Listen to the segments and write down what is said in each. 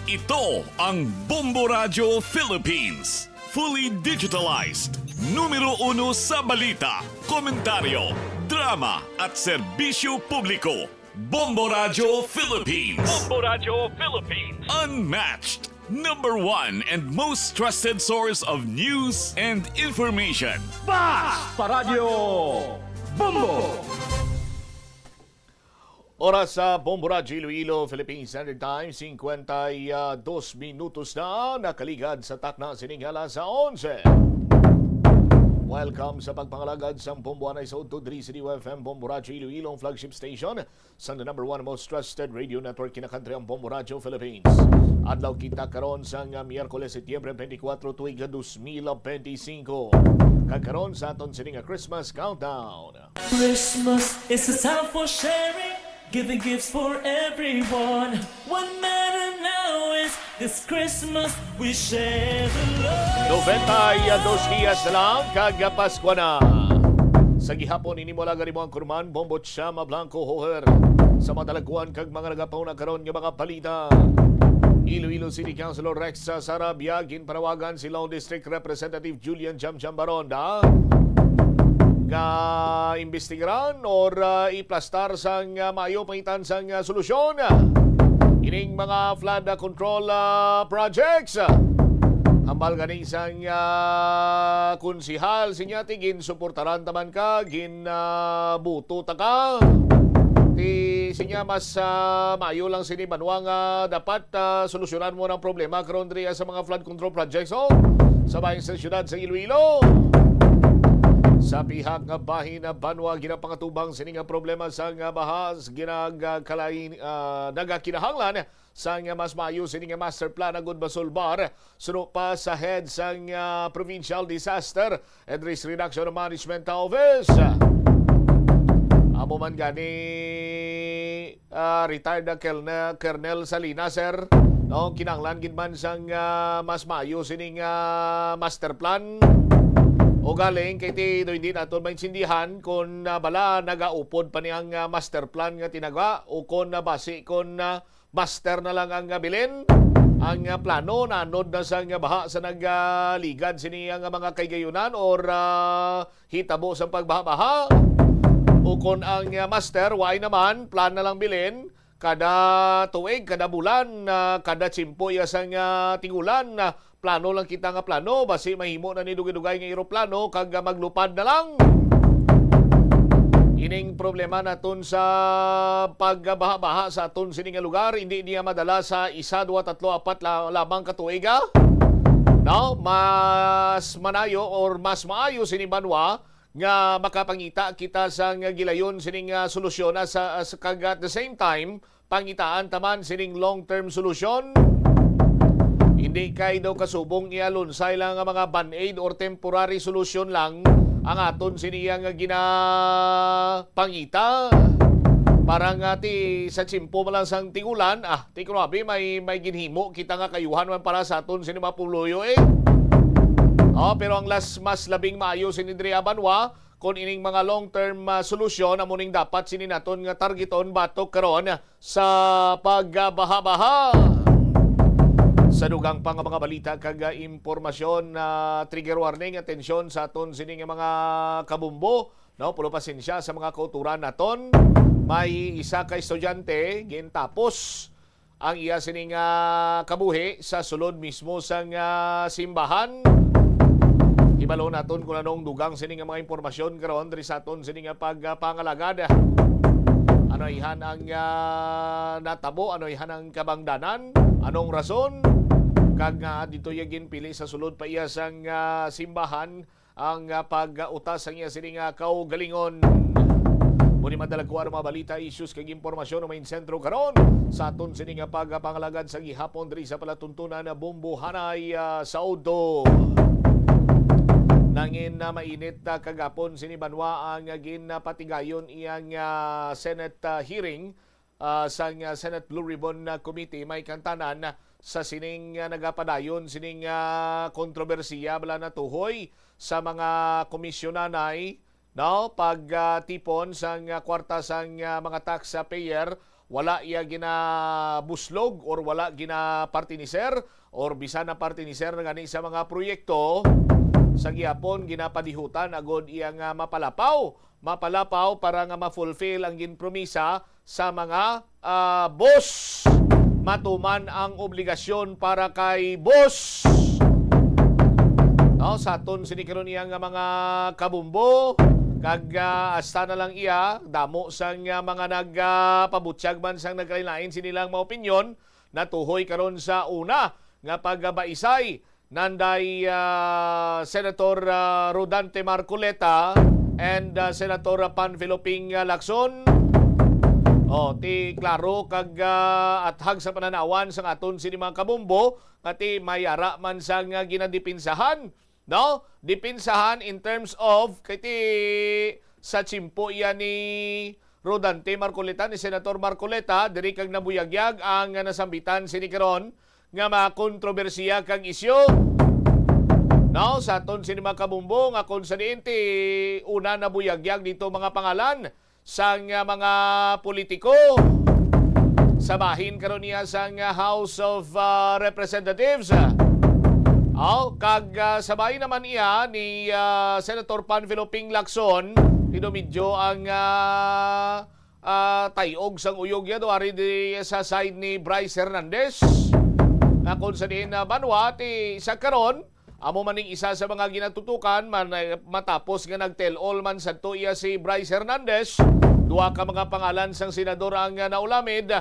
Ito ang Bombo Radio Philippines. Fully digitalized. Numero 1 sa balita, komentaryo, drama at serbisyo publiko. Bombo Radio Philippines. Bombo Radio Philippines. Unmatched. Number 1 and most trusted source of news and information. Paradyo Bombo. Oras sa Bombo Radio Iloilo, Philippine Standard Time, 52 minutos na nakaligad sa takna siningala sa 11. Welcome sa pagpangalagad sa Bomboanay sa 2-3 FM Bombo Radio Iloilo, flagship station sa the number 1 most trusted radio network kinakantri ang Bombo Radio Philippines. Adlaw kita karon sa Miyerkules, Setyembre 24, tuig 2025. Kagkaron sa aton sininga Christmas countdown. Christmas is a time for sharing, giving gifts for everyone. What matter now is this Christmas we share the love. 92 días na lang, kagapaskwa na. Sa gihapon, inimula gani mo ang kurman, Bombot Shama Blanco Hoher. Sa madalaguan, kag mga nagapaw na karon nga mga balita. Iloilo City Councilor Rex Sarabia, ginpanawagan si Law District Representative Julian Jamjam Baronda nga imbestigaran or iplastar sang maayo pangitan sang solusyon ining mga flood control projects. Hambal gani sang konsihal sinya tigin suportaran taman ka buto ta ka ti sinya mas maayo lang sini banwa nga dapat solusyonan mo ng problema karon diri sa mga flood control projects sa bayan sa syudad sa Iloilo. Sa pihak nga bahin na banwa ginapangatubang sini nga problema sa nga bahas ginagkalain nagakinahanglan sa nga mas maayo sini nga master plan agud masulbar suno pa sa head sa Provincial Disaster and Risk Reduction Management Office. Amo man gani retired na Colonel Salinas, sir, no, kinanglan gid man sang mas maayo sini nga master plan. O galing kay ti hindi naton maintindihan kung bala nagaupod pa niyang master plan nga tinaga o kung base kung master na lang ang bilin ang plano nanod na sa baha sa nagaligad sini ang mga kaygayunan or hitabo sa pagbaha-baha o kung ang master why naman plan na lang bilin kada tuig, kada bulan, kada tsimpo yasang tingulan, plano lang kita nga plano, basi mahimo na ni dugay-dugay nga eroplano, kag maglupad na lang. Ining problema naton sa pagbaha-baha sa aton sining lugar, hindi niya madala sa 1, 2, 3, 4 lamang katuiga. No, mas manayo or mas maayo sini banwa nga makapangita kita sa gilayon sining solusyon sa kag at the same time pangitaan taman sining long-term solution. Hindi kay daw kasubong ialunsay lang ang mga band-aid or temporary solution lang ang aton siniyang ginapangita. Parang ti sa tsimpo malang sang tingulan, ti grabe may ginhimo kita nga kayuhan man para sa aton sini mapuluyo pero ang mas labing maayo sinidri banwa kung ining mga long-term solusyon amuning dapat sini naton nga targeton batok karon sa pagbaha-baha. Sa dugang pang mga balita kag impormasyon trigger warning atensyon sa aton sini nga mga kabumbo, no, pulo pasensya sa mga kauturan naton. May isa ka estudyante gintapos ang iya sini nga kabuhi sa sulod mismo sa simbahan. Ibalo naton kung anong dugang sini nga mga impormasyon karon diri sa aton sini nga pagpangalagad. Ano ihan ang natabo, ano ihan ang kabangdanan, anong rason kag dito yagin pili sa sulod pa iya sang simbahan ang pag-utas ang iya sini nga kaugalingon. Muni madalagkuan mga balita, issues kag impormasyon na main sentro karon sa aton sini nga pagpangalagad sa gihapon diri sa palatuntunan na Bombohanay sa Odo. Nangin na mainit kagapon sini banwa ang ginapatigayon iyang Senate hearing sa Senate Blue Ribbon Committee. May kantanan sa sining nagapadayon sining kontrobersiya bala na tuhoy sa mga komisyonanay, no, pagtipon sang kwarta sang mga taxpayer wala iya ginabuslog or wala ginapartiniser or bisan na partiniser na gani sa mga proyekto, sa gihapon ginapadihutan agod iya nga mapalapaw para nga ma-fulfill ang ginpromisa sa mga boss. Matuman ang obligasyon para kay boss. No, sa aton sinikaron iya nga mga kabumbo, kag hasta na lang iya, damo sang mga nagpabutyag man sang nagkalain sinilang mga opinyon, natuhoy karon sa una nga pagbaisay nanday Senator Rodante Marcoleta and Senator Panfilo Ping Lacson. Ti klaro kag athag sa pananawan sang aton sini mga kabumbo ngati mayara man sang ginadipinsahan, no? Dipinsahan in terms of kiti sa tsimpo iya ni Rodante Marcoleta, ni Senator Marcoleta, diri kag nabuyagyag ang nasambitan sini karon nga makontrobersiya kag isyu. No, sa aton sini mga kabumbo nga kung sa diin ti una nabuyagyag dito mga pangalan sang mga politiko sa bahin karon niya sang House of Representatives. Kag sa bahin naman iya ni Senator Panfilo Ping Lacson, medyo ang tayog sang uyog ya do ari sa side ni Bryce Hernandez. Kung sa diin banwa ti sa karon amo maning isa sa mga ginatutukan matapos nga nag-tell all man sadto iya si Bryce Hernandez, duha ka mga pangalan sang senador ang naulamid,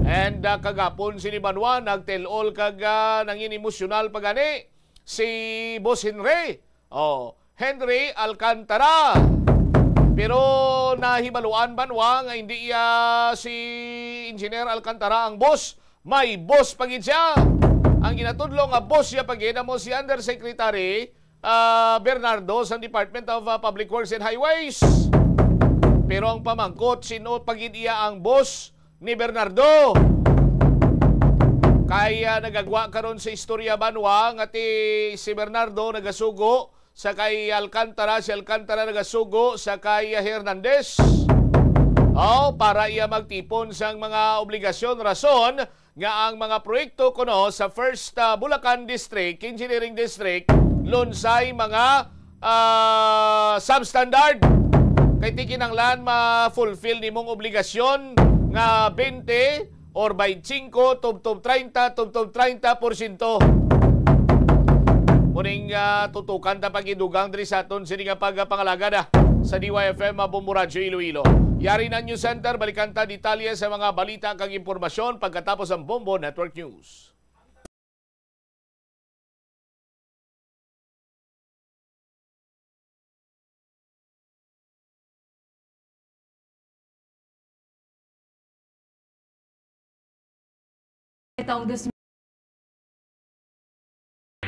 and kagapon sini banwa nag-tell all kag nangin emosyonal pagani si Boss Henry Alcantara. Pero nahibaluan banwa nga hindi iya si Engineer Alcantara ang boss, may boss pagid siya. Ang ginatudlo nga boss siya pagid mo si Undersecretary Bernardo sa Department of Public Works and Highways. Pero ang pamangkot, sino pagid iya ang boss ni Bernardo? Kaya nagagwa karon sa istorya banwa nga si Bernardo nagasugo sa kay Alcantara, si Alcantara nagasugo sa kay Hernandez. Para iya magtipon sang mga obligasyon, rason nga ang mga proyekto kuno sa First Bulacan District, Engineering District, lunsay mga substandard. Kay tikinanglan ma-fulfill nimong obligasyon nga 20 or 25, tub-tub 30, tub-tub 30%. Muning tutukan ta pagidugang diri sa aton sini nga pagpangalagada sa DYFM Bombo Radio Iloilo. Yari na News Center, balikan ta detalye sa mga balita kag impormasyon pagkatapos ang Bombo Network News.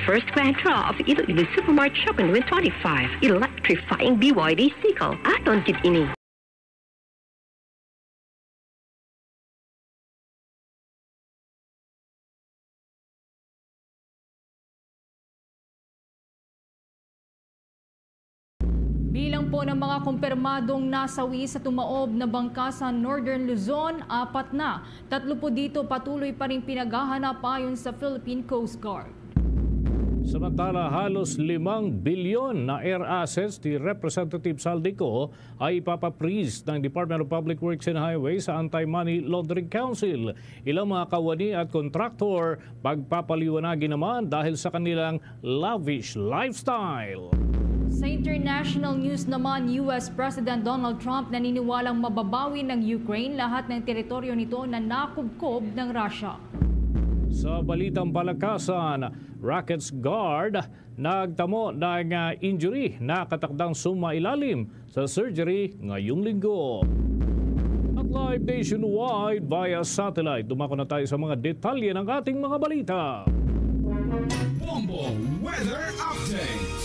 First grand draw of Iloilo Supermart Shopping 2025. Electrifying BYD Cycle. Aton kit ini. Bilang po ng mga kumpirmadong nasawi sa tumaob na bangka sa Northern Luzon, 4 na. 3 po dito patuloy pa rin pinaghahanap ayon sa Philippine Coast Guard. Samantala, halos 5 bilyon na air assets ni Representative Saldico ay ipapapreeze ng Department of Public Works and Highways sa Anti-Money Laundering Council. Ilang mga kawani at kontraktor pagpapaliwanagin naman dahil sa kanilang lavish lifestyle. Sa international news naman, US President Donald Trump naniniwalang mababawi ng Ukraine lahat ng teritoryo nito na nakubkob ng Russia. Sa balitang palakasan, Rockets guard nagtamo ng injury na katakdang sumailalim sa surgery ngayong linggo. At live nationwide via satellite, dumako na tayo sa mga detalye ng ating mga balita. Bombo Weather Update.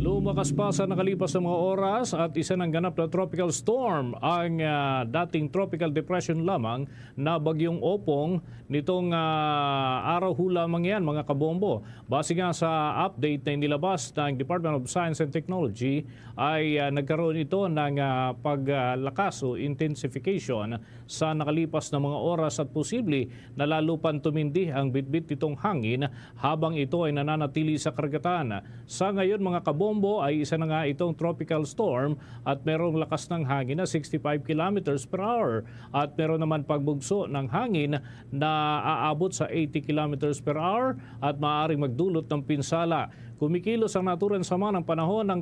Lumakas pa sa nakalipas na mga oras at isa ng ganap na tropical storm ang dating tropical depression lamang na bagyong Opong nitong araw ho lamang yan mga kabombo. Base nga sa update na inilabas ng Department of Science and Technology ay nagkaroon ito ng paglakas o intensification sa nakalipas na mga oras at posible na lalo pang tumindi ang bitbit nitong hangin habang ito ay nananatili sa karagatan. Sa ngayon mga kabombo ay isa na nga itong tropical storm at merong lakas ng hangin na 65 kilometers per hour at meron naman pagbugso ng hangin na aabot sa 80 kilometers per hour at maaaring magdulot ng pinsala. Kumikilos ang naturang sama ng panahon ng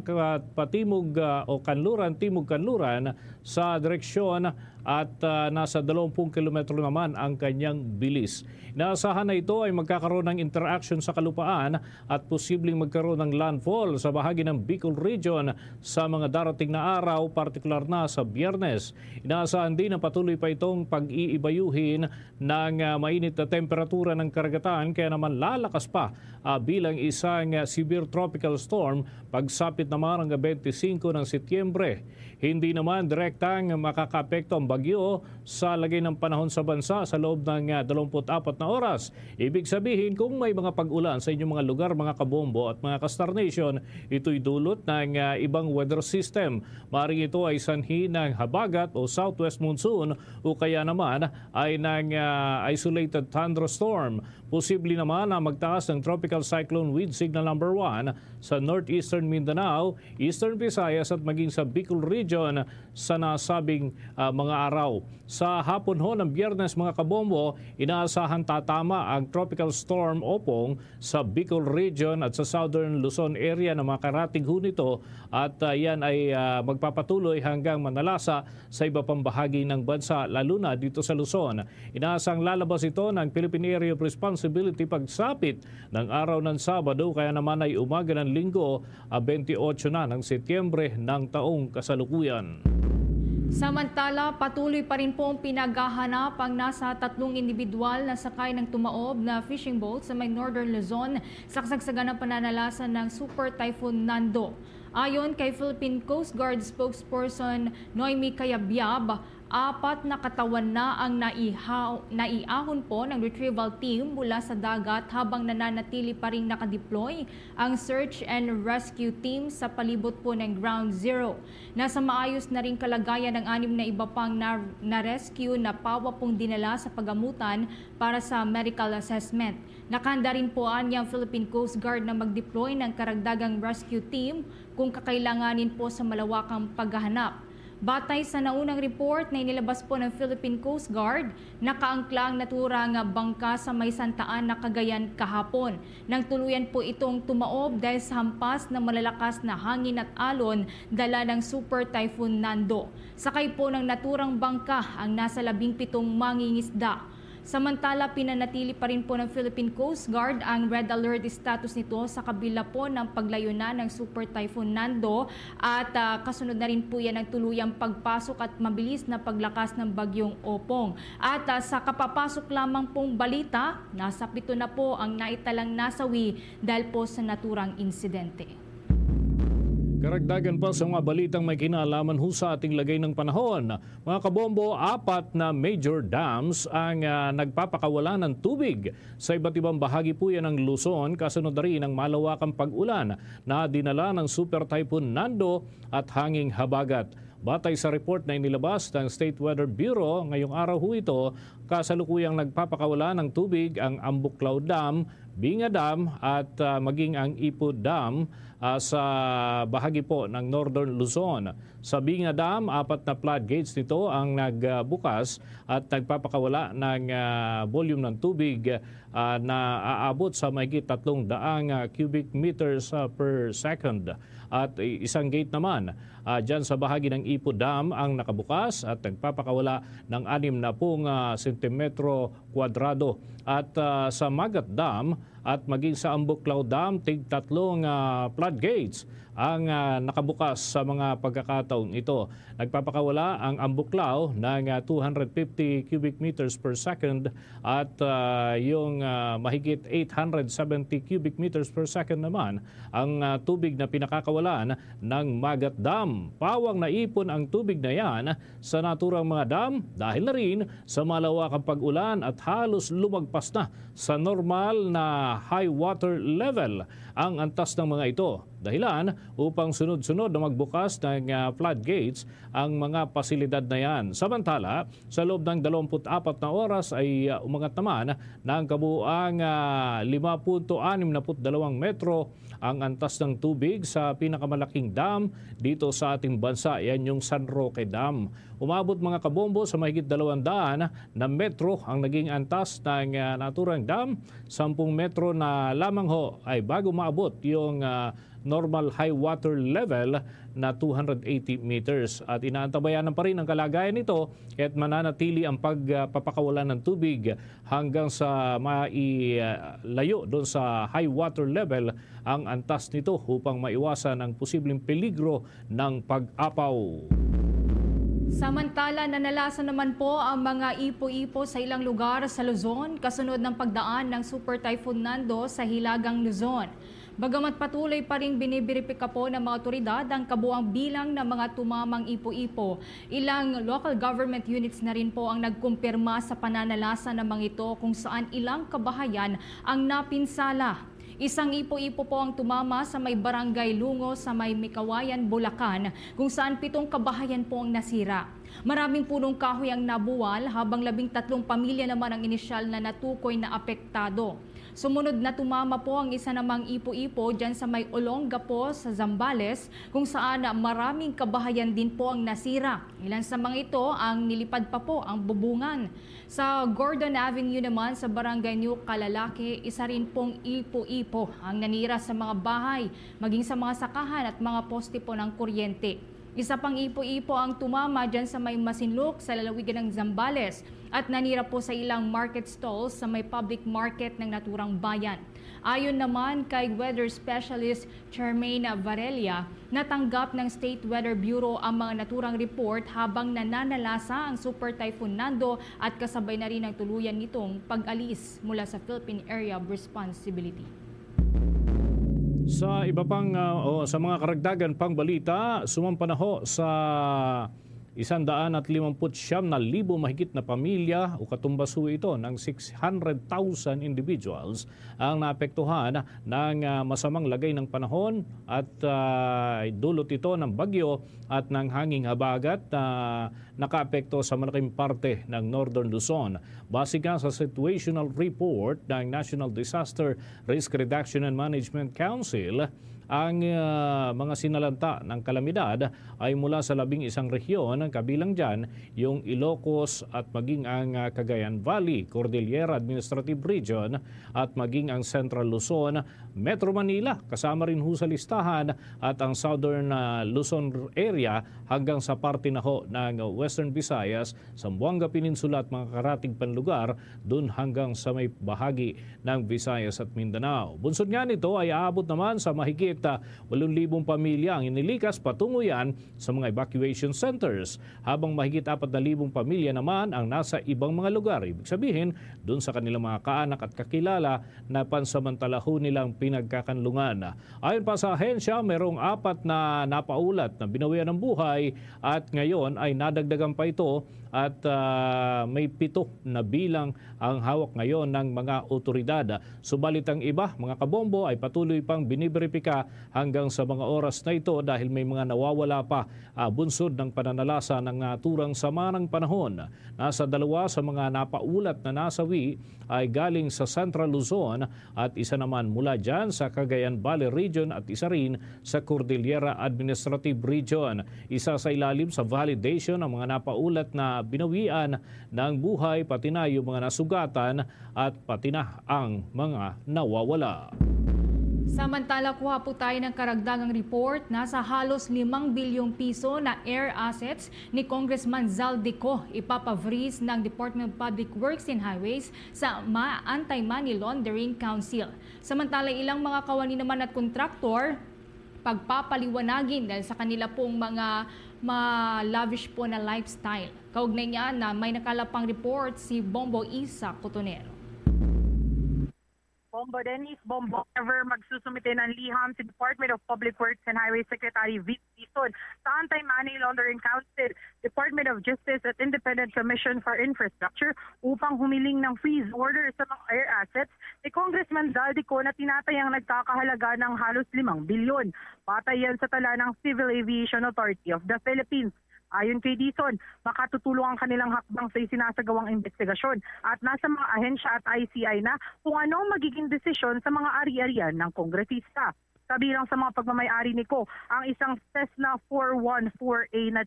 patimog o timog-kanluran sa direksyon at nasa 20 kilometro naman ang kanyang bilis. Inaasahan na ito ay magkakaroon ng interaction sa kalupaan at posibleng magkaroon ng landfall sa bahagi ng Bicol Region sa mga darating na araw, partikular na sa Biyernes. Inaasahan din na patuloy pa itong pag-iibayuhin ng mainit na temperatura ng karagatan kaya naman lalakas pa bilang isang severe tropical storm pagsapit naman ang 25 ng Setyembre. Hindi naman direktang makakaapekto ang bagyo sa lagay ng panahon sa bansa sa loob ng 24 na oras. Ibig sabihin kung may mga pag-ulan sa inyong mga lugar mga kabombo at mga ka-Star Nation, ito'y dulot ng ibang weather system. Maaaring ito ay sanhi ng habagat o southwest monsoon o kaya naman ay ng isolated thunderstorm. Posible naman na magtaas ng tropical cyclone wind signal number 1 sa northeastern Mindanao, eastern Visayas at maging sa Bicol Region sa nasabing mga araw. Sa hapon ho ng Biyernes mga kabombo, inaasahan tatama ang tropical storm Opong sa Bicol Region at sa southern Luzon area na makarating ho nito at yan ay magpapatuloy hanggang manalasa sa iba pang bahagi ng bansa lalo na dito sa Luzon. Inaasang lalabas ito ng Philippine Area of Responsibility pagsapit ng araw ng Sabado kaya naman ay umaga ng Linggo 28 na ng Setyembre ng taong kasalukuyan. Samantala, patuloy pa rin po ang pinaghahanap ang nasa 3 individual na sakay ng tumaob na fishing boat sa may Northern Luzon sa kasagsagan ng pananalasan ng Super Typhoon Nando. Ayon kay Philippine Coast Guard spokesperson Noemi Cayabyab, 4 na katawan na ang naiahon po ng retrieval team mula sa dagat habang nananatili pa rin nakadeploy ang search and rescue team sa palibot po ng Ground Zero. Nasa maayos na rin kalagayan ng 6 na iba pang na-rescue na pawa pong dinala sa pagamutan para sa medical assessment. Nakahanda rin po ang Philippine Coast Guard na mag-deploy ng karagdagang rescue team kung kakailanganin po sa malawakang paghahanap. Batay sa naunang report na inilabas po ng Philippine Coast Guard, nakaangkla ang naturang bangka sa may Santaan na Cagayan kahapon. Nang tuluyan po itong tumaob dahil sa hampas na malalakas na hangin at alon dala ng Super Typhoon Nando. Sakay po ng naturang bangka ang nasa 17 mangingisda. Samantala, pinanatili pa rin po ng Philippine Coast Guard ang red alert status nito sa kabila po ng paglayunan ng Super Typhoon Nando at kasunod na rin po yan ang tuluyang pagpasok at mabilis na paglakas ng bagyong Opong. At sa kapapasok lamang pong balita, nasa 7 na po ang naitalang nasawi dahil po sa naturang insidente. Karagdagan pa sa mga balitang may kinalaman ho sa ating lagay ng panahon. Mga kabombo, 4 na major dams ang nagpapakawala ng tubig. Sa iba't ibang bahagi po yan ng Luzon, kasunod rin ang malawakang pag-ulan na dinala ng Super Typhoon Nando at hanging habagat. Batay sa report na inilabas ng State Weather Bureau, ngayong araw ho ito, kasalukuyang nagpapakawala ng tubig ang Ambuklaw Dam, Binga Dam at maging ang Ipo Dam sa bahagi po ng Northern Luzon. Sa Binga Dam, 4 na floodgates nito ang nagbukas at nagpapakawala ng volume ng tubig na aabot sa mahigit 300 cubic meters per second. At isang gate naman dyan sa bahagi ng Ipo Dam ang nakabukas at nagpapakawala ng 60 sentimetro kwadrado. At sa Magat Dam, at maging sa Ambuklaw Dam, tig-tatlong floodgates ang nakabukas sa mga pagkakataong ito. Nagpapakawala ang Ambuklaw ng 250 cubic meters per second at yung mahigit 870 cubic meters per second naman ang tubig na pinakakawalan ng Magat Dam. Pawang naipon ang tubig na yan sa naturang mga dam dahil na rin sa malawakang pag-ulan at halos lumagpas na sa normal na high water level ang antas ng mga ito. Dahilan upang sunod-sunod na magbukas ng floodgates ang mga pasilidad na yan. Samantala, sa loob ng 24 na oras ay umangat naman ng kabuuang 5.62 metro ang antas ng tubig sa pinakamalaking dam dito sa ating bansa. Yan yung San Roque Dam. Umabot mga kabombo sa mahigit 200 na metro ang naging antas ng naturang dam. 10 metro na lamang ho ay bago maabot yung normal high water level na 280 meters. At inaantabayanan pa rin ang kalagayan nito at mananatili ang pagpapakawalan ng tubig hanggang sa mailayo doon sa high water level ang antas nito upang maiwasan ang posibleng peligro ng pag-apaw. Samantala, nanalasan naman po ang mga ipo-ipo sa ilang lugar sa Luzon kasunod ng pagdaan ng Super Typhoon Nando sa Hilagang Luzon. Bagamat patuloy pa rin binibiripika po ng mga otoridad ang kabuang bilang ng mga tumamang ipo-ipo, ilang local government units na rin po ang nagkumpirma sa pananalasa ng mga ito kung saan ilang kabahayan ang napinsala. Isang ipo-ipo po ang tumama sa may barangay Lungo sa may Mikawayan, Bulacan, kung saan 7 kabahayan po ang nasira. Maraming punong kahoy ang nabuwal habang 13 pamilya naman ang inisyal na natukoy na apektado. Sumunod na tumama po ang isa namang ipo-ipo dyan sa may Olonga po sa Zambales kung saan maraming kabahayan din po ang nasira. Ilan sa mga ito ang nilipad pa po ang bubungan. Sa Gordon Avenue naman sa Barangay New Calalaki, isa rin pong ipo-ipo ang nanira sa mga bahay, maging sa mga sakahan at mga poste po ng kuryente. Isa pang ipo-ipo ang tumama dyan sa may Masinloc sa lalawigan ng Zambales at nanira po sa ilang market stalls sa may public market ng naturang bayan. Ayon naman kay weather specialist Charmaine Varela, natanggap ng State Weather Bureau ang mga naturang report habang nananalasa ang Super Typhoon Nando at kasabay na rin ang tuluyan nitong pag-alis mula sa Philippine Area of Responsibility. Sa iba pang sa mga karagdagan pang balita, sumampa na ho sa 159,000 mahigit na pamilya o katumbas ho ito ng 600,000 individuals ang naapektuhan ng masamang lagay ng panahon at dulot ito ng bagyo at ng hanging habagat na nakaapekto sa malaking parte ng Northern Luzon. Base nga sa situational report ng National Disaster Risk Reduction and Management Council, ang mga sinalanta ng kalamidad ay mula sa 11 rehiyon, kabilang dyan yung Ilocos at maging ang Cagayan Valley, Cordillera Administrative Region at maging ang Central Luzon, Metro Manila, kasama rin ho sa listahan at ang Southern Luzon area hanggang sa parte na ho ng Western Visayas, Zamboanga Peninsula at mga karating panlugar dun hanggang sa may bahagi ng Visayas at Mindanao. Bunsod nga nito ay aabot naman sa mahigit 8,000 pamilya ang inilikas patungo yan sa mga evacuation centers, habang mahigit 4,000 pamilya naman ang nasa ibang mga lugar. Ibig sabihin, doon sa kanilang mga kaanak at kakilala na pansamantala ho nilang pinagkakanlungan. Ayon pa sa ahensya, mayroong 4 na napaulat na binawian ng buhay at ngayon ay nadagdagan pa ito at may 7 na bilang ang hawak ngayon ng mga otoridad. Subalit ang iba, mga kabombo, ay patuloy pang biniberipika hanggang sa mga oras na ito dahil may mga nawawala pa bunsod ng pananalasa ng naturang sama ng panahon. Nasa 2 sa mga napaulat na nasawi ay galing sa Central Luzon at isa naman mula dyan sa Cagayan Valley Region at isa rin sa Cordillera Administrative Region. Isa sa ilalim sa validation ng mga napaulat na binawian ng buhay, pati na yung mga nasugatan at pati na ang mga nawawala. Samantala, kuha po tayo ng karagdagang report na sa halos 5 bilyong piso na air assets ni Congressman Zaldico ipapa-freeze ng Department of Public Works and Highways sa Anti-Money Laundering Council. Samantala, ilang mga kawani naman at kontraktor pagpapaliwanagin dahil sa kanila pong mga lavish po na lifestyle. Kaugnay niya na may nakalapang report si Bombo Isa Cotonero. Bombo Dennis, Bombo ever magsusumite ng liham sa Department of Public Works and Highways Secretary Vic Dizon sa Anti-Money Laundering Council, Department of Justice at Independent Commission for Infrastructure upang humiling ng freeze order sa mga air assets ni Congressman Zaldico na tinatayang nagkakahalaga ng halos 5 bilyon. Batay yan sa tala ng Civil Aviation Authority of the Philippines. Ayon kay Dizon, makatutulong ang kanilang hakbang sa isinasagawang investigasyon at nasa mga ahensya at ICI na kung ano ang magiging desisyon sa mga ari-arian ng kongresista. Kabilang sa mga pagmamayari nito ang isang Cessna 414A na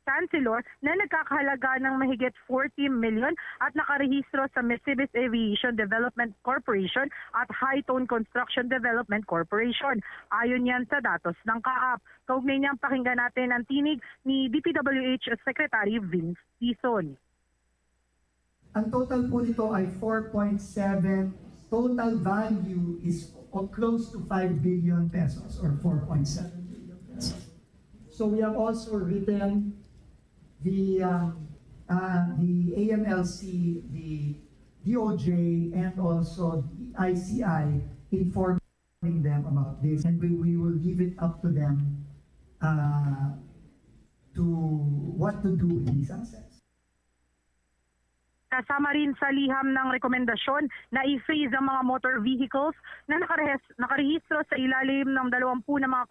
Chancellor na nagkakahalaga ng mahigit 40 million at nakarehistro sa Mercedes Aviation Development Corporation at High-Tone Construction Development Corporation. Ayon yan sa datos ng CAAP. Kaugnay niyang pakinggan natin ang tinig ni DPWH Secretary Vince Dizon. Ang total po nito ay 4.7. Total value is close to 5 billion pesos or 4.7 billion pesos. So we have also written the AMLC, the DOJ, and also the ICI informing them about this, and we will leave it up to them to what to do in these assets. Kasama rin sa liham ng rekomendasyon na i-freeze ang mga motor vehicles na nakarehistro sa ilalim ng 20 na mga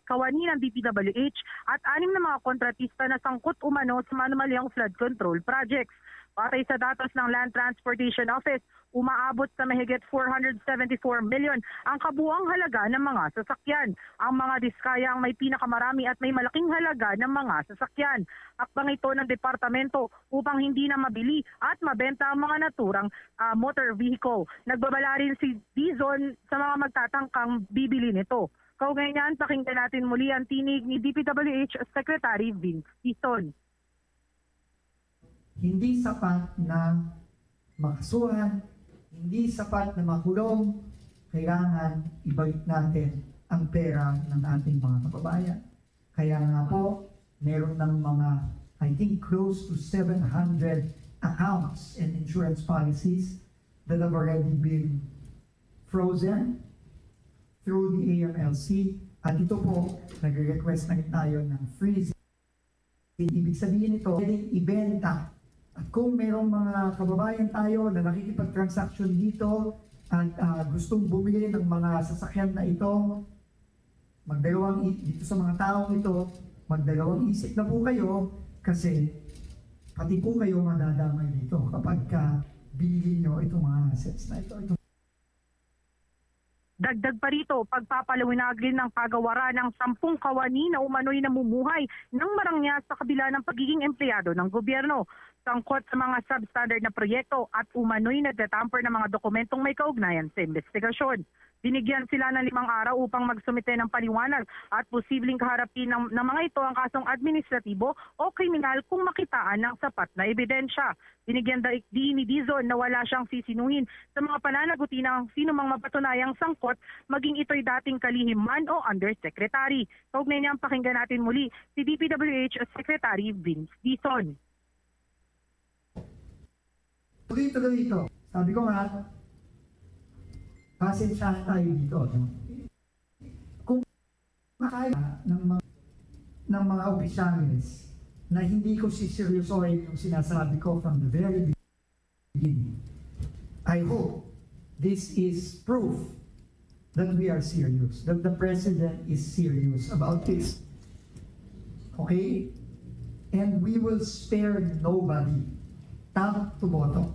kawani ng DPWH at 6 na mga kontratista na sangkot umano sa manumalyang flood control projects. Batay sa datos ng Land Transportation Office, umaabot sa mahigit 474 million ang kabuuang halaga ng mga sasakyan. Ang mga diskaya ang may pinakamarami at may malaking halaga ng mga sasakyan. Hakbang ito ng departamento upang hindi na mabili at mabenta ang mga naturang motor vehicle. Nagbabala rin si Dizon sa mga magtatangkang bibili nito. Kaugnay niyan, pakinggan natin muli ang tinig ni DPWH Secretary Vince Dizon. Hindi sapat na makasuhan, hindi sapat na makulong, kailangan ibalik natin ang pera ng ating mga kababayan. Kaya nga po, meron ng mga, I think, close to 700 accounts and insurance policies that have already been frozen through the AMLC. At ito po, nag-request na tayo ng freeze. Ibig sabihin ito, pwedeng ibenta. At kung mayroong mga kababayan tayo na nakikipag-transaction dito at gustong bumili ng mga sasakyan na ito, dito sa mga taong ito, magdalawang isip na po kayo kasi pati po kayo madadamay dito kapag binili nyo itong mga assets na ito. Dagdag pa rito, pagpapaliwanag rin ng pagawaran ng 10 kawani na umano'y namumuhay ng marangya sa kabila ng pagiging empleyado ng gobyerno. Sangkot sa mga substandard na proyekto at umano'y nagtatamper ng mga dokumentong may kaugnayan sa investigasyon. Binigyan sila ng 5 araw upang magsumite ng paliwanag at posibleng kaharapin ng mga ito ang kasong administratibo o kriminal kung makitaan ng sapat na ebidensya. Binigyan din ni Dizon na wala siyang sisinuhin sa mga pananaguti ng sinumang mapatunayang sangkot, maging ito'y dating kalihim o undersecretary. Kaugnay niyang pakinggan natin muli si DPWH Secretary Vince Dizon. Tuloy-tuloy ito. Sabi ko nga, pasensyahan tayo dito. No? Kung makaya ng mga opisyalis na hindi ko siseryosohin yung sinasabi ko from the very beginning, I hope this is proof that we are serious, that the President is serious about this. Okay? And we will spare nobody. Top to bottom.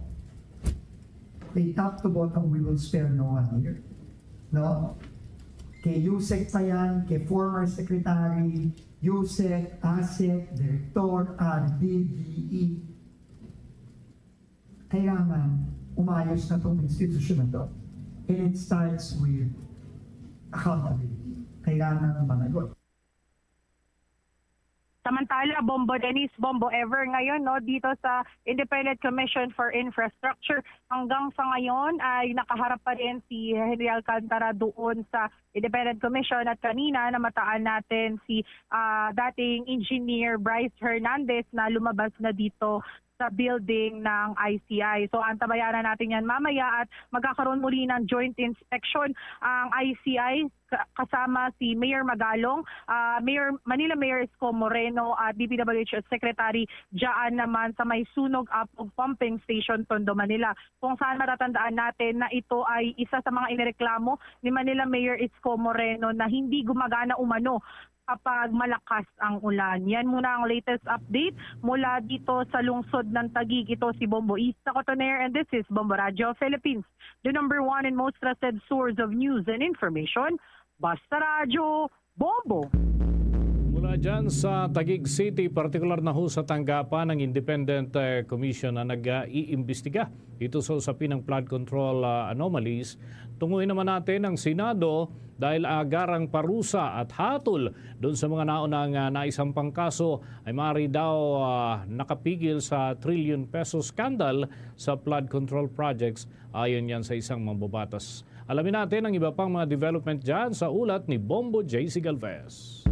Okay, top to bottom, we will spare no one here. No? Kay Yusek pa yan, kay former Secretary, Yusek, ASEC, Director, RD, DE. Kailangan umayos na itong institusyon na ito. And it starts with accountability. Kailangan managot. Samantala, Bombo Dennis, Bombo Ever ngayon dito sa Independent Commission for Infrastructure. Hanggang sa ngayon ay nakaharap pa rin si Henry Alcantara doon sa Independent Commission at kanina namataan natin si dating engineer Bryce Hernandez na lumabas na dito sa building ng ICI. So antabayanan natin yan mamaya at magkakaroon muli ng joint inspection ang ICI kasama si Mayor Magalong, Manila Mayor Isko Moreno at DPWH Secretary Jaan naman sa may Sunog Apog Pumping Station, Tondo, Manila. Kung saan matatandaan natin na ito ay isa sa mga inireklamo ni Manila Mayor Isko Moreno na hindi gumagana umano kapag malakas ang ulan. Yan muna ang latest update mula dito sa lungsod ng Taguig. Ito si Bombo Ista Cotoner and this is Bombo Radio Philippines, the #1 and most trusted source of news and information. Basta Radio Bombo. Mula dyan sa Taguig City, partikular na ho sa tanggapan ng Independent Commission na nag-iimbestiga ito sa usapin ng flood control anomalies. Tunguhin naman natin ang Senado dahil agarang parusa at hatol doon sa mga naunang naisampang kaso ay maaari daw nakapigil sa trillion peso scandal sa flood control projects ayon yan sa isang mambabatas. Alamin natin ang iba pang mga development dyan sa ulat ni Bombo J.C. Galvez.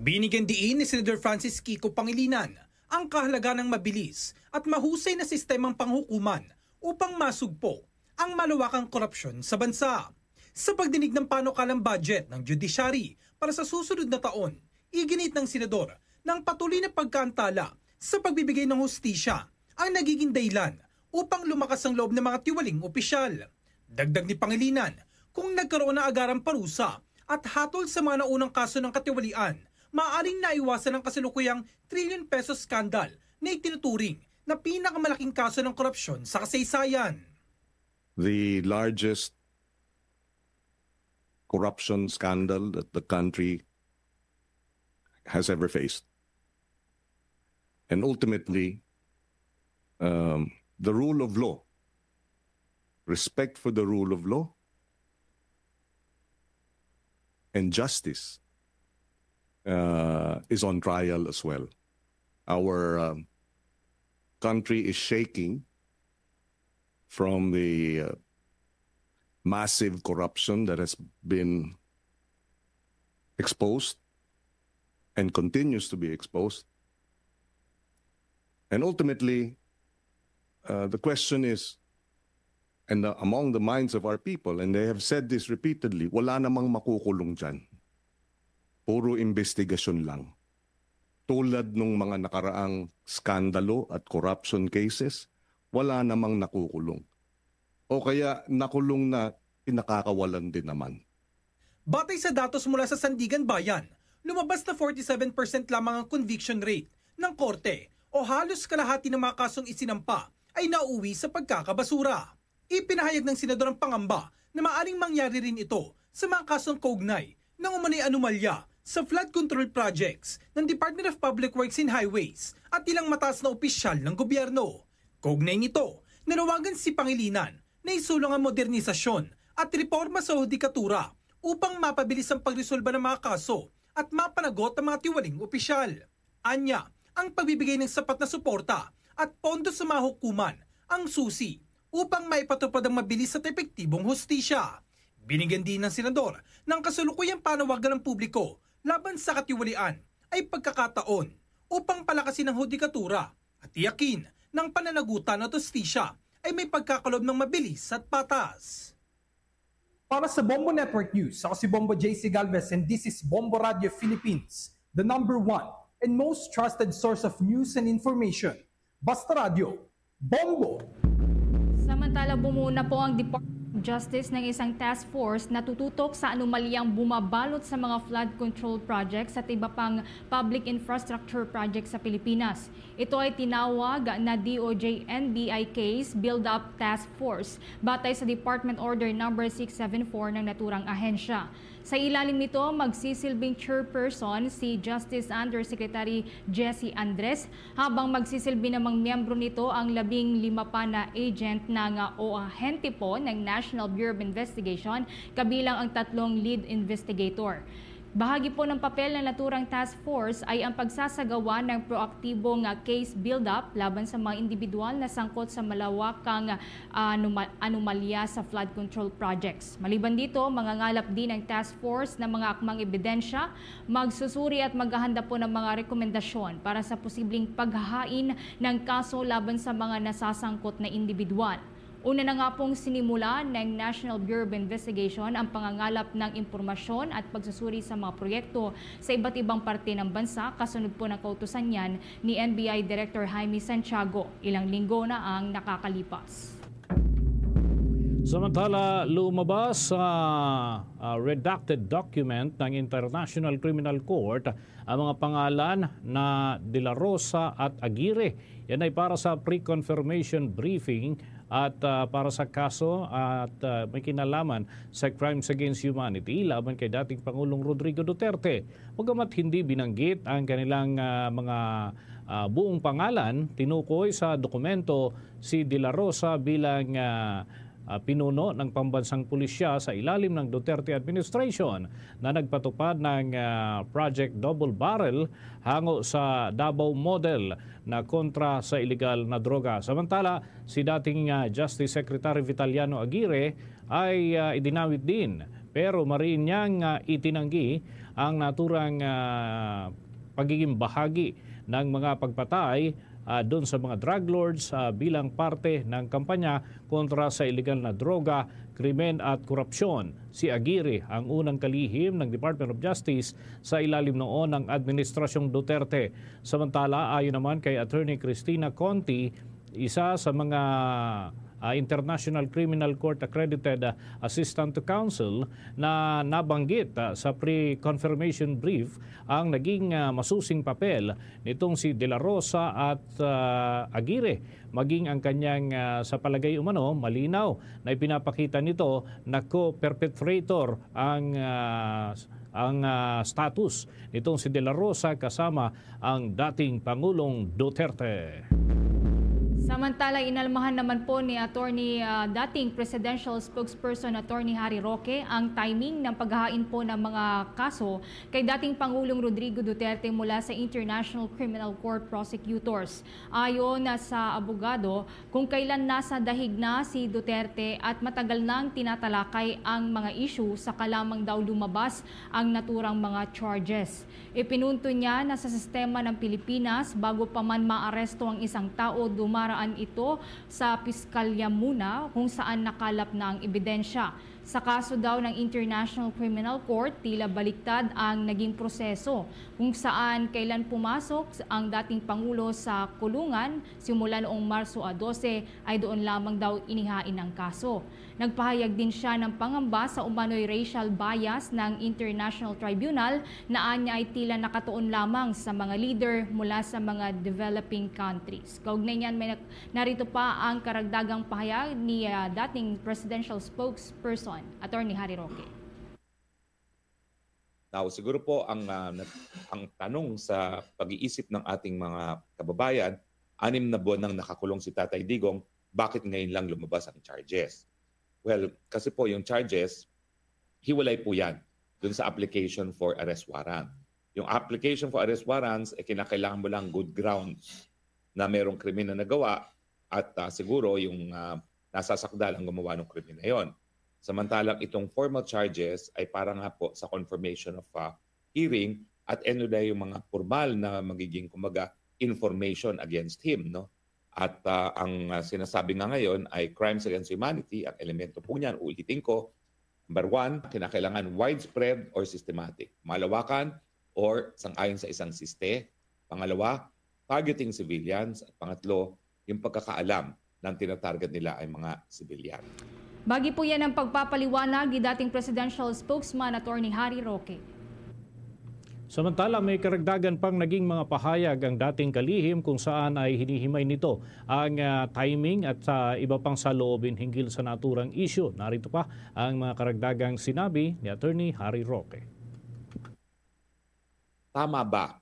Binigyan diin ni Senator Francis Kiko Pangilinan ang kahalagahan ng mabilis at mahusay na sistemang panghukuman upang masugpo ang malawakang korupsyon sa bansa. Sa pagdinig ng panukalang budget ng judiciary para sa susunod na taon, iginit ng senador ng patuloy na pagkaantala sa pagbibigay ng hustisya ang nagiging dahilan upang lumakas ang loob ng mga tiwaling opisyal. Dagdag ni Pangilinan, kung nagkaroon ng agarang parusa at hatol sa mga naunang kaso ng katiwalian, maaaring naiwasan ang kasalukuyang trillion peso scandal na itinuturing na pinakamalaking kaso ng korupsyon sa kasaysayan. The largest corruption scandal that the country has ever faced. And ultimately, the rule of law, respect for the rule of law, and justice is on trial as well. Our country is shaking from the massive corruption that has been exposed and continues to be exposed. And ultimately, the question is, and among the minds of our people, and they have said this repeatedly, wala namang makukulong dyan. Puro investigasyon lang. Tulad nung mga nakaraang skandalo at corruption cases, wala namang nakukulong. O kaya nakulong na pinakakawalan din naman. Batay sa datos mula sa Sandigan Bayan, lumabas na 47% lamang ang conviction rate ng korte o halos kalahati ng mga kasong isinampa ay nauwi sa pagkakabasura. Ipinahayag ng senador ang pangamba na maaaring mangyari rin ito sa mga kasong kaugnay ng umano'y anomalya sa flood control projects ng Department of Public Works and Highways at ilang mataas na opisyal ng gobyerno. Kaugnay nito, nanawagan si Pangilinan na isulong ang modernisasyon at reforma sa hudikatura upang mapabilis ang pagresolba ng mga kaso at mapanagot ang mga tiwaling opisyal. Anya, ang pagbibigay ng sapat na suporta at pondo sa mga hukuman ang susi upang maipatupad ang mabilis at epektibong hustisya. Binigyan din ng senador ng kasalukuyang panawagan ng publiko laban sa katiwalian ay pagkakataon upang palakasin ang hudikatura at tiyakin ng pananagutan at hustisya ay may pagkakalob ng mabilis at patas. Para sa Bombo Network News, ako si Bombo J.C. Galvez and this is Bombo Radio Philippines, the #1 and most trusted source of news and information. Basta Radio, Bombo! Samantala, bumuna po ang Department of Justice ng isang task force na tututok sa anomalyang bumabalot sa mga flood control projects at iba pang public infrastructure projects sa Pilipinas. Ito ay tinawag na DOJ NBI Case Build-Up Task Force batay sa Department Order No. 674 ng naturang ahensya. Sa ilalim nito, magsisilbing chairperson si Justice Undersecretary Jessie Andres, habang magsisilbi namang miyembro nito ang 15 pa na agent ng o ahente po ng National Bureau of Investigation, kabilang ang 3 lead investigator. Bahagi po ng papel ng naturang task force ay ang pagsasagawa ng proaktibong case build-up laban sa mga individual na sangkot sa malawakang anomalya sa flood control projects. Maliban dito, mangangalap din ang task force ng mga akmang ebidensya, magsusuri at maghahanda po ng mga rekomendasyon para sa posibleng paghahain ng kaso laban sa mga nasasangkot na individual. Una na nga pong sinimula ng National Bureau of Investigation ang pangangalap ng impormasyon at pagsusuri sa mga proyekto sa iba't ibang parte ng bansa, kasunod po ng kautusan niyan ni NBI Director Jaime Santiago. Ilang linggo na ang nakakalipas. Samantala, lumabas sa redacted document ng International Criminal Court ang mga pangalan na De La Rosa at Aguirre. Yan ay para sa pre-confirmation briefing at para sa kaso at may kinalaman sa crimes against humanity laban kay dating Pangulong Rodrigo Duterte. Bagamat hindi binanggit ang kanilang mga buong pangalan, tinukoy sa dokumento si De La Rosa bilang pinuno ng pambansang pulisya sa ilalim ng Duterte administration na nagpatupad ng Project Double Barrel hango sa Davao Model na kontra sa illegal na droga. Samantala, si dating Justice Secretary Vitaliano Aguirre ay idinawit din, pero mariin niyang itinanggi ang naturang pagiging bahagi ng mga pagpatay doon sa mga drug lords bilang parte ng kampanya kontra sa illegal na droga, krimen at korupsyon. Si Aguirre ang unang kalihim ng Department of Justice sa ilalim noon ng Administrasyong Duterte. Samantala, ayon naman kay Attorney Cristina Conti, isa sa mga International Criminal Court accredited assistant to counsel na nabanggit sa pre-confirmation brief ang naging masusing papel nitong si De La Rosa at Aguirre, maging ang kanyang sa palagay umano malinaw na ipinapakita nito na co-perpetrator ang status nitong si De La Rosa kasama ang dating Pangulong Duterte. Samantala, inalmahan naman po ni dating Presidential Spokesperson Attorney Harry Roque ang timing ng paghahain po ng mga kaso kay dating Pangulong Rodrigo Duterte mula sa International Criminal Court prosecutors. Ayon sa abogado, kung kailan nasa dahig na si Duterte at matagal nang tinatalakay ang mga issue, saka lamang daw lumabas ang naturang mga charges. Ipinunto niya na sa sistema ng Pilipinas, bago pa man maaresto ang isang tao, dumaraan ito sa piskalya muna kung saan nakalap na ang ebidensya. Sa kaso daw ng International Criminal Court, tila baliktad ang naging proseso kung saan kailan pumasok ang dating Pangulo sa kulungan simula noong Marso 12 ay doon lamang daw inihain ang kaso. Nagpahayag din siya ng pangamba sa umano'y racial bias ng International Tribunal na anya ay tila nakatuon lamang sa mga leader mula sa mga developing countries. Kaugnay niyan, may narito pa ang karagdagang pahayag ni dating Presidential Spokesperson Attorney Harry Roque. Now, siguro po ang tanong sa pag-iisip ng ating mga kababayan, 6 na buwan nang nakakulong si Tatay Digong, bakit ngayon lang lumabas ang charges? Well, kasi po yung charges, hiwalay po yan dun sa application for arrest warrant. Yung application for arrest warrants, kinakailangan mo lang good grounds na merong krimen na nagawa at siguro yung nasasakdal ang gumawa ng krimen na yon. Samantalang itong formal charges ay para nga po sa confirmation of hearing at ano na yung mga formal na magiging kumaga information against him. No? At ang sinasabi nga ngayon ay crimes against humanity. Ang elemento po niyan, ulitin ko, number 1, kinakailangan widespread or systematic. Malawakan or sang-ayon sa isang siste. Pangalawa, targeting civilians. At pangatlo, yung pagkakaalam ng tinatarget nila ay mga civilian. Bagi po yan ang pagpapaliwanag ni dating Presidential Spokesman Attorney Harry Roque. Samantala, may karagdagan pang naging mga pahayag ang dating kalihim kung saan ay hinihimay nito ang timing at iba pang saloobin hinggil sa naturang issue. Narito pa ang mga karagdagang sinabi ni Attorney Harry Roque. Tama ba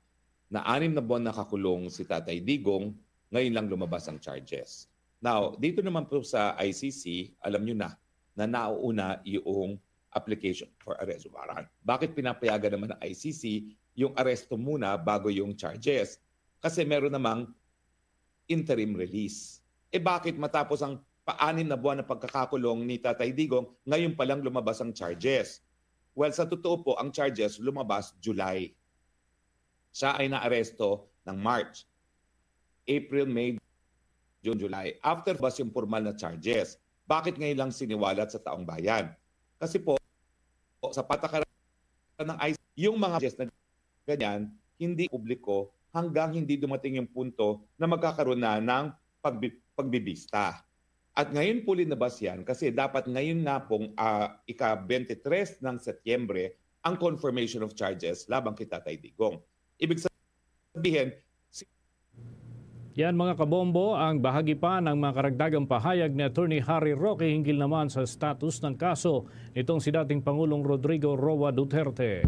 na 6 na buwan nakakulong si Tatay Digong, ngayon lang lumabas ang charges? Now, dito naman po sa ICC, alam nyo na nauuna yung application for arrest warrant. Bakit pinapayagan naman ng ICC yung aresto muna bago yung charges? Kasi meron namang interim release. Bakit matapos ang 6 na buwan na pagkakakulong ni Tatay Digong, ngayon pa lang lumabas ang charges? Well, sa totoo po, ang charges lumabas July. Siya ay naaresto ng March, April, May, June, July. After bas yung formal na charges, bakit ngayon lang siniwalat sa taong bayan? Kasi po, sa patakaran ng ICC, yung mga charges na ganyan, hindi publiko hanggang hindi dumating yung punto na magkakaroon na ng pagbibista. At ngayon po linabas yan kasi dapat ngayon na pong ika-23 ng Setyembre ang confirmation of charges labang kay Tatay Digong. Ibig sabihin, yan mga kabombo ang bahagi pa ng mga karagdagang pahayag ni Attorney Harry Roque hinggil naman sa status ng kaso nitong si dating Pangulong Rodrigo Roa Duterte.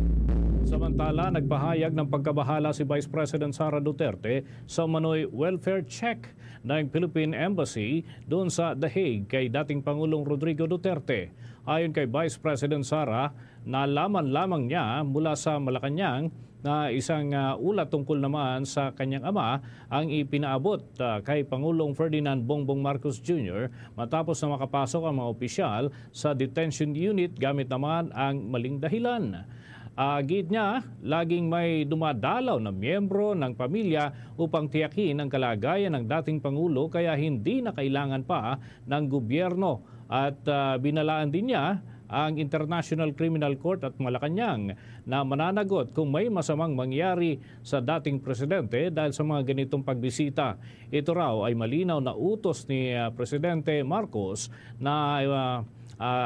Samantala, nagpahayag ng pagkabahala si Vice President Sara Duterte sa umano'y welfare check ng Philippine Embassy doon sa The Hague kay dating Pangulong Rodrigo Duterte. Ayon kay Vice President Sara, nalaman lamang niya mula sa Malacanang na isang ulat tungkol naman sa kanyang ama ang ipinaabot kay Pangulong Ferdinand Bongbong Marcos Jr. matapos na makapasok ang mga opisyal sa detention unit gamit naman ang maling dahilan. Git niya, laging may dumadalaw na miyembro ng pamilya upang tiyakin ang kalagayan ng dating Pangulo kaya hindi na kailangan pa ng gobyerno at binalaan din niya ang International Criminal Court at Malacanang na mananagot kung may masamang mangyari sa dating presidente dahil sa mga ganitong pagbisita. Ito raw ay malinaw na utos ni Presidente Marcos na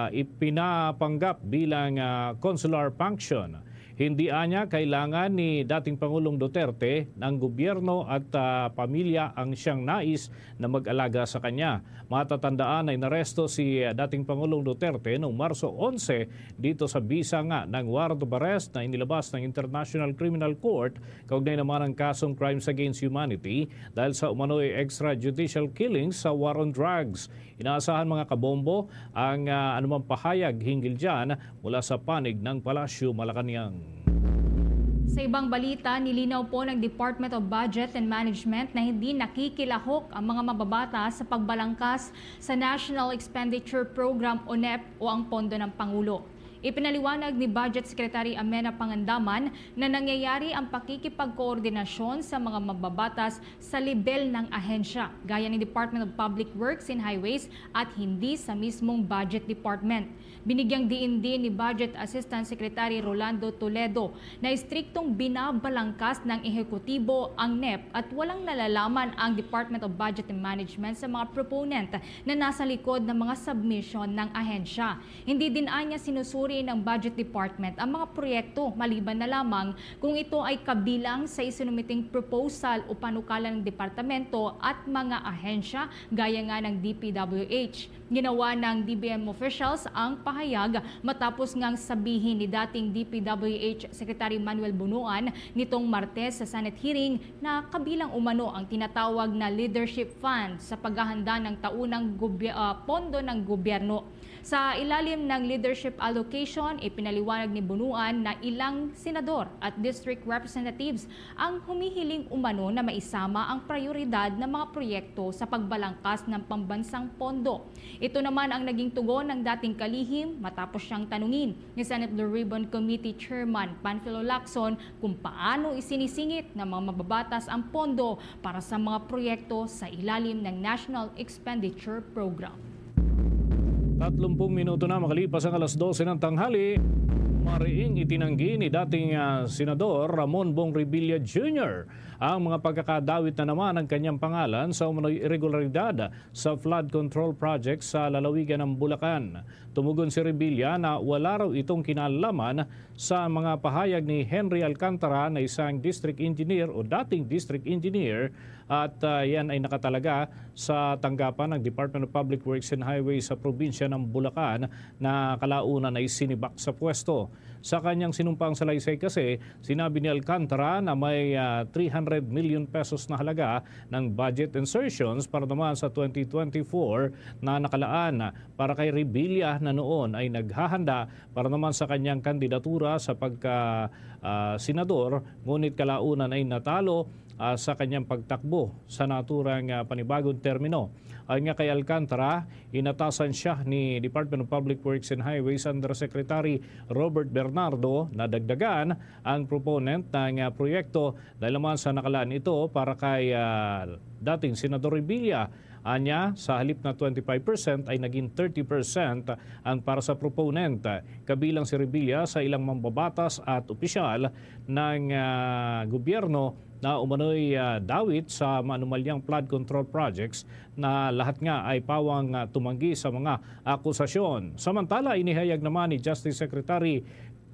ipinapanggap bilang consular function. Hindi anya kailangan ni dating Pangulong Duterte ng gobyerno at pamilya ang siyang nais na mag-alaga sa kanya. Matatandaan ay naresto si dating Pangulong Duterte noong Marso 11 dito sa bisa nga ng warrant of arrest na inilabas ng International Criminal Court kaugnay naman ang kasong crimes against humanity dahil sa umano'y extrajudicial killings sa war on drugs. Inaasahan mga kabombo ang anumang pahayag hinggil dyan mula sa panig ng Palasyo Malacanang. Sa ibang balita, nilinaw po ng Department of Budget and Management na hindi nakikilahok ang mga mababata sa pagbalangkas sa National Expenditure Program o NEP o ang pondo ng Pangulo. Ipinaliwanag ni Budget Secretary Amena Pangandaman na nangyayari ang pakikipagkoordinasyon sa mga mababatas sa level ng ahensya, gaya ng Department of Public Works and Highways at hindi sa mismong Budget Department. Binigyang diin din ni Budget Assistant Secretary Rolando Toledo na istriktong binabalangkas ng ehekutibo ang NEP at walang nalalaman ang Department of Budget and Management sa mga proponent na nasa likod ng mga submission ng ahensya. Hindi din anya sinusuri ng Budget Department ang mga proyekto maliban na lamang kung ito ay kabilang sa isinumiting proposal o panukalan ng departamento at mga ahensya gaya nga ng DPWH. Ginawa ng DBM officials ang pahayag matapos ngang sabihin ni dating DPWH Secretary Manuel Bunuan nitong Martes sa Senate hearing na kabilang umano ang tinatawag na leadership fund sa paghahanda ng taunang pondo ng gobyerno. Sa ilalim ng leadership allocation, ipinaliwanag ni Bunuan na ilang senador at district representatives ang humihiling umano na maisama ang prioridad ng mga proyekto sa pagbalangkas ng pambansang pondo. Ito naman ang naging tugon ng dating kalihim matapos siyang tanungin ni Senate Blue Ribbon Committee Chairman Panfilo Lacson kung paano isinisingit ng mga mababatas ang pondo para sa mga proyekto sa ilalim ng National Expenditure Program. 30 minuto na makalipas ang alas 12 ng tanghali. Mariing itinanggi ni dating Senador Ramon Bong Revilla Jr. ang mga pagkakadawit na naman ng kanyang pangalan sa umano'y irregularidad sa flood control project sa lalawigan ng Bulacan. Tumugon si Revilla na wala raw itong kinalaman sa mga pahayag ni Henry Alcantara na isang district engineer o dating district engineer at yan ay nakatalaga sa tanggapan ng Department of Public Works and Highways sa probinsya ng Bulacan na kalaunan ay sinibak sa pwesto. Sa kanyang sinumpang salaysay kasi, sinabi ni Alcantara na may 300 million pesos na halaga ng budget insertions para naman sa 2024 na nakalaan para kay Revilla na noon ay naghahanda para naman sa kanyang kandidatura sa pagka-senador, ngunit kalaunan ay natalo sa kanyang pagtakbo sa naturang panibagong termino. Ayon nga kay Alcantara, inatasan siya ni Department of Public Works and Highways Undersecretary Robert Bernardo na dagdagan ang proponent ng proyekto dahil naman sa nakalaan ito para kay dating Senador Revilla. Anya, sa halip na 25% ay naging 30% ang para sa proponent. Kabilang si Revilla sa ilang mambabatas at opisyal ng gobyerno na umano'y dawit sa manumalyang flood control projects na lahat nga ay pawang tumanggi sa mga akusasyon. Samantala, inihayag naman ni Justice Secretary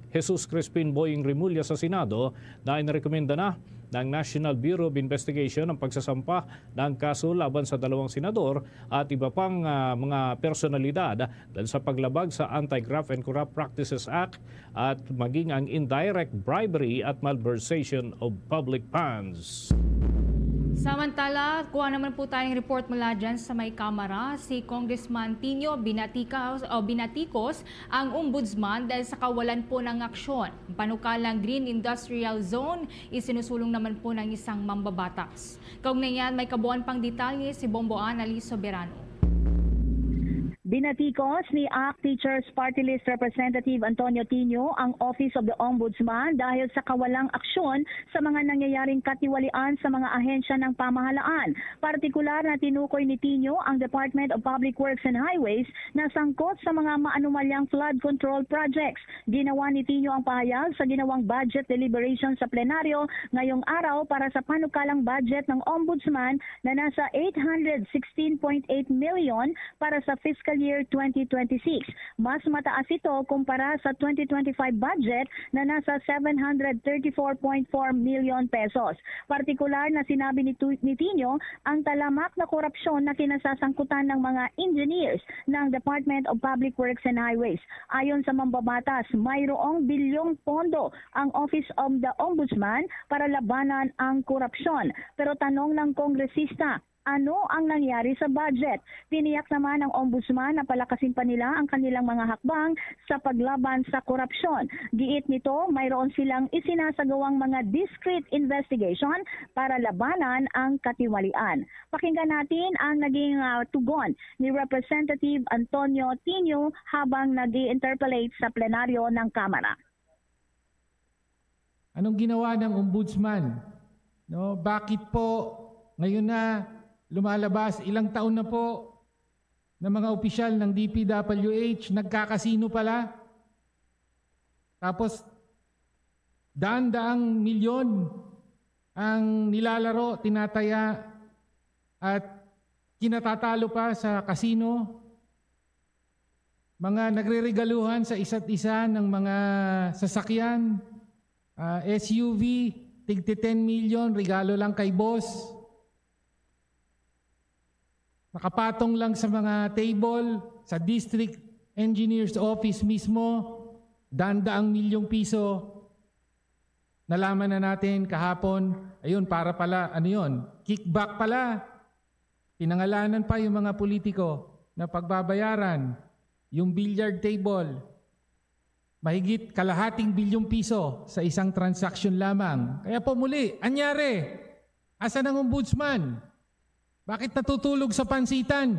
Jesus Crispin Boying Remulla sa Senado na inarekomenda na ng National Bureau of Investigation ang pagsasampa ng kaso laban sa dalawang senador at iba pang mga personalidad dahil sa paglabag sa Anti-Graft and Corrupt Practices Act at maging ang indirect bribery at malversation of public funds. Samantala, kuha naman po tayong report mula dyan sa may kamera. Si Congressman Tinio Binaticos ang ombudsman dahil sa kawalan po ng aksyon. Panukalang Green Industrial Zone, isinusulong naman po ng isang mambabatas. Kaugnay yan, may kabuuan pang detalye si Bombo Annalise Soberano. Binaticos ni ACT Teachers Party List Representative Antonio Tinio ang Office of the Ombudsman dahil sa kawalang aksyon sa mga nangyayaring katiwalian sa mga ahensya ng pamahalaan. Partikular na tinukoy ni Tinio ang Department of Public Works and Highways na sangkot sa mga maanumalyang flood control projects. Ginawa ni Tinio ang pahayag sa ginawang budget deliberation sa plenaryo ngayong araw para sa panukalang budget ng Ombudsman na nasa 816.8 million para sa fiscal year 2026. Mas mataas ito kumpara sa 2025 budget na nasa 734.4 million pesos. Partikular na sinabi ni Tinio ang talamak na korupsyon na kinasasangkutan ng mga engineers ng Department of Public Works and Highways. Ayon sa mambabatas, mayroong bilyong pondo ang Office of the Ombudsman para labanan ang korupsyon. Pero tanong ng kongresista, ano ang nangyari sa budget? Tiniyak naman ng Ombudsman na palakasin pa nila ang kanilang mga hakbang sa paglaban sa korupsyon. Giit nito, mayroon silang isinasagawang mga discrete investigation para labanan ang katiwalian. Pakinggan natin ang naging tugon ni Representative Antonio Tinio habang nag-i-interpellate sa plenaryo ng Kamara. Anong ginawa ng Ombudsman? No, bakit po ngayon na lumalabas, ilang taon na po ng mga opisyal ng DPWH, nagkakasino pala. Tapos, daan-daang milyon ang nilalaro, tinataya, at kinatatalo pa sa kasino. Mga nagre-regaluhan sa isa't isa ng mga sasakyan, SUV, tig 10 million, regalo lang kay boss. Nakapatong lang sa mga table, sa district engineer's office mismo, daan-daang milyong piso. Nalaman na natin kahapon, ayun, para pala, ano yun, kickback pala. Pinangalanan pa yung mga politiko na pagbabayaran, yung billiard table, mahigit kalahating bilyong piso sa isang transaction lamang. Kaya po muli, anyari, asan ang ombudsman? Bakit natutulog sa pansitan?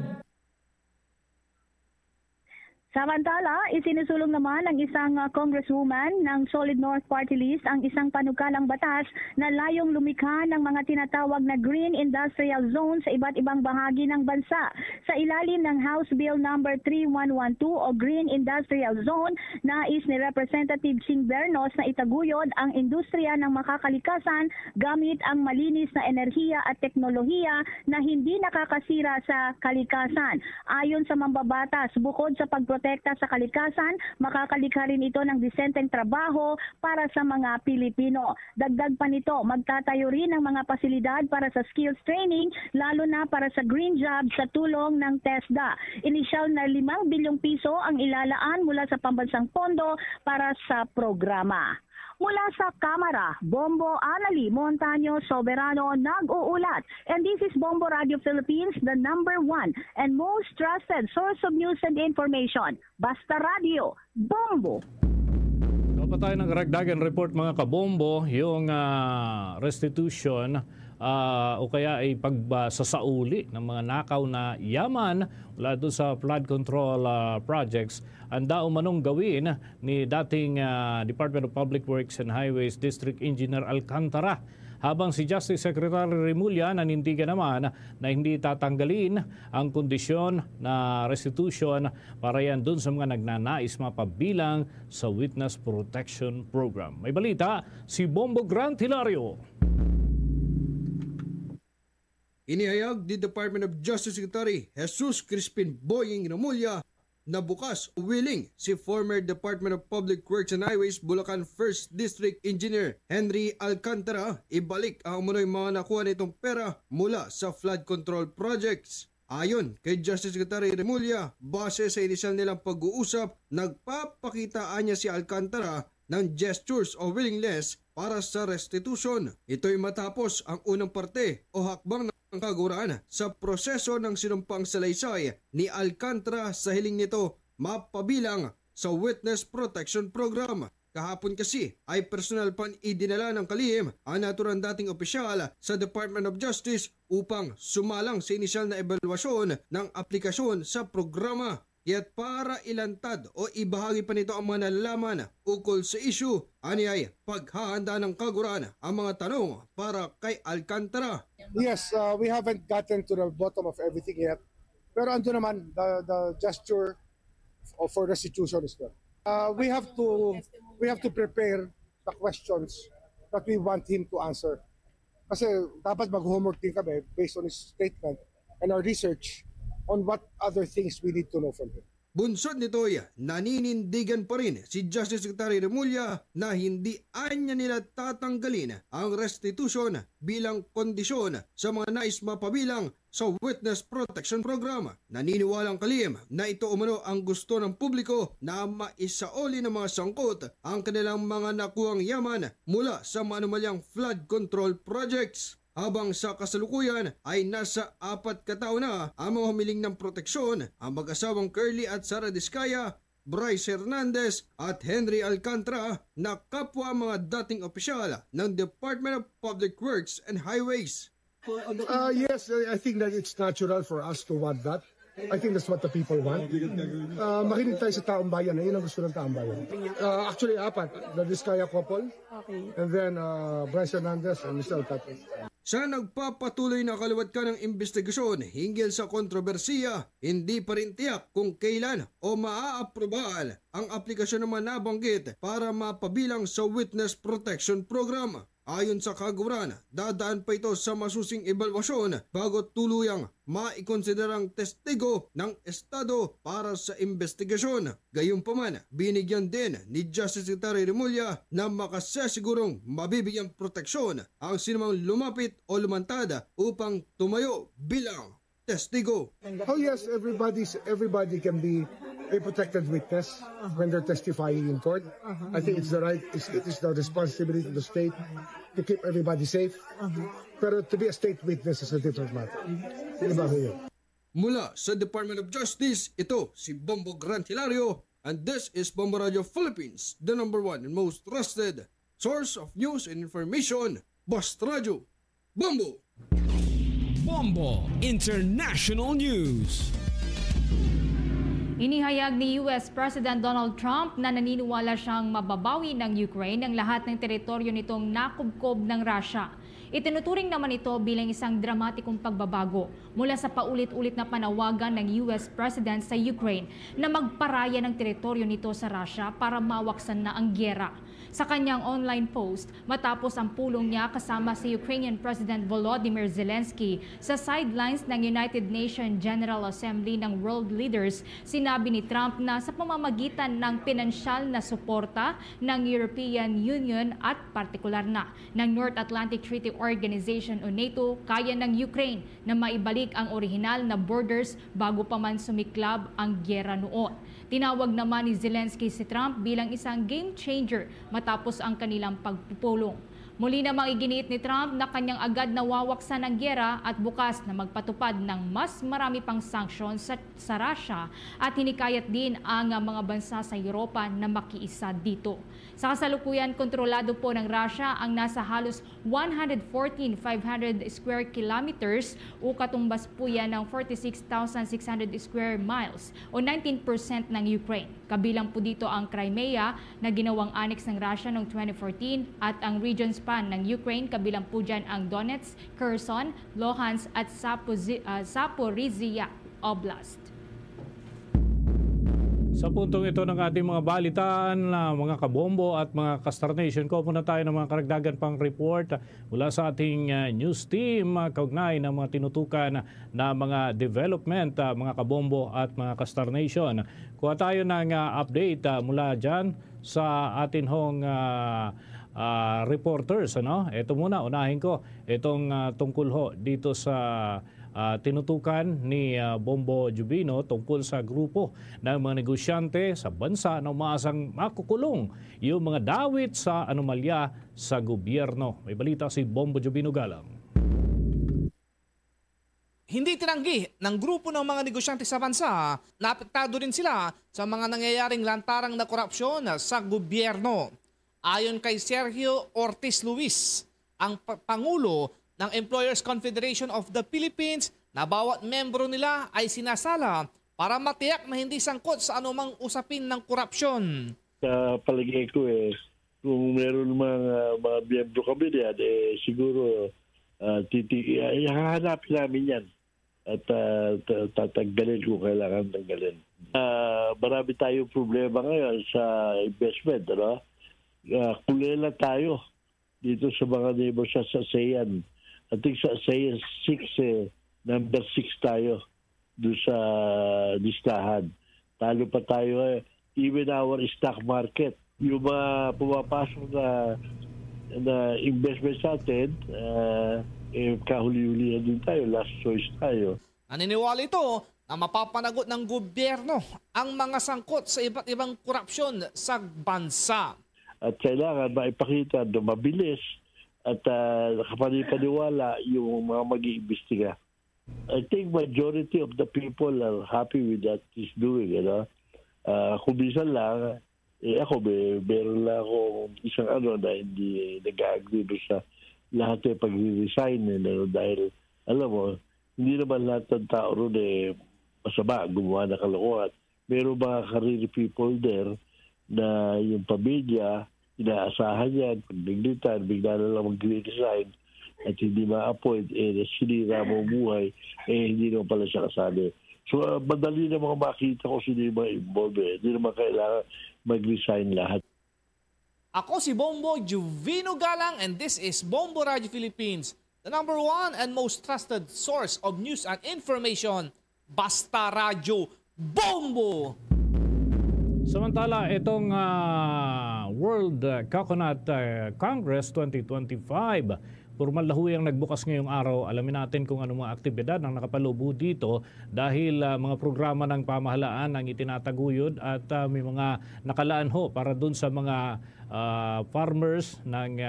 Samantala, isinusulong naman ng isang congresswoman ng Solid North Party List ang isang panukalang batas na layong lumikha ng mga tinatawag na Green Industrial Zone sa iba't ibang bahagi ng bansa. Sa ilalim ng House Bill number 3112 o Green Industrial Zone, nais ni Representative Sing Bernos na itaguyod ang industriya ng makakalikasan gamit ang malinis na enerhiya at teknolohiya na hindi nakakasira sa kalikasan. Ayon sa mambabatas, bukod sa pagprotekta sa kalikasan, makakalikha rin ito ng disenteng trabaho para sa mga Pilipino. Dagdag pa nito, magtatayo rin ng mga pasilidad para sa skills training, lalo na para sa green jobs sa tulong ng TESDA. Inisyal na 5 bilyong piso ang ilalaan mula sa pambansang pondo para sa programa. Mula sa Kamara, Bombo Anali Montaño Soberano nag-uulat. And this is Bombo Radio Philippines, the #1 and most trusted source of news and information. Basta Radio, Bombo! Pa tayo ng karagdagan report mga kabombo, yung restitution o kaya ay pagsasauli ng mga nakaw na yaman mula doon sa flood control projects, anda umanong gawin ni dating Department of Public Works and Highways District Engineer Alcantara. Habang si Justice Secretary Remulla nanindigan naman na hindi tatanggalin ang kondisyon na restitution para yan dun sa mga nagnanais mapabilang sa Witness Protection Program. May balita si Bombo Grant Hilario. Inihayag ni Department of Justice Secretary Jesus Crispin Boying Remulla na bukas willing si former Department of Public Works and Highways Bulacan 1st District Engineer Henry Alcantara ibalik ang umunoy mga nakuha nitong pera mula sa flood control projects. Ayon kay Justice Secretary Remulla, base sa inisyal nilang pag-uusap, nagpapakitaan niya si Alcantara ng gestures o willingness para sa restitution. Ito'y matapos ang unang parte o hakbang ng kaguraan sa proseso ng sinumpang salaysay ni Alcantara sa hiling nito mapabilang sa Witness Protection Program. Kahapon kasi ay personal pang idinala ng kalihim ang naturang dating opisyal sa Department of Justice upang sumalang sa inisyal na evaluasyon ng aplikasyon sa programa. Kaya't para ilantad o ibahagi pa nito ang mga nalalaman ukol sa issue, ani ay paghahanda ng kaguran ang mga tanong para kay Alcantara. Yes, we haven't gotten to the bottom of everything yet. Pero ando naman, the gesture for restitution is there. We have to prepare the questions that we want him to answer. Kasi dapat mag-homework din kami based on his statement and our research on what other things we need to know from him. Bunsod nito'y naninindigan pa rin si Justice Secretary Remulla na hindi anya nila tatanggalin ang restitution bilang kondisyon sa mga nais mapabilang sa Witness Protection Program. Naniniwalang kalihim na ito umano ang gusto ng publiko na maisaoli ng mga sangkot ang kanilang mga nakuhang yaman mula sa manumalyang flood control projects. Habang sa kasalukuyan ay nasa 4 katao na ang mga humiling ng proteksyon, ang mag-asawang Curly at Sara Discaya, Bryce Hernandez at Henry Alcantara na kapwa mga dating opisyal ng Department of Public Works and Highways. Yes, I think that it's natural for us to want that. I think that's what the people want. Makinig tayo sa taong bayan. Yun ang gusto ng taong bayan. Actually, 4. The Discaya couple. Okay. And then Bryce Hernandez and Mr. Alcantara. Sa nagpapatuloy na kaluwat-ka ng investigasyon hinggil sa kontrobersiya, hindi pa rin tiyak kung kailan o maaaprobahan ang aplikasyon ng mga nabanggit para mapabilang sa Witness Protection Program. Ayon sa kaguran, dadaan pa ito sa masusing ebalwasyon bago tuluyang maikonsiderang testigo ng Estado para sa investigasyon. Gayunpaman, binigyan din ni Justice Secretary Remulla na makasasigurong mabibigyang proteksyon ang sinumang lumapit o lumantad upang tumayo bilang testigo. Oh yes, everybody can be a protected witness when they're testifying in court. I think it's it is the responsibility of the state to keep everybody safe. Pero to be a state witness is a different matter. Mula sa Department of Justice, ito si Bombo Grant Hilario, and this is Bombo Radio Philippines, the #1 and most trusted source of news and information. Basta Radio, Bombo! Bombo International News. Inihayag ni US President Donald Trump na naniniwala siyang mababawi ng Ukraine ang lahat ng teritoryo nitong nakubkob ng Russia. Itinuturing naman ito bilang isang dramatikong pagbabago mula sa paulit-ulit na panawagan ng US President sa Ukraine na magparaya ng teritoryo nito sa Russia para mawaksan na ang gyera. Sa kanyang online post, matapos ang pulong niya kasama si Ukrainian President Volodymyr Zelensky sa sidelines ng United Nations General Assembly ng World Leaders, sinabi ni Trump na sa pamamagitan ng pinansyal na suporta ng European Union at partikular na ng North Atlantic Treaty Organization o NATO, kaya ng Ukraine na maibalik ang orihinal na borders bago pa man sumiklab ang gyera noon. Tinawag naman ni Zelensky si Trump bilang isang game changer matapos ang kanilang pagpupulong. Muli namang iginiit ni Trump na kanyang agad nawawaksan ang gyera at bukas na magpatupad ng mas marami pang sanctions sa Russia at hinikayat din ang mga bansa sa Europa na makiisa dito. Sa kasalukuyan, kontrolado po ng Russia ang nasa halos 114,500 square kilometers o katumbas po yan ng 46,600 square miles o 19% ng Ukraine. Kabilang po dito ang Crimea na ginawang annex ng Russia noong 2014 at ang regions pan ng Ukraine, kabilang po dyan ang Donetsk, Kherson, Luhansk at Zaporizhia Oblast. Sa puntong ito ng ating mga balitaan, mga kabombo at mga ka-Star Nation, ko muna tayo ng mga karagdagan pang report mula sa ating news team kaugnay ng mga tinutukan na mga development, mga kabombo at mga ka-Star Nation. Kuha tayo ng update mula dyan sa atin hong reporters. Ito muna, unahin ko itong tungkol ho dito sa tinutukan ni Bombo Jubino tungkol sa grupo ng mga negosyante sa bansa na umaasang makukulong yung mga dawit sa anomalya sa gobyerno. May balita si Bombo Jubino Galang. Hindi tinanggi ng grupo ng mga negosyante sa bansa na apektado rin sila sa mga nangyayaring lantarang na korupsyon sa gobyerno. Ayon kay Sergio Ortiz Luis, ang Pangulo ng Employers Confederation of the Philippines, na bawat membro nila ay sinasala para matiyak na hindi sangkot sa anumang usapin ng korupsyon. Sa palagay ko kung meron mga miyembro kami diyan, siguro hahanapin namin yan at tatanggalin kung kailangan tanggalin. Marami tayong problema ngayon sa investment. Kulela tayo dito sa mga neighbors sa ASEAN. I think sa ASEAN 6, number 6 tayo doon sa listahan. Talo pa tayo even our stock market. Yung mga pumapasok na investment sa atin, kahuli-hulihan din tayo, last choice tayo. Naniniwala ito na mapapanagot ng gobyerno ang mga sangkot sa iba't ibang korupsyon sa bansa. At kailangan maipakita na mabilis at nakapanipaniwala yung mga mag-iimbestiga. I think majority of the people are happy with that he's doing. Kung minsan lang, ako meron lang akong isang na hindi nag-agree sa lahat ng pag-resign. Dahil, alam mo, hindi naman lahat ng tao ron masama, gumawa na kalokohan. Meron mga career people there na yung pamilya, inaasahan yan, pag naglitan, bigla na lang mag-resign at hindi ma-appoint, sinira mo buhay, hindi naman pala siya kasali. So, madali na mga makita ko sino yung mga involved. Hindi naman kailangan mag-resign lahat. Ako si Bombo Juvino Galang and this is Bombo Radio Philippines, the #1 and most trusted source of news and information. Basta Radio Bombo! Samantala, itong World Coconut Congress 2025, formal na huyang nagbukas ngayong araw. Alamin natin kung ano mga aktibidad ang nakapalubo dito dahil mga programa ng pamahalaan ang itinataguyod at may mga nakalaan ho para dun sa mga farmers ng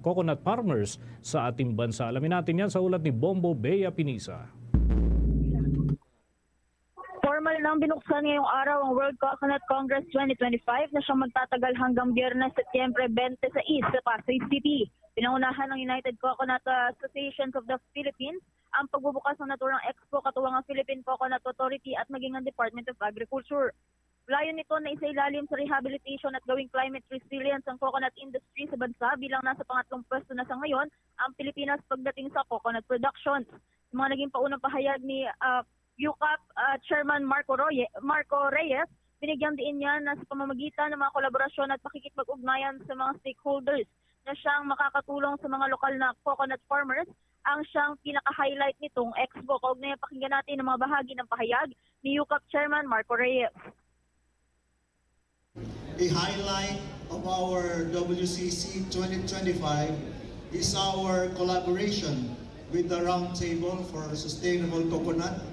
coconut farmers sa ating bansa. Alamin natin yan sa ulat ni Bombo Bea Pinisa. Formal nang binuksan ngayong araw ang World Coconut Congress 2025 na siyang magtatagal hanggang Biyernes, Setyembre 26 sa Pasay City. Pinangunahan ng United Coconut Associations of the Philippines ang pagbubukas ng naturang expo katuwang ang Philippine Coconut Authority at maging ang Department of Agriculture. Layon nito na isailalim sa rehabilitation at gawing climate resilience ang coconut industry sa bansa bilang nasa pangatlong pwesto na sa ngayon ang Pilipinas pagdating sa coconut production. Mga naging paunang pahayag ni UCAP Chairman Marco Reyes, binigyan din niya na sa pamamagitan ng mga kolaborasyon at pakikipag-ugnayan sa mga stakeholders na siyang makakatulong sa mga lokal na coconut farmers ang siyang pinaka-highlight nitong expo. Kaugnay pakinggan natin ang mga bahagi ng pahayag ni UCAP Chairman Marco Reyes. A highlight of our WCC 2025 is our collaboration with the Roundtable for Sustainable Coconut.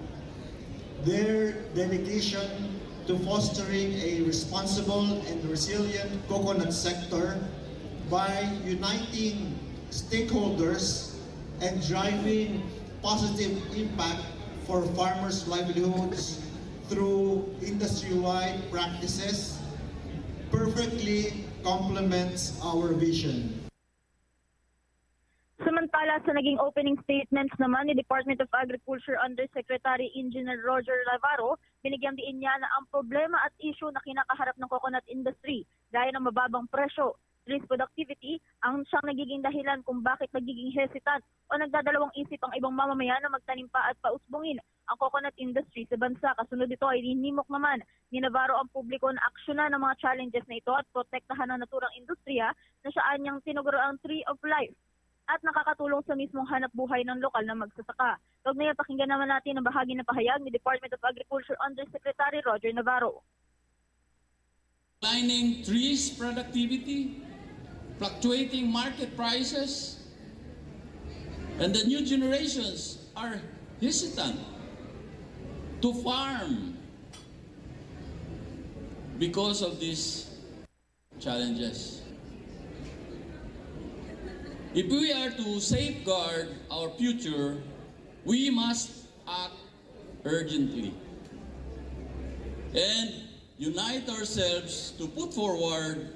Their dedication to fostering a responsible and resilient coconut sector by uniting stakeholders and driving positive impact for farmers' livelihoods through industry-wide practices perfectly complements our vision. Samantala sa naging opening statements naman ni Department of Agriculture Undersecretary Engineer Roger Navarro, binigyan din niya na ang problema at issue na kinakaharap ng coconut industry gaya ng mababang presyo, decreased productivity ang siyang nagiging dahilan kung bakit nagiging hesitant o nagdadalawang isip ang ibang mamamayan na magtanim pa at pausbungin ang coconut industry sa bansa. Kasunod ito ay hinimok naman ni Navarro ang publiko na aksyonan ng mga challenges na ito at protektahan ang naturang industriya na siyaan niyang tinuguro ang Tree of Life at nakakatulong sa mismong hanap buhay ng lokal na magsasaka. Ngayon, pakinggan naman natin ang bahagi ng pahayag ni Department of Agriculture Undersecretary Roger Navarro. Declining trees productivity, fluctuating market prices, and the new generations are hesitant to farm because of these challenges. If we are to safeguard our future, we must act urgently and unite ourselves to put forward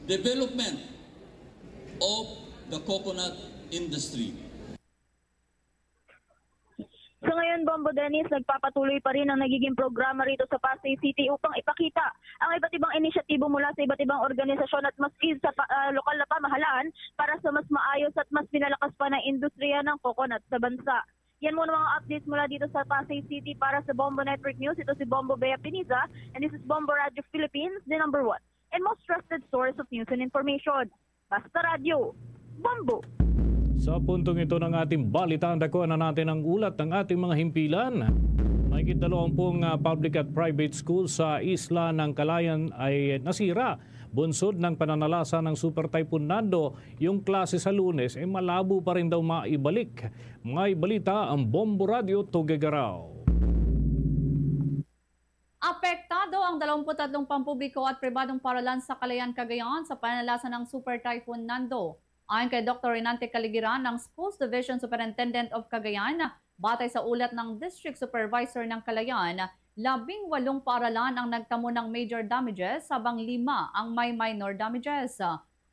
development of the coconut industry. So ngayon, Bombo Dennis, nagpapatuloy pa rin ang nagiging programa rito sa Pasay City upang ipakita ang iba't ibang inisyatibo mula sa iba't ibang organisasyon at maski sa lokal na pamahalaan para sa mas maayos at mas pinalakas pa na industriya ng coconut sa bansa. Yan muna mga updates mula dito sa Pasay City para sa Bombo Network News. Ito si Bombo Bea Piniza and this is Bombo Radio Philippines, the #1 and most trusted source of news and information. Basta Radio, Bombo! Sa puntong ito ng ating balitaan, dakuan na natin ang ulat ng ating mga himpilan. Mahigit 20 public at private schools sa isla ng Calayan ay nasira. Bunsod ng pananalasa ng Super Typhoon Nando, yung klase sa Lunes ay malabo pa rin daw maibalik. May balita ang Bombo Radio Tuguegarao. Apektado ang 23 pampubliko at pribadong paralan sa Calayan, Cagayan sa pananalasa ng Super Typhoon Nando. Ayon kay Dr. Renante Caligiran ng Schools Division Superintendent of Cagayan, batay sa ulat ng District Supervisor ng Calayan, 18 paaralan ang nagtamo ng major damages habang 5 ang may minor damages.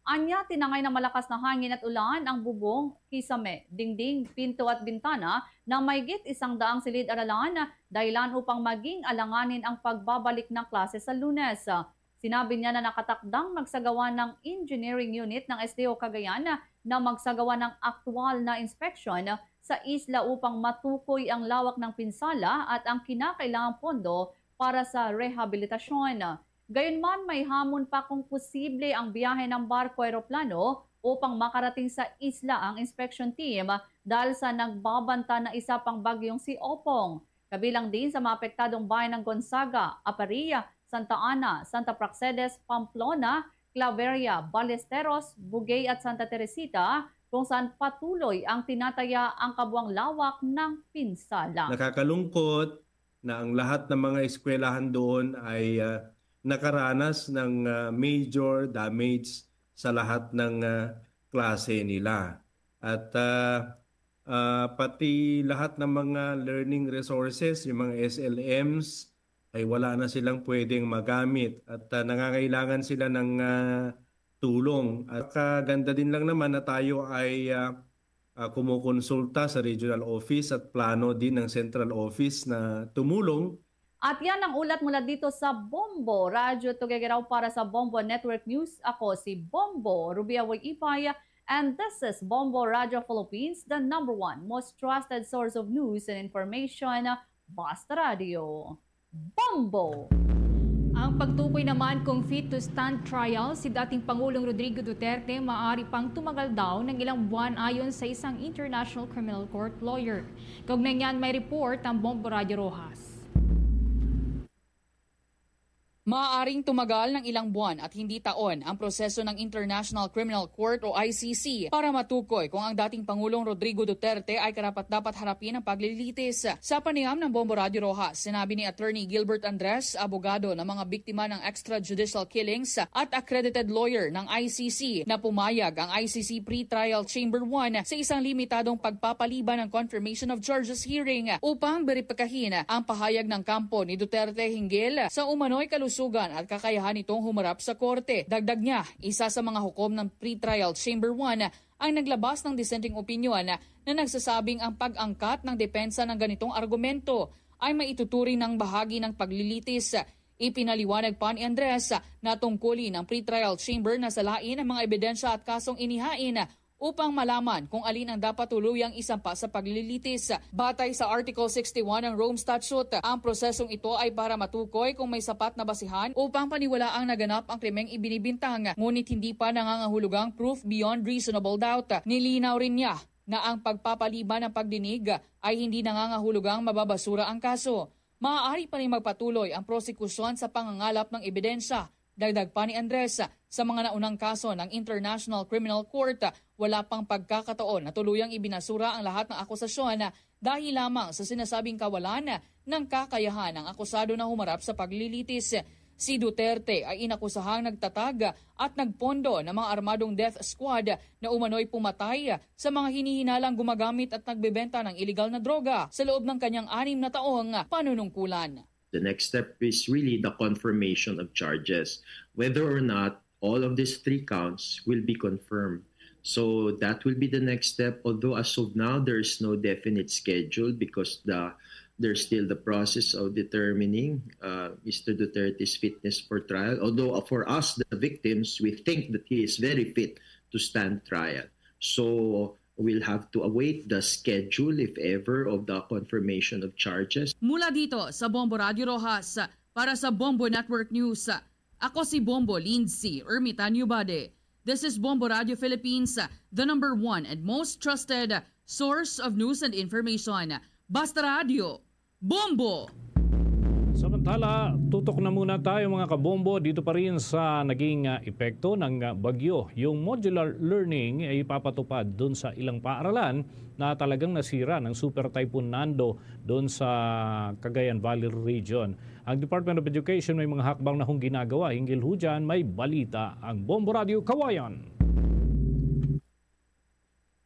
Anya, tinangay ng malakas na hangin at ulan ang bubong, kisame, dingding, pinto at bintana na mayigit 100 silid-aralan dahilan upang maging alanganin ang pagbabalik ng klase sa Lunes. Sinabi niya na nakatakdang magsagawa ng engineering unit ng SDO Cagayan na magsagawa ng aktwal na inspeksyon sa isla upang matukoy ang lawak ng pinsala at ang kinakailangang pondo para sa rehabilitasyon. Gayunman, may hamon pa kung posible ang biyahe ng barko-aeroplano upang makarating sa isla ang inspection team dahil sa nagbabanta na isa pang bagyong si Opong. Kabilang din sa mga apektadong bayan ng Gonzaga, Aparia, Santa Ana, Santa Praxedes, Pamplona, Claveria, Ballesteros, Bugay at Santa Teresita kung saan patuloy ang tinataya ang kabuang lawak ng pinsala. Nakakalungkot na ang lahat ng mga eskwelahan doon ay nakaranas ng major damage sa lahat ng klase nila. At pati lahat ng mga learning resources, yung mga SLMs, ay wala na silang pwedeng magamit at nangangailangan sila ng tulong. At kaganda din lang naman na tayo ay kumukonsulta sa regional office at plano din ng central office na tumulong. At yan ang ulat mula dito sa Bombo Radio Tugigaraw para sa Bombo Network News. Ako si Bombo Rubia Ipaya, and this is Bombo Radio Philippines, the #1 most trusted source of news and information. Basta Radio. Bombo! Ang pagtukoy naman kung fit to stand trial si dating Pangulong Rodrigo Duterte maaari pang tumagal daw ng ilang buwan ayon sa isang International Criminal Court lawyer. Kaugnay niyan may report ang Bombo Radio Rojas. Maaaring tumagal ng ilang buwan at hindi taon ang proseso ng International Criminal Court o ICC para matukoy kung ang dating Pangulong Rodrigo Duterte ay karapat-dapat harapin ang paglilitis. Sa panayam ng Bombo Radio Rojas, sinabi ni Attorney Gilbert Andres, abogado ng mga biktima ng extrajudicial killings at accredited lawyer ng ICC, na pumayag ang ICC Pre-Trial Chamber 1 sa isang limitadong pagpapaliban ng confirmation of charges hearing upang beripikahin ang pahayag ng kampo ni Duterte hinggil sa umano'y kalusugan at kakayahan nitong humarap sa korte. Dagdag niya, isa sa mga hukom ng Pre-Trial Chamber 1 ang naglabas ng dissenting opinion na nagsasabing ang pag-angkat ng depensa ng ganitong argumento ay maituturing ng bahagi ng paglilitis. Ipinaliwanag pa ni Andres na tungkulin ng Pre-Trial Chamber na salain ang mga ebidensya at kasong inihain upang malaman kung alin ang dapat tuluyang isampa sa paglilitis. Batay sa Article 61 ng Rome Statute, ang prosesong ito ay para matukoy kung may sapat na basihan upang paniwalaang naganap ang krimeng ibinibintang, ngunit hindi pa nangangahulugang proof beyond reasonable doubt. Nilinaw rin niya na ang pagpapaliban ng pagdinig ay hindi nangangahulugang mababasura ang kaso. Maaari pa rin magpatuloy ang prosekusyon sa pangangalap ng ebidensya. Dagdag pa ni Andres, sa mga naunang kaso ng International Criminal Court, wala pang pagkakataon na tuluyang ibinasura ang lahat ng akusasyon dahil lamang sa sinasabing kawalan ng kakayahan ng akusado na humarap sa paglilitis. Si Duterte ay inakusahang nagtatag at nagpondo ng mga armadong death squad na umano'y pumatay sa mga hinihinalang gumagamit at nagbebenta ng iligal na droga sa loob ng kanyang 6 na taong panunungkulan. The next step is really the confirmation of charges, whether or not all of these 3 counts will be confirmed. So that will be the next step, although as of now, there is no definite schedule because there's still the process of determining Mr. Duterte's fitness for trial. Although for us, the victims, we think that he is very fit to stand trial. So we'll have to await the schedule, if ever, of the confirmation of charges. Mula dito sa Bombo Radio Rojas, para sa Bombo Network News, ako si Bombo Lindsay Ermitanio Bade. This is Bombo Radio Philippines, the #1 and most trusted source of news and information. Basta Radio, Bombo! Samantala, tutok na muna tayo mga kabombo dito pa rin sa naging epekto ng bagyo. Yung modular learning ay ipapatupad doon sa ilang paaralan na talagang nasira ng Super Typhoon Nando doon sa Cagayan Valley Region. Ang Department of Education may mga hakbang na hong ginagawa. Hinggil ho dyan, may balita ang Bombo Radio Kawayan.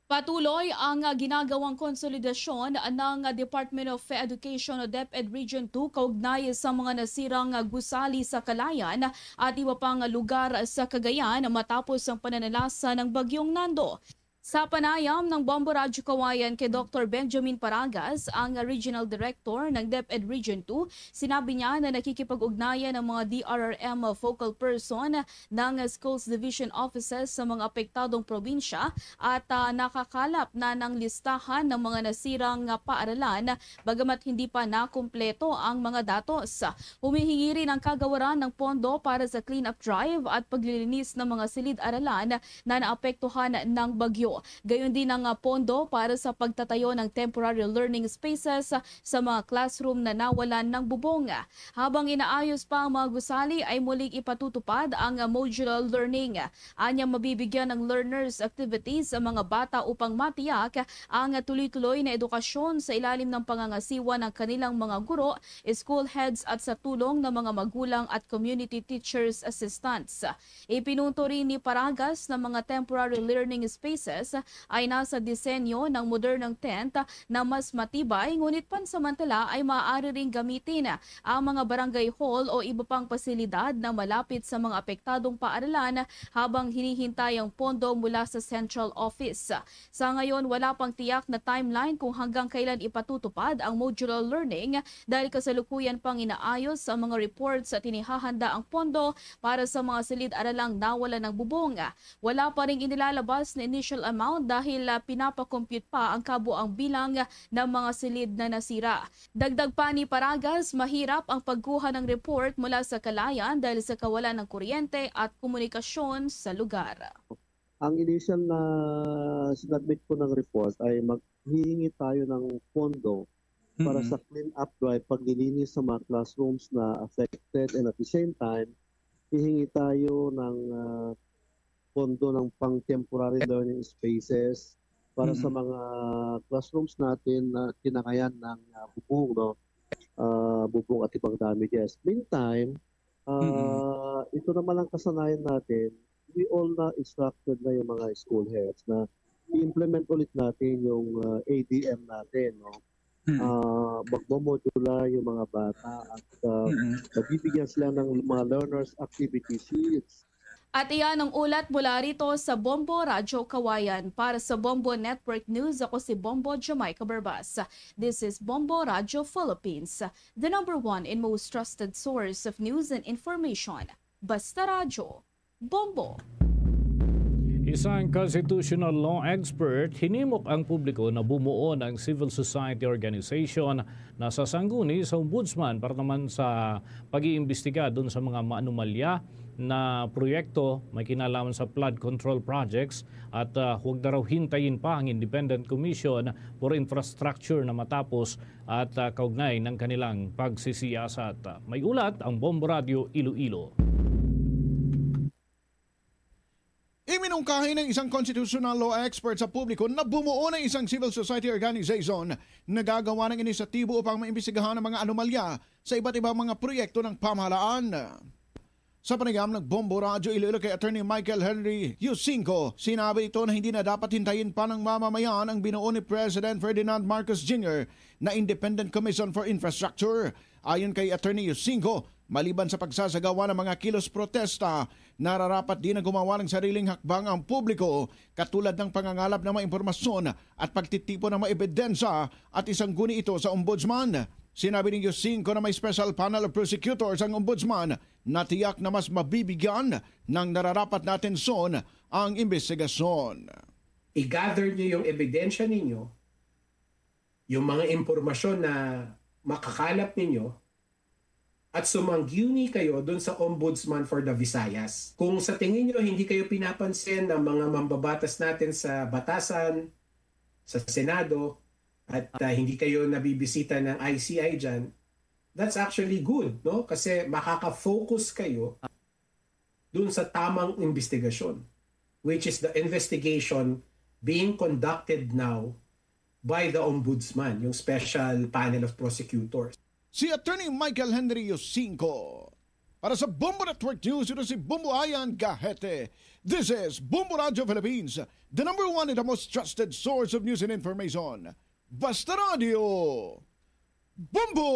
Patuloy ang ginagawang konsolidasyon ng Department of Education o DepEd Region 2 kaugnay sa mga nasirang gusali sa Calayan at iba pang lugar sa Cagayan matapos ang pananalasa ng bagyong Nando. Sa panayam ng Bombo Radio Kawayan kay Dr. Benjamin Paragas, ang Regional Director ng DepEd Region 2, sinabi niya na nakikipag-ugnayan ng mga DRRM focal person ng Schools Division Offices sa mga apektadong probinsya at nakakalap na ng listahan ng mga nasirang paaralan bagamat hindi pa nakumpleto ang mga datos. Humihingi rin ang kagawaran ng pondo para sa clean-up drive at paglilinis ng mga silid-aralan na naapektuhan ng bagyo. Gayon din ang pondo para sa pagtatayo ng temporary learning spaces sa mga classroom na nawalan ng bubong. Habang inaayos pa ang mga gusali ay muling ipatutupad ang modular learning. Anya mabibigyan ng learners activities ang mga bata upang matiyak ang tuloy-tuloy na edukasyon sa ilalim ng pangangasiwa ng kanilang mga guro, school heads at sa tulong ng mga magulang at community teachers assistants. Ipinunto rin ni Paragas na mga temporary learning spaces Paragas ay nasa disenyo ng modernong tent na mas matibay, ngunit pansamantala ay maaari ring gamitin ang mga barangay hall o iba pang pasilidad na malapit sa mga apektadong paaralan habang hinihintay ang pondo mula sa Central Office. Sa ngayon, wala pang tiyak na timeline kung hanggang kailan ipatutupad ang modular learning dahil kasalukuyan pang inaayos ang mga reports at inihahanda ang pondo para sa mga silid-aralang nawalan ng bubong. Wala pa ring inilalabas na initial amount dahil pinapakompute pa ang kabuang bilang ng mga silid na nasira. Dagdag pa ni Paragas, mahirap ang pagkuha ng report mula sa Calayan dahil sa kawalan ng kuryente at komunikasyon sa lugar. Ang initial na sinadmit po ng report ay maghihingi tayo ng pondo para sa clean-up drive, paglilinis sa mga classrooms na affected, and at the same time, hihingi tayo ng pondo ng pang-temporary learning spaces para sa mga classrooms natin na kinakayan ng bubong, no? Bubong at ibang damages. Meantime, ito naman ang kasanayan natin. We all na instructed na yung mga school heads na i-implement ulit natin yung ADM natin, no? Magmomodular yung mga bata at mabibigyan sila ng mga learners activity sheets. At iyan ang ulat mula rito sa Bombo Radyo Kawayan. Para sa Bombo Network News, ako si Bombo Jamaica Barbas. This is Bombo Radyo Philippines, the #1 and most trusted source of news and information. Basta Radyo, Bombo. Isang constitutional law expert hinimok ang publiko na bumuo ng civil society organization na sasangguni sa ombudsman para naman sa pag-iimbestiga doon sa mga maanumalya na proyekto may kinalaman sa flood control projects at huwag na raw hintayin pa ang Independent Commission for Infrastructure na matapos at kaugnay ng kanilang pagsisiyasat. May ulat ang Bombo Radio Iloilo. Iminungkahi ng isang constitutional law expert sa publiko na bumuo ng isang civil society organization na gagawa ng inisyatibo upang maimbestigahan ang mga anomalya sa iba't ibang mga proyekto ng pamahalaan. Sa panayam ng Bombo Radio Iloilo kay Attorney Michael Henry Yusinko, sinabi ito na hindi na dapat hintayin pa ng mamamayan ang binuo ni President Ferdinand Marcos Jr. na Independent Commission for Infrastructure. Ayon kay Attorney Yusinko, maliban sa pagsasagawa ng mga kilos protesta, nararapat din na gumawa ng sariling hakbang ang publiko katulad ng pangangalap ng mga impormasyon at pagtitipo ng mga ebidensya at isangguni ito sa ombudsman. Sinabi ni Yusinko na may special panel of prosecutors ang ombudsman na tiyak na mas mabibigyan ng nararapat na atensyon ang investigasyon. I-gather niyo yung ebidensya ninyo, yung mga impormasyon na makakalap ninyo, at sumangguni kayo doon sa Ombudsman for the Visayas. Kung sa tingin nyo hindi kayo pinapansin ng mga mambabatas natin sa batasan, sa Senado, at hindi kayo nabibisita ng ICI dyan, that's actually good, no? Kasi makaka-focus kayo doon sa tamang investigasyon, which is the investigation being conducted now by the Ombudsman, yung special panel of prosecutors. Si Attorney Michael Henry Yusinko. Para sa Bombo Network News, ito si Bombo Ayan Gahete. This is Bombo Radio Philippines, the #1 and the most trusted source of news and information. Basta Radio, Bombo!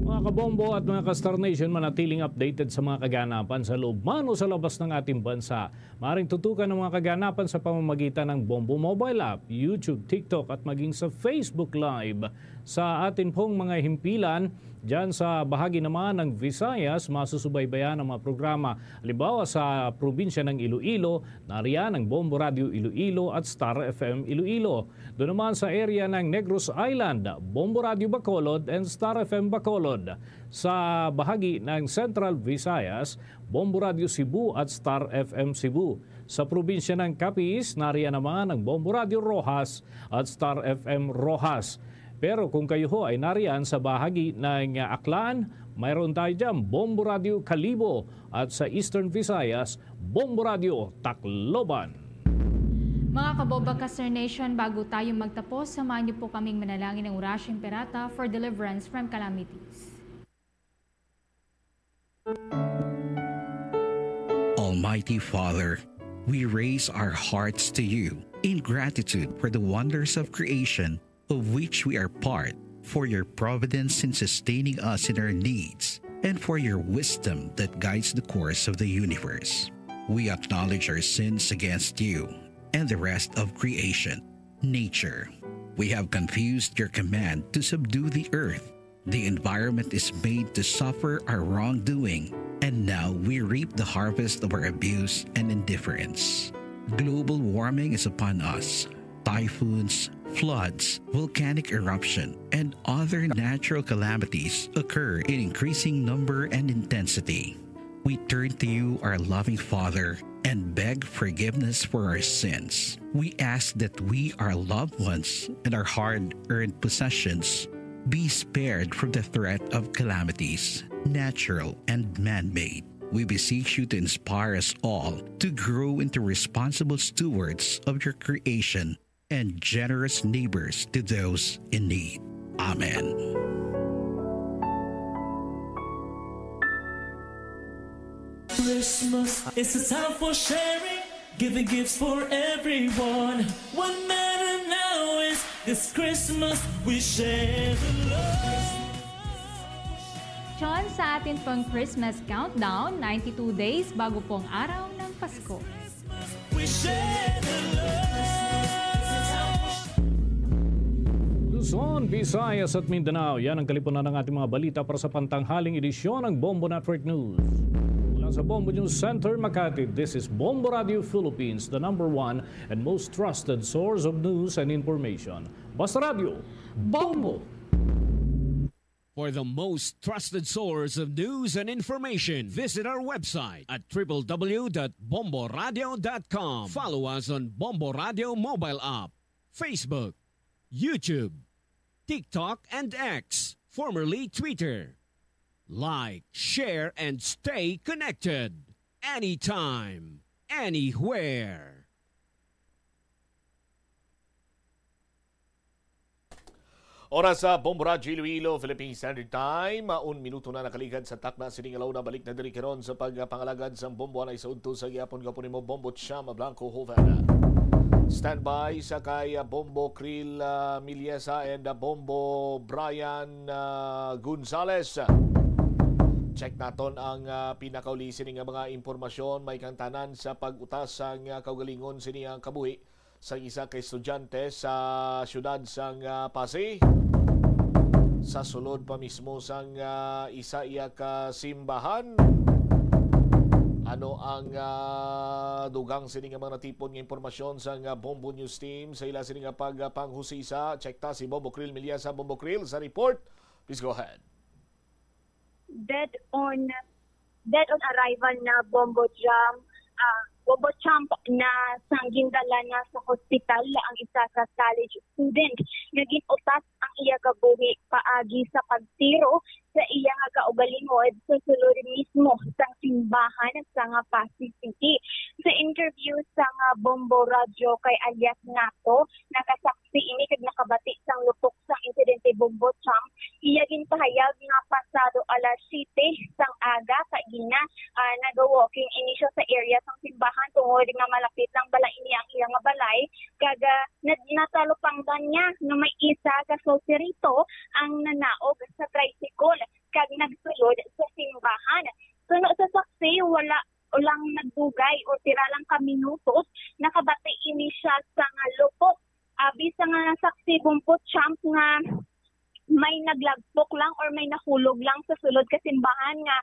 Mga kabombo at mga ka-Star Nation, manatiling updated sa mga kaganapan sa loob man o sa labas ng ating bansa. Maaaring tutukan ng mga kaganapan sa pamamagitan ng Bombo Mobile App, YouTube, TikTok at maging sa Facebook Live. Sa atin pong mga himpilan, dyan sa bahagi naman ng Visayas, masusubaybayan ang mga programa. Halimbawa sa probinsya ng Iloilo, nariyan ang Bombo Radio Iloilo at Star FM Iloilo. Doon naman sa area ng Negros Island, Bombo Radio Bacolod and Star FM Bacolod. Sa bahagi ng Central Visayas, Bombo Radio Cebu at Star FM Cebu. Sa probinsya ng Capiz, nariyan naman ang Bombo Radio Rojas at Star FM Rojas. Pero kung kayo ho ay nariyan sa bahagi ng Aklan, mayroon tayo dyan Bombo Radio Kalibo at sa Eastern Visayas, Bombo Radio Tacloban. Mga kabomba ka-Star Nation, bago tayo magtapos, samahan niyo po kaming manalangin ng Orasyong Perata for deliverance from calamities. Almighty Father, we raise our hearts to you in gratitude for the wonders of creation of which we are part, for your providence in sustaining us in our needs, and for your wisdom that guides the course of the universe. We acknowledge our sins against you and the rest of creation, nature. We have confused your command to subdue the earth. The environment is made to suffer our wrongdoing, and now we reap the harvest of our abuse and indifference. Global warming is upon us. Typhoons, floods, volcanic eruption, and other natural calamities occur in increasing number and intensity. We turn to you, our loving Father, and beg forgiveness for our sins. We ask that we, our loved ones, and our hard-earned possessions be spared from the threat of calamities, natural and man-made. We beseech you to inspire us all to grow into responsible stewards of your creation and generous neighbors to those in need. Amen. Christmas, it's a time for sharing, giving gifts for everyone. What matters now is this Christmas we share the love. John, sa atin pong Christmas countdown, 92 days bago pong araw ng Pasko. We share the love. Luzon, Visayas at Mindanao, yan ang kalipunan ng ating mga balita para sa pantanghaling edisyon ng Bombo Network News. Mula sa Bombo News Center, Makati, this is Bombo Radio Philippines, the #1 and most trusted source of news and information. Basta Radio, Bombo! For the most trusted source of news and information, visit our website at www.bomboradio.com. Follow us on Bombo Radio mobile app, Facebook, YouTube, TikTok, and X, formerly Twitter. Like, share, and stay connected. Anytime, anywhere. Oras sa Bombo Radio Iloilo, Philippine Standard Time. 1 minuto na nakaligad sa takna siningalaw na balik na diri karon sa pagpangalagad sa Bombo ay sa udto sa gihapon gapon nimo Bombo Chama Blanco Hovana. Standby sa kay Bombo Krill Miliesa and Bombo Brian Gonzales. Check naton ang pinakauli sini nga mga impormasyon may kantanan sa pag-utas sang kaugalingon sini ang kabuhi sa isa kay estudyante sa siyudad sang Pasig. Sa sulod pa mismo sang isa iya ka simbahan. Ano ang dugang sini nga mga natipon nga impormasyon sa Bombo News Team sa ila sini nga pagpanghusisa. Check ta si Bombo Krill Miliasa. Bombo Krill sa report. Please go ahead. Dead on arrival na Bombo Champ na sanggindala na sa hospital ang isa ka college student. Naging utas ang iya kabuhi paagi sa pagtiro sa iya nga kaugalingod sa sulod mismo sa simbahan sa nga Pasig City. Sa interview sa nga Bombo Radio kay alias Nato, nakasaksi ini kag nakabati sang lupok sang insidente Bombo Champ. Iya ginpahayag nga pasado alas 7 sang aga kaina nag-walking ini siya sa area sang simbahan tungod nga malapit lang bala ini ang iya nga balay kaga natalupangdan niya na may isa ka soserito ang nanaog sa tricycle kag nagsulod sa simbahan. Suno sa saksi walang nagdugay o tira lang ka minutos nakabati ini siya sa nga lupok. Abi sa nga saksi Bombo Champ nga may naglagpok lang or may nahulog lang sa sulod ka simbahan nga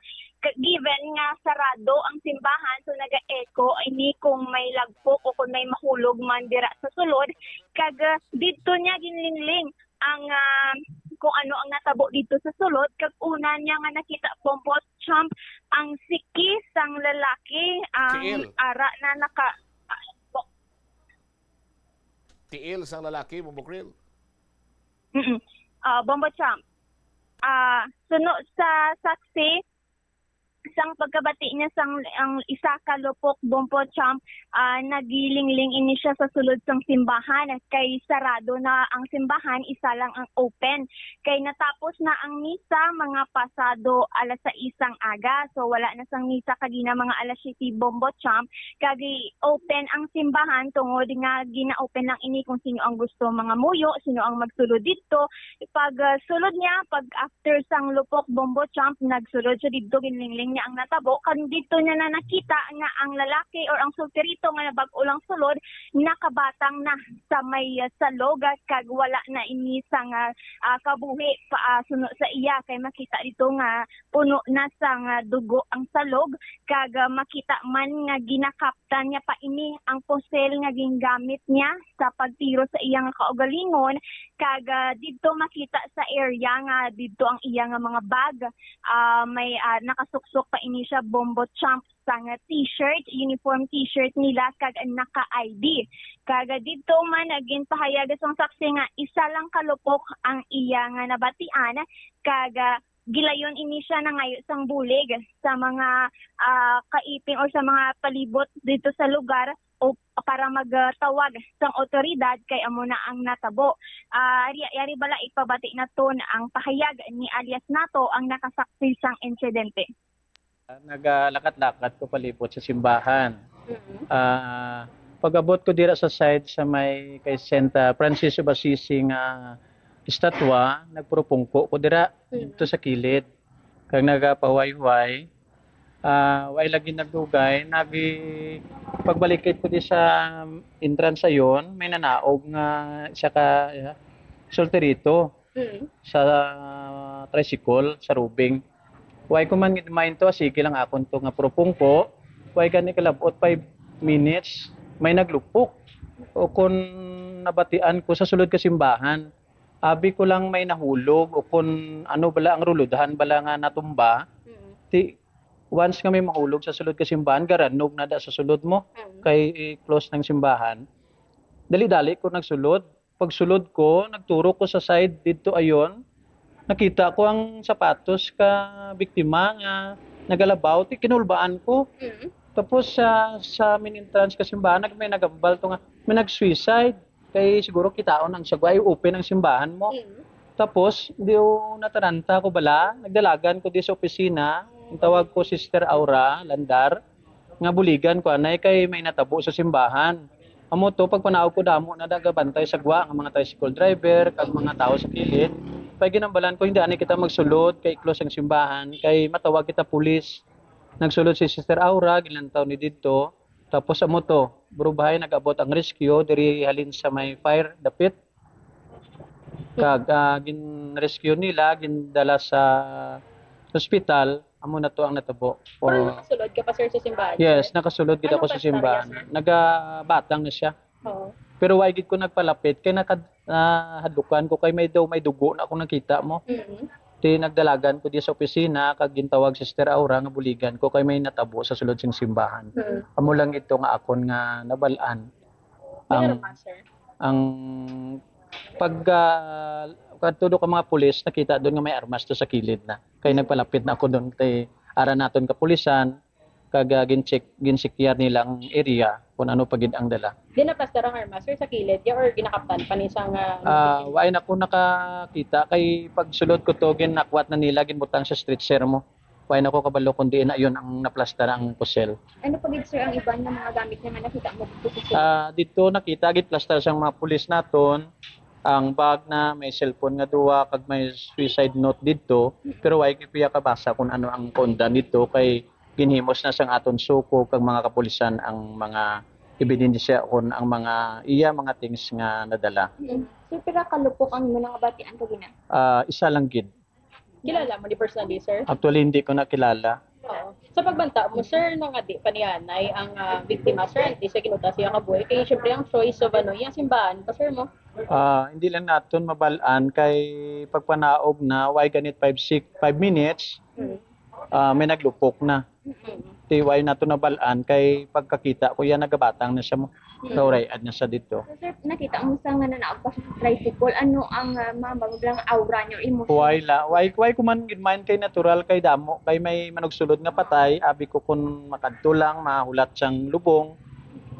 given nga sarado ang simbahan so naga-echo ini kung may lagpok o kung may mahulog man dira sa sulod kag didto niya ginlingling ang kung ano ang natabo dito sa sulod kag una niya nga nakita Bombo Champ ang siki sang lalaki ang ara na naka tiil sang lalaki Bombo Krill. Bombo Champ. Suno sa saksi sang pagkabati niya sang ang isa ka lupok Bombo Champ, nagilingling ini siya sa sulod sang simbahan kay sarado na ang simbahan, isa lang ang open. Kay natapos na ang misa mga pasado alas 6 aga. So wala na sang misa kagina mga alas 7 Bombo Champ. Kagi open ang simbahan tungod nga gina-open lang ini kung sino ang gusto mga muyo, sino ang magsulod dito. Pag sulod niya, pag after sang lupok Bombo Champ, nagsulod siya dito, ginlingling niya ang natabo. Kan dito niya na nakita nga ang lalaki or ang sultirito nga bag-o lang sulod, nakabatang na sa may salog kag wala na ini sang kabuhi suno sa iya. Kay makita dito nga puno na sang dugo ang salog kag makita man nga ginakaptan niya pa ini ang posel nga gingamit niya sa pagtiro sa iyang kaugalingon. Kag dito makita sa area nga dito ang iya nga mga bag, may nakasuksok pa ini siya Bombo Champ sang t-shirt, uniform t-shirt nila kag naka-ID. Kag dito man naging pahayag sang saksi nga isa lang kalupok ang iya nga nabatian kag gilayon ini siya na ngayo sang bulig sa mga kaiping or sa mga palibot dito sa lugar o para magtawag sang otoridad kay amo na ang natabo. Yari bala ipabati naton ang pahayag ni alias nato ang nakasaksi sang insidente. Nagalakat-lakat ko palibot sa simbahan. Pag-abot ko dira sa site sa may kay Santa Francisco Basisi nga estatwa, nagpropungko ko dira dito sa kilid. Kag nagapahuay-huay, way lagi nagdugay, pagbalikit ko di sa entrance ayon, may nanaog nga isa ka solterito sa tricycle sa Rubing. Way ko man gitmain to, sige lang akon to nga propungko, way gani kalabot 5 minutes, may naglupok. O kung nabatian ko sa sulod ka simbahan, abi ko lang may nahulog o kung ano bala ang ruludahan bala nga natumba. Once kami mahulog sa sulod ka simbahan, garanog na da sa sulod mo kay close ng simbahan. Dali-dali ko nagsulod. Pag sulod ko, nagturo ko sa side dito ayon. Nakita ko ang sapatos ka biktima nga nagalabaw, kinulbaan ko. Tapos sa main entrance ka simbahan, may nagambal to nga, may nag-suicide. Kay siguro kitaon ang sagway, open ang simbahan mo. Tapos, di ko nataranta ko bala, nagdalagan ko di sa opisina, ang tawag ko Sister Aura Landar, nga buligan ko anay kay may natabo sa simbahan. Amo to, pag panawag ko damo na dagabantay sagwa, ang mga tricycle driver, kag mga tao sa kilid, pag ginambalan ko, hindi ani kita magsulod, kay close ang simbahan, kay matawag kita pulis. Nagsulod si Sister Aura, gilantaw ni dito, tapos amo to, burubahay nag-abot ang rescue, diri halin sa may fire, dapit. Kag gin-rescue nila, gindala sa hospital, amo na to ang natabo. Pero nakasulod ka pa sir sa simbahan? Yes, nakasulod gid ako sa simbahan. Nagabatang na siya. Oo. Pero why gid ko nagpalapit kay nakahadlukan ko kay may dugo na ako nakita mo. Di nagdalagan ko di sa opisina kag gintawag si Sister Aura nga buligan ko kay may natabo sa sulod sing simbahan. Amo lang ito nga akon nga nabalaan. Ang kadto ka mga pulis nakita doon nga may armas to sa kilid na. Kay nagpalapit na ako doon kay ara naton kapulisan kag ginsekyar nilang area kung ano pagid ang dala. Di napastar ang armas sir sa kilid or ginakaptan panisang way na ko nakakita kay pagsulod ko to ginakwat na nila ginbutang sa stretcher mo. Way na ko kabalo kundi na yon ang naplastar ang pusel. Ano pagid sir ang iban nga mga gamit nga nakita mo dito sa dito nakita gid plastar sang mga pulis naton. Ang bag na may cellphone nga duwa kag may suicide note dito pero way kipiya kabasa kung ano ang konda dito kay ginhimos na sang aton suko kag mga kapulisan ang mga ebidensya kon ang mga mga things nga nadala. So pira kalupok ang mga batian kagina? Isa lang gid. Kilala mo di personally sir? Actually hindi ko nakilala. Oo. Sa pagbanta mo sir nga di panianay ang biktima sir di sa kinuta siya kabuhi kay syempre ang choice of yung simbahan pa sir mo. Hindi lang naton mabalaan kay pagpanaog na way ganit 5 minutes may naglupok na. tiway na to nabalaan kay pagkakita ko yan nagabatang na siya mo. Kaurayad na siya dito. So, sir, nakita mo sa nga nanaog pa sa tricycle, ano ang mabang aura niyo, emotion? Why ko man mind kay natural kay damo kay may manugsulod nga patay abi ko kun makadto lang mahulat siyang lubong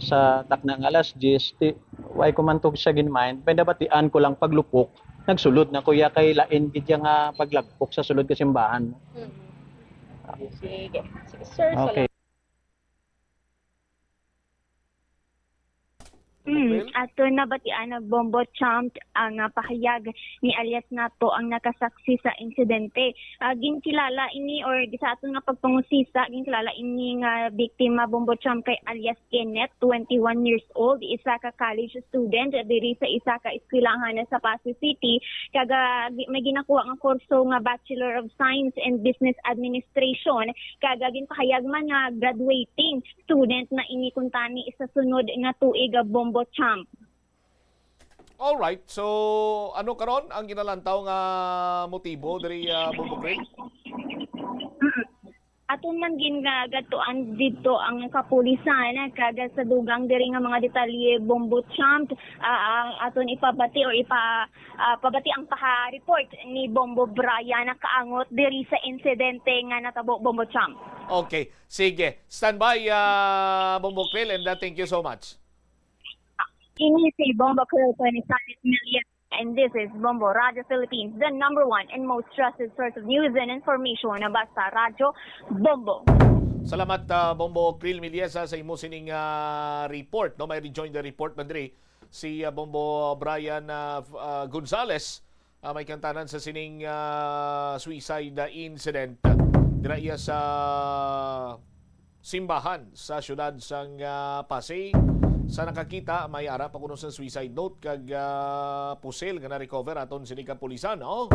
sa takna nga alas 10 why ko man to siya ginmind pendabatian ko lang paglupok nagsulod na kuya kay lain gid nga paglagpok sa sulod ka simbahan mo. Sige. Sir, okay. Ato nabatian na Bombo Champ ang pahayag ni alias nato ang nakasaksi sa insidente. Ginkilala ini or sa ato nga pagpangusisa ginkilala ini nga biktima Bombo Champ kay alias Kenneth, 21 years old, isa ka college student diri sa isa ka eskwelahan sa Pasig City. Kaga may ginakuha nga kurso nga Bachelor of Science in Business Administration. Kaga ginpahayag man nga graduating student na ini kuntani sa sunod nga tuig Bombo Champ. All right. So ano karon ang ginalantaw nga motibo diri Bombo Grill? Aton man ginagatuan dito ang kapulisan kada sa dugang diri nga mga detalye Bombo Champ aton ipabati or pabati ang paha-report ni Bombo Brian na kaangot diri sa insidente nga natabo Bombo Champ. Okay, sige. Stand by Bombo Grill and thank you so much. Ini si Bombo Grill 27 million. And this is Bombo Radio Philippines, the #1 and most trusted source of news and information. Basta Radyo Bombo. Salamat Bombo Krill Miliesa sa imo sining report. No, may rejoin the report Madri si Bombo Brian Gonzales may kantanan sa sining suicide incident dira iya sa simbahan sa syudad sang Pasay. Sa nakakita, may ara pa kuno sa suicide note kag pusil nga na-recover aton sini kapulisan. No?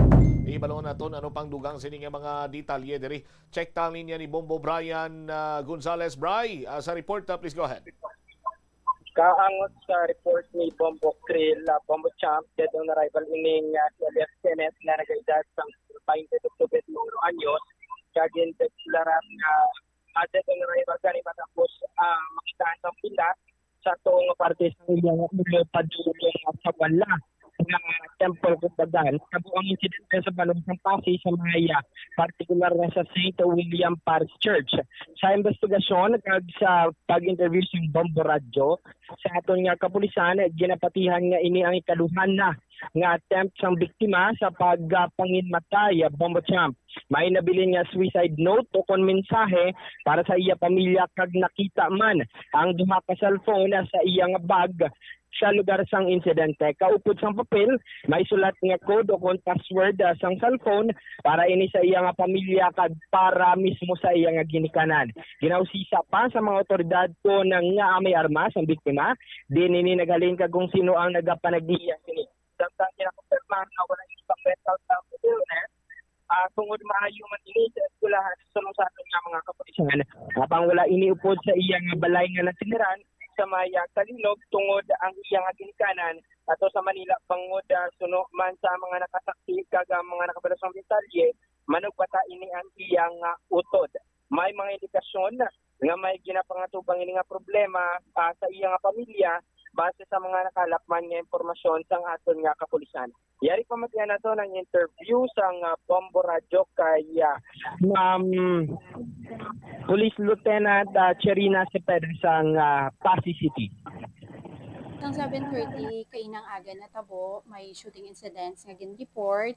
Ibalon naton ano pang dugang sini nga mga detalye diri. Check tang linya ni Bombo Brian Gonzales. Bry, sa report, please go ahead. Kaangot sa report ni Bombo Krill, Bombo Champ, dead on arrival ining si alias Kenneth na nag-edad sa 22 anyos. Kagin deklarar na dead on arrival gani matapos makitaan sa pila sa toong parte sa ilang ulo padulong sa wala ng temple kumbagan. Kabuang insidente sa balong ng Pasay sa Maya, partikular na sa St. William Parish Church. Sa investigasyon, sa pag-interview sa Bombo Radio, sa aton nga kapulisan, ginapatihan nga ini ang ikaduhan na nga attempt sang biktima sa pagpanginmatay Bombo Champ. May nabilin nga suicide note o kon mensahe para sa iya pamilya kag nakita man ang duha ka cellphone sa iyang bag sa lugar sang insidente. Kaupod sang papel, may sulat nga code o kon password sang cellphone para ini sa iyang pamilya kag para mismo sa iyang ginikanan. Ginausisa pa sa mga otoridad ko nang nga may armas ang biktima, din ini naghalin kag kung sino ang nagapanagdiya sini. Samtang kinakonfirmar na wala isang mental health illness, tungod maayo man ini sa eskulahan sa aton nga mga kapulisan. Habang wala iniupod sa iyang balay nga natiniran sa Maya Kalinog tungod ang iyang ginikanan ato sa Manila pangod suno man sa mga nakasaksi kag mga nakabalasang detalye manugpata ini ang iyang utod. May mga indikasyon nga may ginapangatubang ini nga problema sa iyang pamilya base sa mga nakalapman nga impormasyon sang aton nga kapulisan. Yari pa matyan nato ng interview sang Bombo Radio kay Police Lieutenant Cherina Cepeda sang Pasig City. Ang 7:30 kainang aga na tabo may shooting incidents nga gin-report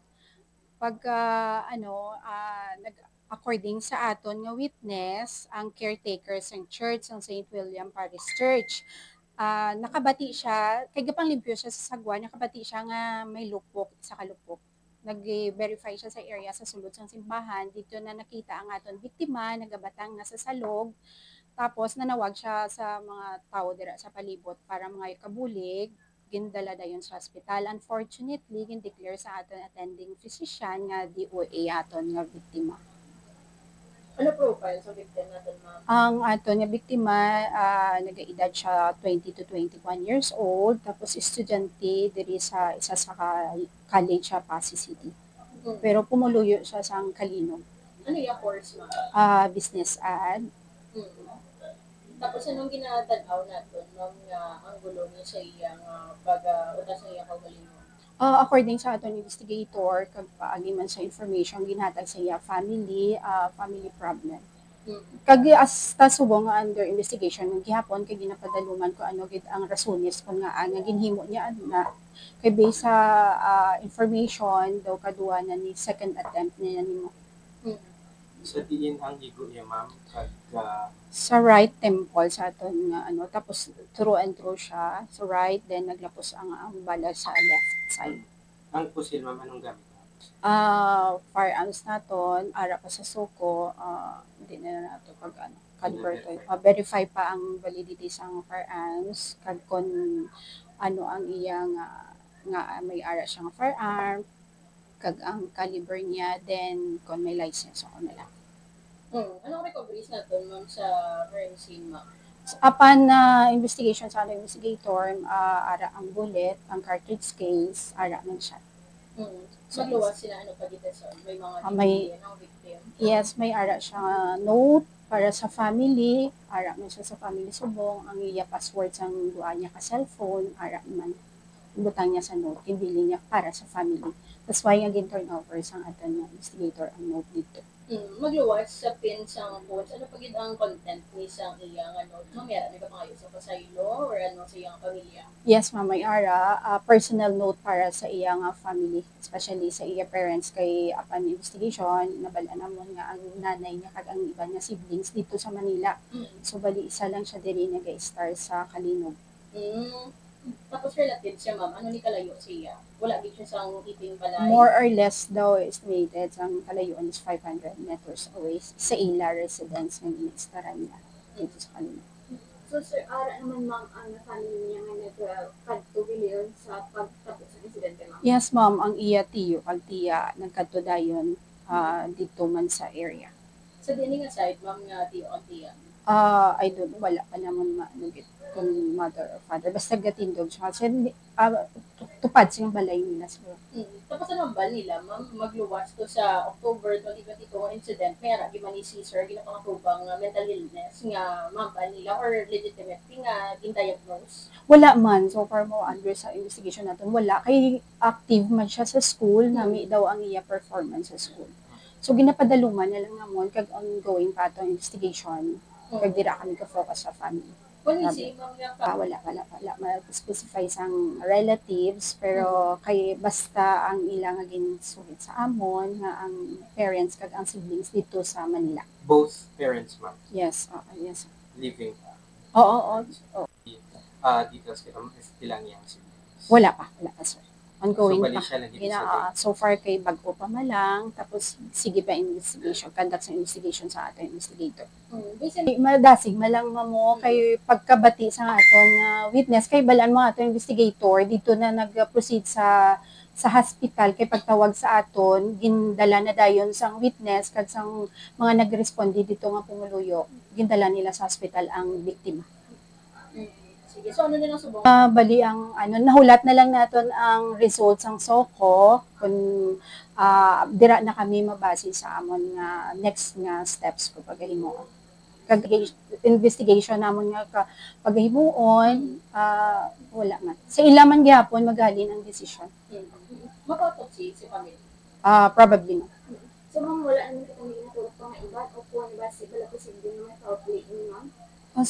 according sa aton nga witness ang caretakers ng church ng St. William Parish Church. Nakabati siya, kay gapang limpyo siya sa sagwa, nakabati siya nga may lupok, isa ka lupok. Nag-verify siya sa area sa sulod ng simbahan, dito na nakita ang aton biktima, nagabatang nga sa salog, tapos nanawag siya sa mga tao dira sa palibot para mga kabulig, gindala dayon sa hospital. Unfortunately, gindeclare sa aton attending physician nga DOA aton nga biktima. Ano profile sa victim natin, ma'am? Ang ato nga biktima, nag-edad siya 20 to 21 years old, tapos estudyante diri sa isa sa college sa Pasig City. Pero pumuluyo siya sa Kalinog. Ano yung course, ma'am? Business ad. Tapos anong ginatanaw natin ng ang gulo niya sa iyang pag-utas sa iyang kaugalingon? According sa aton investigator, kag paagi man sa information ginhatag sa iya family problem. Kag as ta subong nga under investigation ng gihapon kay ginapadaluman ko ano gid ang rasones kun nga nga ginhimo niya na kay based sa information daw kaduwa na ni second attempt niya nimo. Sa diin ang gigo niya ma'am kag Sa right temple sa aton nga ano tapos through and through siya sa right then naglapos ang bala sa left side. Ang pusil ma'am anong gamit? Firearms naton ara pa sa suko hindi na nato pag ano convert verify pa ang validity sa firearms kag kon ano ang iyang nga may ara siyang firearm kag ang caliber niya then kon may license ako na lang. Anong recoveries natin ma'am sa crime scene ma'am? Upon investigation sa ano investigator, ara ang bullet, ang cartridge case, ara man siya. Magluwas sila ano pa dito sa may mga ng victim? Yes, may ara siya note para sa family, ara man siya sa family subong, ang iya password sang duha niya ka cellphone, ara man butang niya sa note, ibili niya para sa family. That's why nga gin-turn over sang aton nga investigator ang note dito. Magluwas sa pin sang phones, ano pa gid ang content ni sang iyang ano, mamaya may kapangayo sa pasaylo or ano sa iyang pamilya? Yes, ma'am, may ara personal note para sa iyang family, especially sa iya parents kay upon investigation nabala namon nga ang nanay niya kag ang iba niya siblings dito sa Manila. So bali isa lang siya diri nag-star sa Kalinog. Tapos relative siya ma'am, ano ni kalayo siya? Wala din siya sa iping balay? More or less daw estimated ang kalayuan is 500 meters away sa ila residence ng inextaran niya dito sa Kalinog. So sir, ara naman ma'am ang family niya nga nagkadto sa pagtapos sa insidente ma'am? Yes ma'am, ang iya tiyo kag tiya nagkadto dayon dito man sa area. Sa dini nga side ma'am nga tiyo kag tiya? I don't wala pa naman maanugit kung mother or father. Basta gatindog siya. Kasi tupad siyang balay nila. Tapos ano ba nila, ma'am, magluwas to sa October 2022 incident, may ara, giman ni Caesar, ginapangatubang mental illness nga ma'am ba nila or legitimate nga gin-diagnose? Wala man. So far mo under sa investigation natin, wala. Kay active man siya sa school, nami daw ang iya performance sa school. So ginapadaluman na lang namon kag ongoing pa itong investigation. Kag dira kami ka-focus sa family. Wala ma-specify sang relatives pero kay basta ang ilang nga ginsuhit sa amon nga ang parents kag ang siblings dito sa Manila. Both parents ma'am? Yes, yes. Living? Oo. Details kita ilang yang siblings? Wala pa sir. Ongoing so, pa. So far kay bago pa malang tapos sige pa investigation, conduct sa investigation sa ating investigator. Madasig malang mo kay pagkabati sa aton witness kay balan mo aton investigator dito na nag-proceed sa hospital kay pagtawag sa aton gindala na dayon sang witness kag sang mga nagresponde dito nga pumuluyo gindala nila sa hospital ang biktima. Sige, so ano nilang subong? Bali ang nahulat na lang naton ang results ang SOCO kung dira na kami mabase sa amon nga next nga steps ko pagahimo. Kag investigation namon nga pagahimuon wala man. Sa ila man gyapon magalin ang decision. Mag-autopsy si family? Probably no. So ma'am, wala naman kami natulog pa nga iba o kung ba si bala posible naman outplay ni ma'am?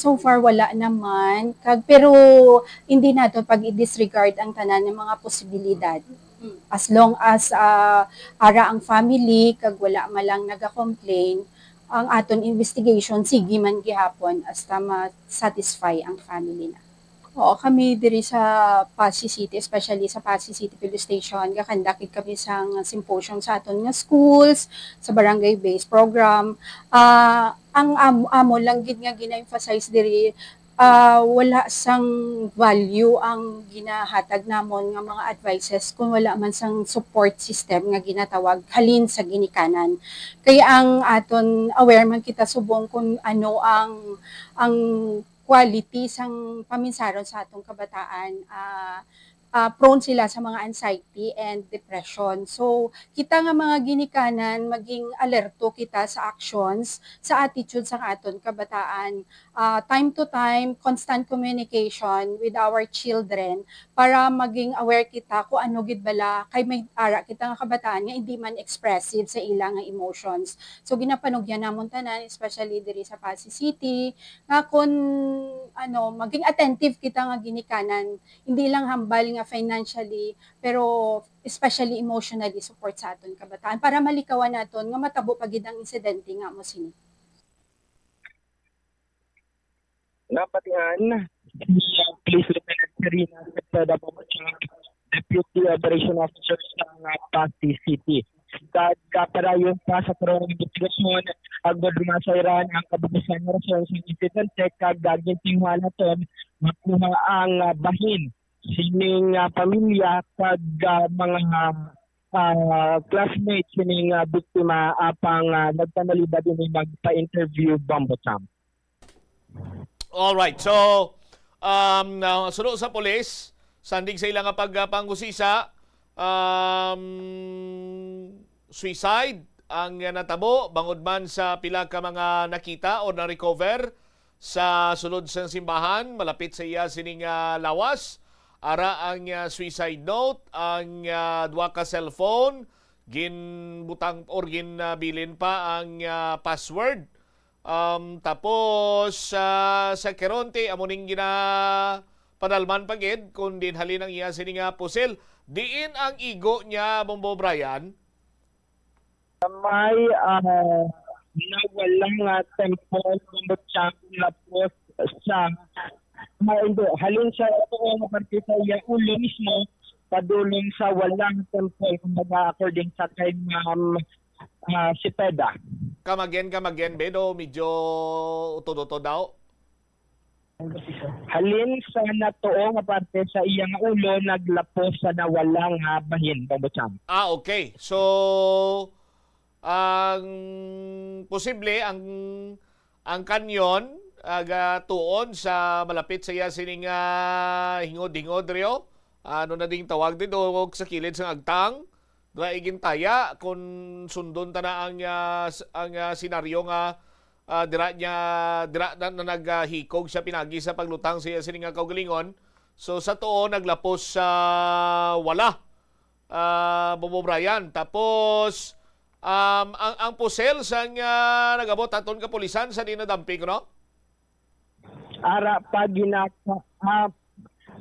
So far wala naman pero hindi nato pag i-disregard ang tanan ng mga posibilidad as long as ara ang family kag wala malang naga-complain ang aton investigation sige man gihapon hasta ma-satisfy ang family na. Oo, kami diri sa Pasig City, especially sa Pasig City Police Station, gakandakit kami sang symposium sa aton nga schools, sa barangay-based program. Ang amo lang gid nga gina-emphasize diri wala sang value ang ginahatag namon nga mga advices kung wala man sang support system nga ginatawag halin sa ginikanan. Kaya ang aton aware man kita subong kung ano ang quality sang paminsaron sa atong kabataan prone sila sa mga anxiety and depression. So, kita nga mga ginikanan, maging alerto kita sa actions, sa attitude sa aton kabataan. Time to time, constant communication with our children para maging aware kita kung ano gid bala kay may ara kita nga kabataan nga hindi man expressive sa ilang nga emotions. So, ginapanugyan namon tanan, especially diri sa Pasig City, nga kung maging attentive kita nga ginikanan, hindi lang hambal nga financially, pero especially emotionally support sa aton kabataan para malikawan naton nga matabo pagid ang insidente nga mo sini. Napatian Police Lieutenant Serena Cepeda Bombocham, Deputy Operation Officer sa Pasig City. Kagaparayon pa sa karong investigasyon ang madrumasayran ang kabubusan ng rason sa insidente kag gintingwala ton makuha ang bahin sining pamilya kag mga classmates sining biktima apang nagpanalibad ini magpa-interview Bombocham. All right. So sunod sa pulis sandig sa ilang pagpangusisa suicide ang natabo bangod man sa pila ka mga nakita o na-recover sa sulod sa simbahan malapit sa iya sining lawas. Ara ang suicide note, ang duwa ka cellphone, ginbutang or ginbilin pa ang password. Tapos sa Keronte amuning panalman pagid kun din halin ang iya sining pusil. Diin ang igo niya, Bombo Brian? May nawalang temple Bombocham lapos sa halin sa ito ang parte sa iya ulo mismo padulong sa walang temple kumbaga according sa kay Ma'am Cepeda. Kamagen bedo medyo utodoto daw. Halin sa natuo nga parte sa iyang ulo naglapos sa nawalang bahin Bombocham. Okay. So ang posible ang kanyon tuon sa malapit sa iya sining hingod-hingod rio. Ano na ding tawag dito sa kilid sa agtang. Draigin taya kung sundon ta na ang senaryo nga dira na naghikog siya pinagi sa paglutang siya sining kaugalingon. So sa tuon naglapos sa wala. Bobo Brian. Tapos ang pusel sa nagabot aton kapulisan sa dinadamping no? Ara pa ginaka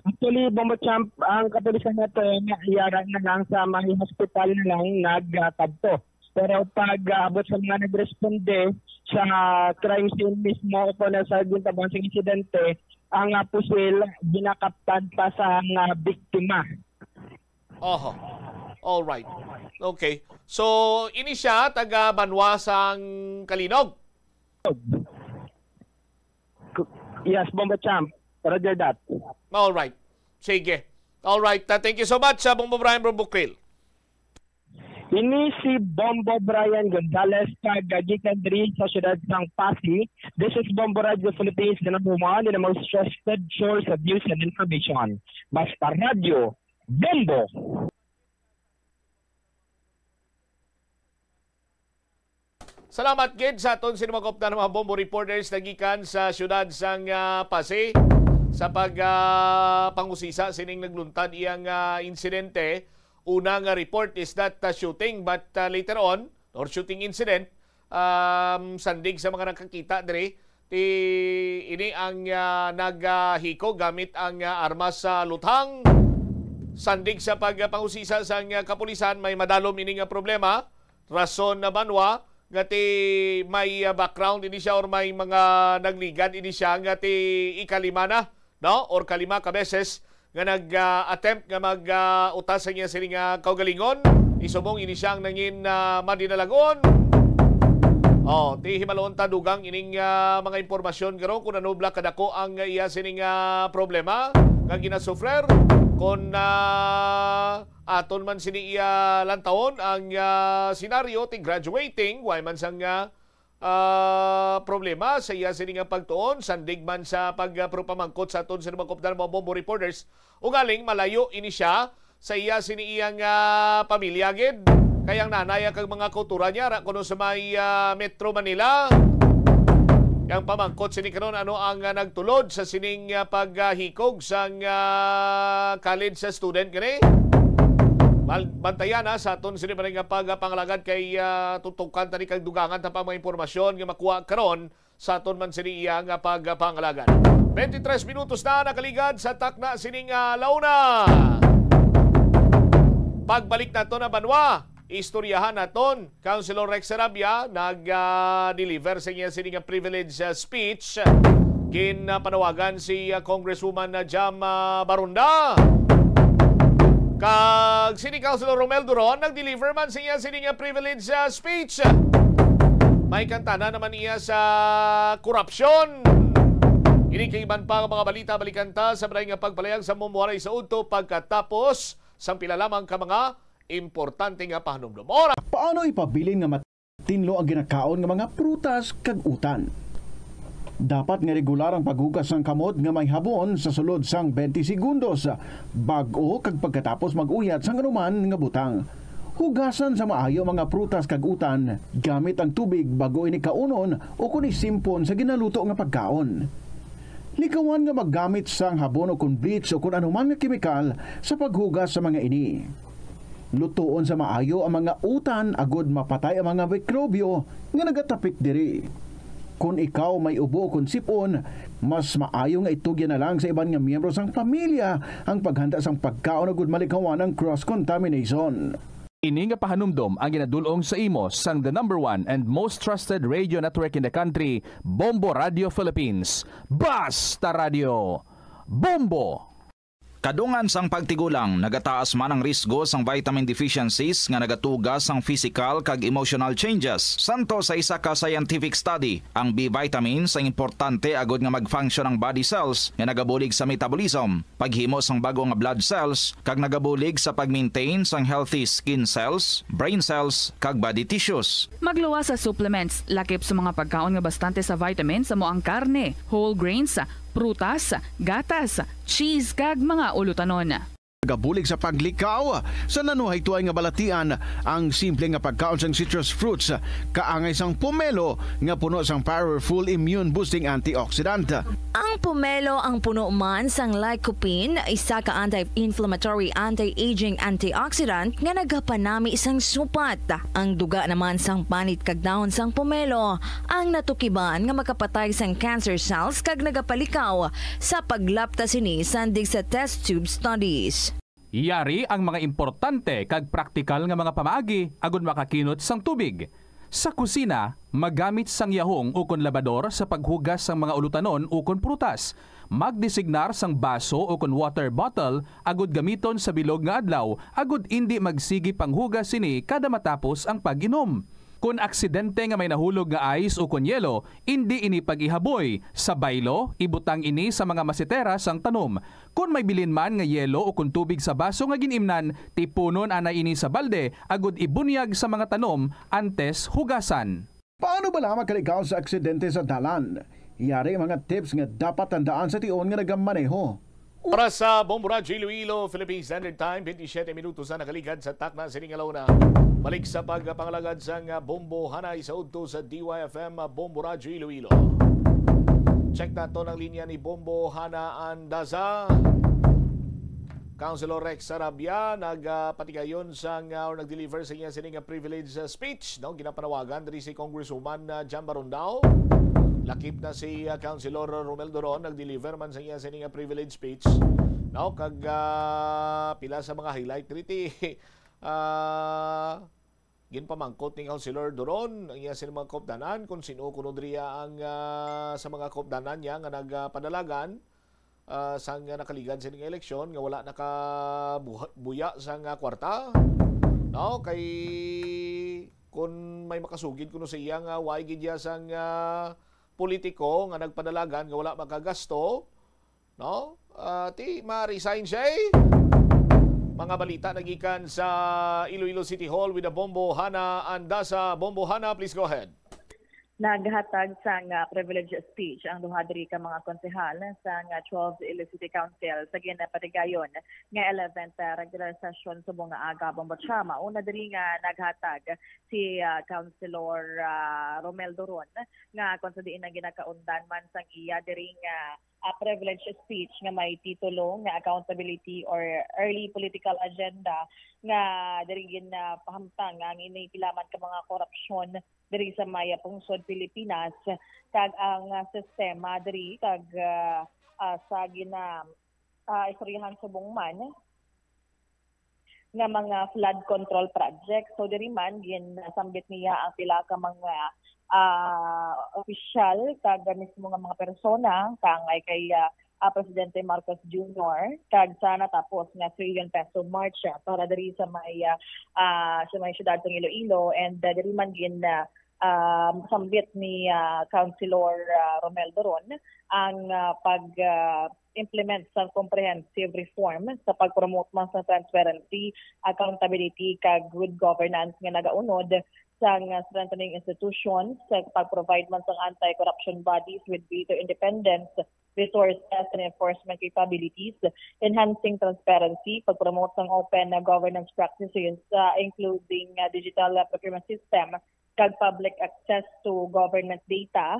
actually Bombocham ang kapulisan nato iyara na lang sa mga hospital na lang nagtabto. Pero pag abot sa mga nagresponde sa crime scene mismo o na sa gintabang sa insidente, ang pusil ginakaptan pa sa biktima. All right. Okay. So ini siya taga Banwasang Kalinog. Yes, Bombocham. Roger that. All right. Sige. All right. Thank you so much, Bombo Brian Bukril. Ini si Bombo Brian Gonzalez kagikan diri sa siyudad ng Pasig. This is Bombo Radio Philippines, the number one and the most trusted source of news and information. Basta Radio, Bombo! Salamat gid sa aton sinumagop na mga Bombo reporters nagikan sa siyudad sang Pasig sa pangusisa sining nagluntad iyang insidente. Unang report is that shooting but later on or shooting incident sandig sa mga nakakita diri ini ang naghiko gamit ang armas sa luthang. Sandig sa pagpangusisa sa kapulisan may madalom ini nga problema rason na banwa ngati may background ini siya or may mga nagligan ini siya ngati ikalima na no or kalima ka beses nga nag-attempt nga mag-utas sa niya sining kaugalingon isubong ini siyang nangin madinalagon. Ti himalon ta dugang ining mga impormasyon garo kung anubla kadako ang iya sining problema nga ginasufrer kung aton man sini iya lantawon ang senaryo ti graduating way man sang problema sa iya sini nga pagtuon sandig man sa pagpamangkot sa aton sa mga kopdan mga Bombo reporters ugaling malayo ini siya sa iya sini iyang pamilya gid kayang nanay kag mga kultura niya kuno sa may Metro Manila. Yang pamangkot sini karon ano ang nagtulod sa sining paghikog sang college sa student kani. Bantayan sa aton sini pa nga pagpangalagad kay tutukan tani kag dugangan ta pa mga impormasyon nga makuha karon sa aton man sini iya nga pagpangalagad. 23 minutos na nakaligad sa takna sining launa. Pagbalik nato na Banwa, istoryahan naton Councilor Rex Sarabia nag-deliver sa niya sining privilege speech panawagan si Congresswoman Jam Barunda. Kag sini Councilor Romel Duron nag-deliver man siya sining privilege speech. May kantana naman niya sa korupsyon. Ini kay iban pa mga balita balikanta sa balay nga pagpalayag sa mumuharay sa udto pagkatapos sang pila lamang ka mga importante nga pahanumdum. Paano ipabilin nga matinlo ang ginakaon nga mga prutas kag utan? Dapat nga regular ang paghugas ng kamot nga may habon sa sulod sang 20 segundos bag-o kag pagkatapos mag-uyat sang anuman nga butang. Hugasan sa maayo mga prutas kag utan gamit ang tubig bago ini kaunon o kun isimpon sa ginaluto nga pagkaon. Likawan nga maggamit sang habon o kun bleach o kun anuman nga kemikal sa paghugas sa mga ini. Lutuon sa maayo ang mga utan agud mapatay ang mga mikrobyo nga nagatapik diri. Kung ikaw may ubo o kun sipon, mas maayo nga itugyan na lang sa iban nga miyembro sang pamilya ang paghanda sang pagkaon agud malikawan ng cross-contamination. Ini nga pahanumdom ang ginadulong sa imo sang the #1 and most trusted radio network in the country, Bombo Radio Philippines. Basta Radio! Bombo! Kadungan sang pagtigulang, nagataas man ang risgo sang vitamin deficiencies nga nagatugas sang physical kag emotional changes. Santo sa isa ka scientific study, ang B vitamins ang importante agud nga mag-function ang body cells nga nagabulig sa metabolism, paghimo sang bago nga blood cells kag nagabulig sa pag-maintain sang healthy skin cells, brain cells kag body tissues. Magluwas sa supplements, lakip sa mga pagkaon nga bastante sa vitamins sa moang karne, whole grains, prutas, gatas, cheese kag mga ulutanon. Gabulig sa paglikaw sa nanuhay tuay nga balatian ang simple nga pagkaon sang citrus fruits kaangay sang pomelo nga puno sang powerful immune boosting antioxidant. Ang pomelo ang puno man sang lycopene, isa ka anti-inflammatory anti-aging antioxidant nga nagapanami isang supat. Ang duga naman sang panit kag dahon sang pomelo ang natukiban nga makapatay sang cancer cells kag nagapalikaw sa paglapta sini sandig sa test tube studies. Yari ang mga importante kag praktikal nga mga pamaagi agud makakinot sang tubig. Sa kusina, magamit sang yahong o kon labador sa paghugas sang mga ulutanon o kon prutas. Magdesignar sang baso o kon water bottle agud gamiton sa bilog nga adlaw agud indi magsigi panghugas sini kada matapos ang pag-inom. Kung aksidente nga may nahulog nga ice o kon yelo, hindi ini pag-ihaboy. Sa baylo, ibutang ini sa mga masitera sang tanom. Kung may bilin man nga yelo o kun tubig sa baso nga ginimnan, tipunon ana ini sa balde, agud ibunyag sa mga tanom antes hugasan. Paano ba lamang kalikaw sa aksidente sa dalan? Yari mga tips nga dapat tandaan sa tion nga nagamaneho. Para sa Bombo Radio Iloilo, Philippine Standard Time, 27 minutos na nakaligad sa takna sa Siningalaw na. Balik sa pagpangalagad sa Bombo Hanay sa udto sa DYFM Bombo Radio Iloilo. Check na to ng linya ni Bombo Hana Andaza. Councilor Rex Sarabia nagpatigayon or nag-deliver sa sining privilege speech. No? Ginapanawagan dari si Congresswoman Jam Barundao. Lakip na si Councilor Romel Duron, nag-deliver man sa iya sining privilege speech. No, kag pila sa mga highlight riti. Ginpamangkot ni Councilor Duron ang iya sining mga kopdanan kung sino kuno driya ang sa mga kopdanan niya nga nagpadalagan sa nakaligad sa ning eleksyon nga wala nakabuya sa kwarta. No, kay kung may makasugid kuno sa iya nga way gid ya sang politiko nga nagpadalagan nga wala makagasto, no? Ma-resign siya. Mga balita nagikan sa Iloilo City Hall with the Bombo Hana Andaza. Bombo Hana, please go ahead. naghatag sa privilege speech ang duha diri ka mga konsehal sa 12 Iloilo City Council sa ginapatigayon nga 11th regular session subong nga aga Bombocha. Una diri nga naghatag si Councilor Romel Doron nga kung sa diin ang ginakaundan man sang iya diri nga privilege speech nga may titulo nga accountability or early political agenda nga diri pahamtang ang inipilaman ka mga korupsyon diri sa maya pungsod Pilipinas kag ang sistema diri kag sa istoryahan subong man nga mga flood control project. So diri man ginasambit niya ang pila ka mga opisyal kag mismo nga mga persona kangay kay Presidente Marcos Jr. kag sana tapos nga 3 trillion peso march para diri sa may syudad ng Iloilo, and diri man sambit ni Councilor Romel Doron ang pag-implement sa comprehensive reform sa pag-promote man sa transparency, accountability kag good governance nga nagaunod sa strengthening institutions, sa pag-provide man sa anti-corruption bodies with greater independence, resources and enforcement capabilities, enhancing transparency, pag-promote ng open governance practices including digital procurement system, kag public access to government data,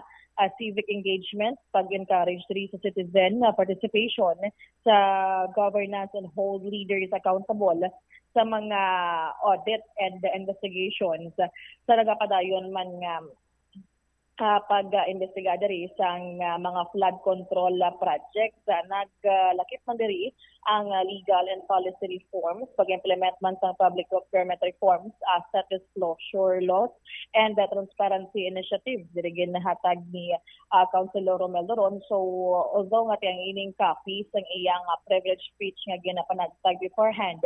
civic engagement, pag-encourage sa citizen participation sa governance and hold leaders accountable sa mga audit and investigations. Sa nagapadayon man pag-imbestiga diri sa mga flood control projects, naglakip man diri ang legal and policy reforms, pag-implement man sa public procurement reforms, asset disclosure laws, and transparency initiatives diri ginahatag ni Councilor Romel Doron. So although nga tiyang ining copy sang iyang privilege speech nga ginapanagtag beforehand,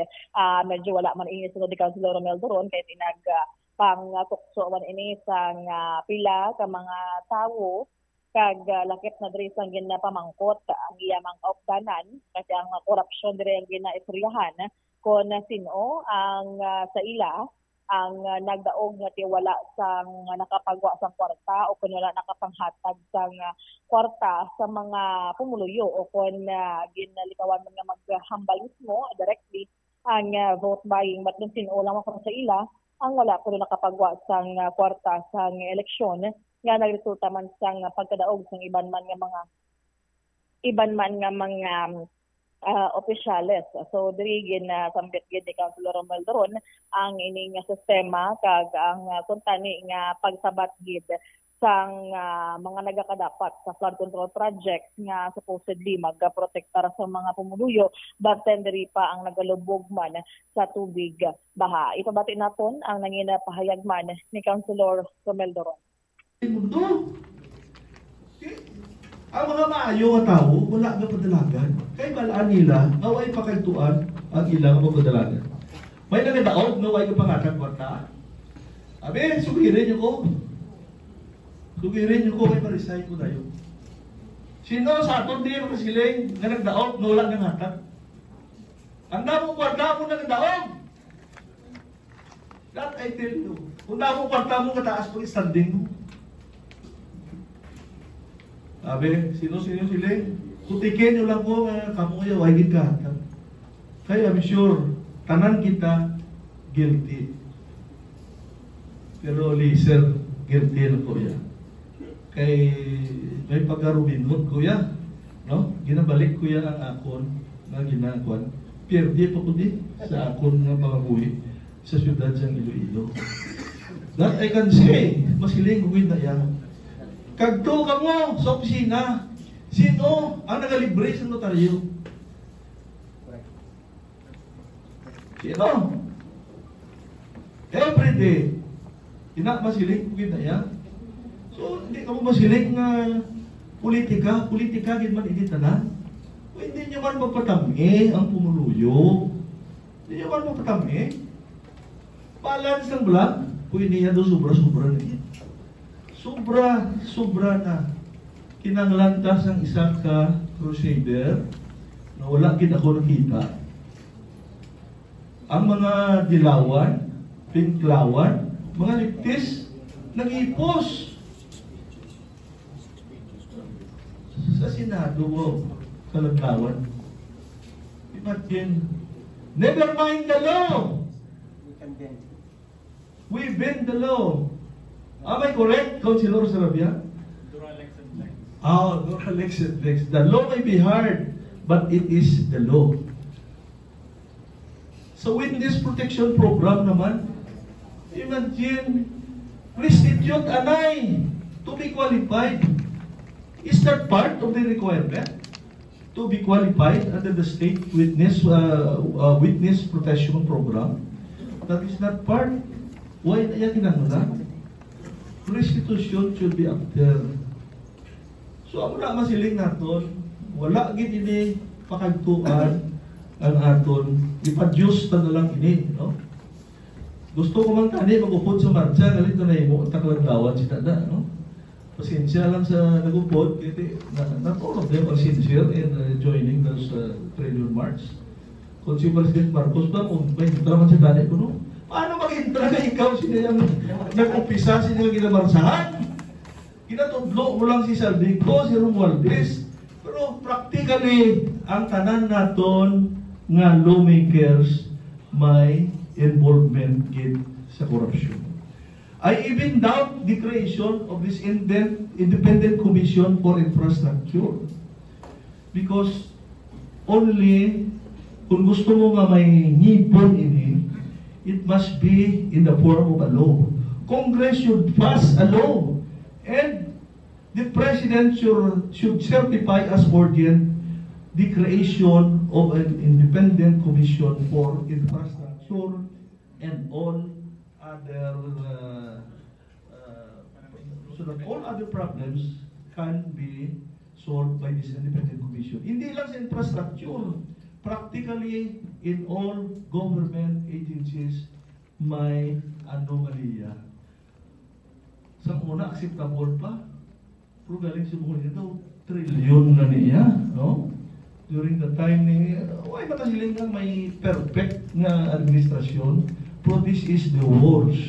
medyo wala man ini sunod ni Councilor Romel Doron kay tinag pang-tukso man ini sang pila ka mga tawo kag lakip na diri sang ginapamangkot ang iyang kaupdanan kasi ang korupsyon diri ang ginaistoryahan kon sino ang sa ila ang nagdaog nga tiwala sang nakapagwa sang kwarta o kun wala nakapanghatag sang kwarta sa mga pumuluyo o kun ginalikawan man nga maghambal mismo directly ang vote buying, but dun sino lang ako sa ila ang wala pero nakapagwa sang kwarta sang eleksyon nga nagresulta man sang pagkadaog sang iban man nga mga opisyales. So diri sambit gid ni Councilor Romel Doron ang ining sistema kag ang kuntani nga pagsabat gid sang mga nagakadapat sa flood control project nga supposedly magprotektar sa mga pumuluyo, but diri pa ang nagalubog man sa tubig baha. Ipabati naton ang nanginapahayag man ni Councilor Romel Doron. Ang mga maayo nga tao wala nga padalagan, kay balaan nila away pakaytuan ang ilang padalagan. May nagadaog nga way pangatag kwarta. Abi, sugirin niyo ko. Sugirin niyo ko kay ma-resign ko na yun. Sino sa aton di makasiling nga nagdaog nga wala nang hatag? Ang damong kwarta mo nagdaog. That I tell you. Kung damong kwarta mo kataas po standing mo. Sabi, sino siling? Kutikin nyo lang po nga kamuya, wagin ka hatag. Kaya I'm sure, tanan kita guilty. Pero Lizer, guilty na po yan. Kay may pagkarubinod kuya, no? Ginabalik kuya ang akon na ginakuan. Pierdi pa ko di sa akon nga pangabuhi sa siyudad sa Iloilo. That I can say, masiling ko na yan. Kagto ka mo sa opisina, sino ang nagalibre sa notaryo? Sino? Every day, masiling ko na yan. So, hindi ka mo masiling politika gid man ini tanan. O hindi nyo man magpatami ang pumuluyo. Hindi nyo man magpatami. Balance lang lang. Kung hindi niya doon sobra-sobra na yan. Sobra na. Kinanglantas ang isang ka crusader na wala gid ako nakita. Ang mga dilawan, pinklawan, mga liptis, nag-ipos. Senado mo kalaglawan. Imagine, never mind the law. We bend the law. Am I correct, Councilor Sarabia? The law may be hard, but it is the law. So witness protection program naman, imagine, restitute anay to be qualified. Is that part of the requirement? To be qualified under the state witness protection program? That is not part. Why na kinahanglan? Restitution should be up there. So ako na masiling naton, wala gid ini pakagtuan ang aton ipa-juice ta na lang ini, no? Gusto ko man tani magupod sa marcha galit na imo taklaglawan si tada, no? Pasensya lang sa nagupod kasi not all of them are sincere in joining those trade union march. Kung si President Marcos ba may traman si tani ko, no? Paano mag-intra na ikaw sila yung nag-umpisa sila ginamarsahan? Ginatudlo mo lang si Saldico, si Romualdez. Pero practically, ang tanan naton nga lawmakers may involvement sa corruption. I even doubt the creation of this independent commission for infrastructure. Because only kung gusto mo nga may ngipon ini, it must be in the form of a law. Congress should pass a law, and the President should certify as urgent the creation of an independent commission for infrastructure and all other so that all other problems can be solved by this independent commission. Hindi lang sa infrastructure, practically in all government agencies may anomalya. Sa una, acceptable pa. Pero galing sa mga ito, trilyon na niya, no? During the time ni, why matasiling nga may perfect na administrasyon, pero this is the worst.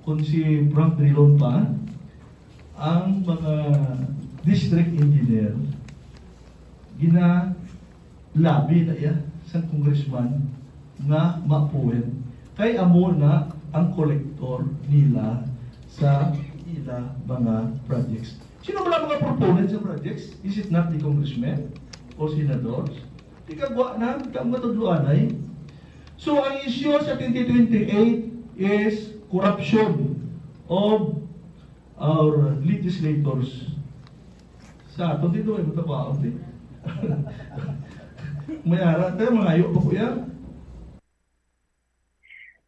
Kung si Frank Drilon pa, ang mga district engineer, labi na iya sa congressman nga mapuwen kay amo na ang kolektor nila sa ila mga projects. Sino ba mga proponents sa projects? Is it not the congressmen o senators? Ikagwa na, matudluan ay. So ang issue sa 2028 is corruption of our legislators. Sa aton dito ay matabaon din. May ara tayo, mga ayo pa po yan.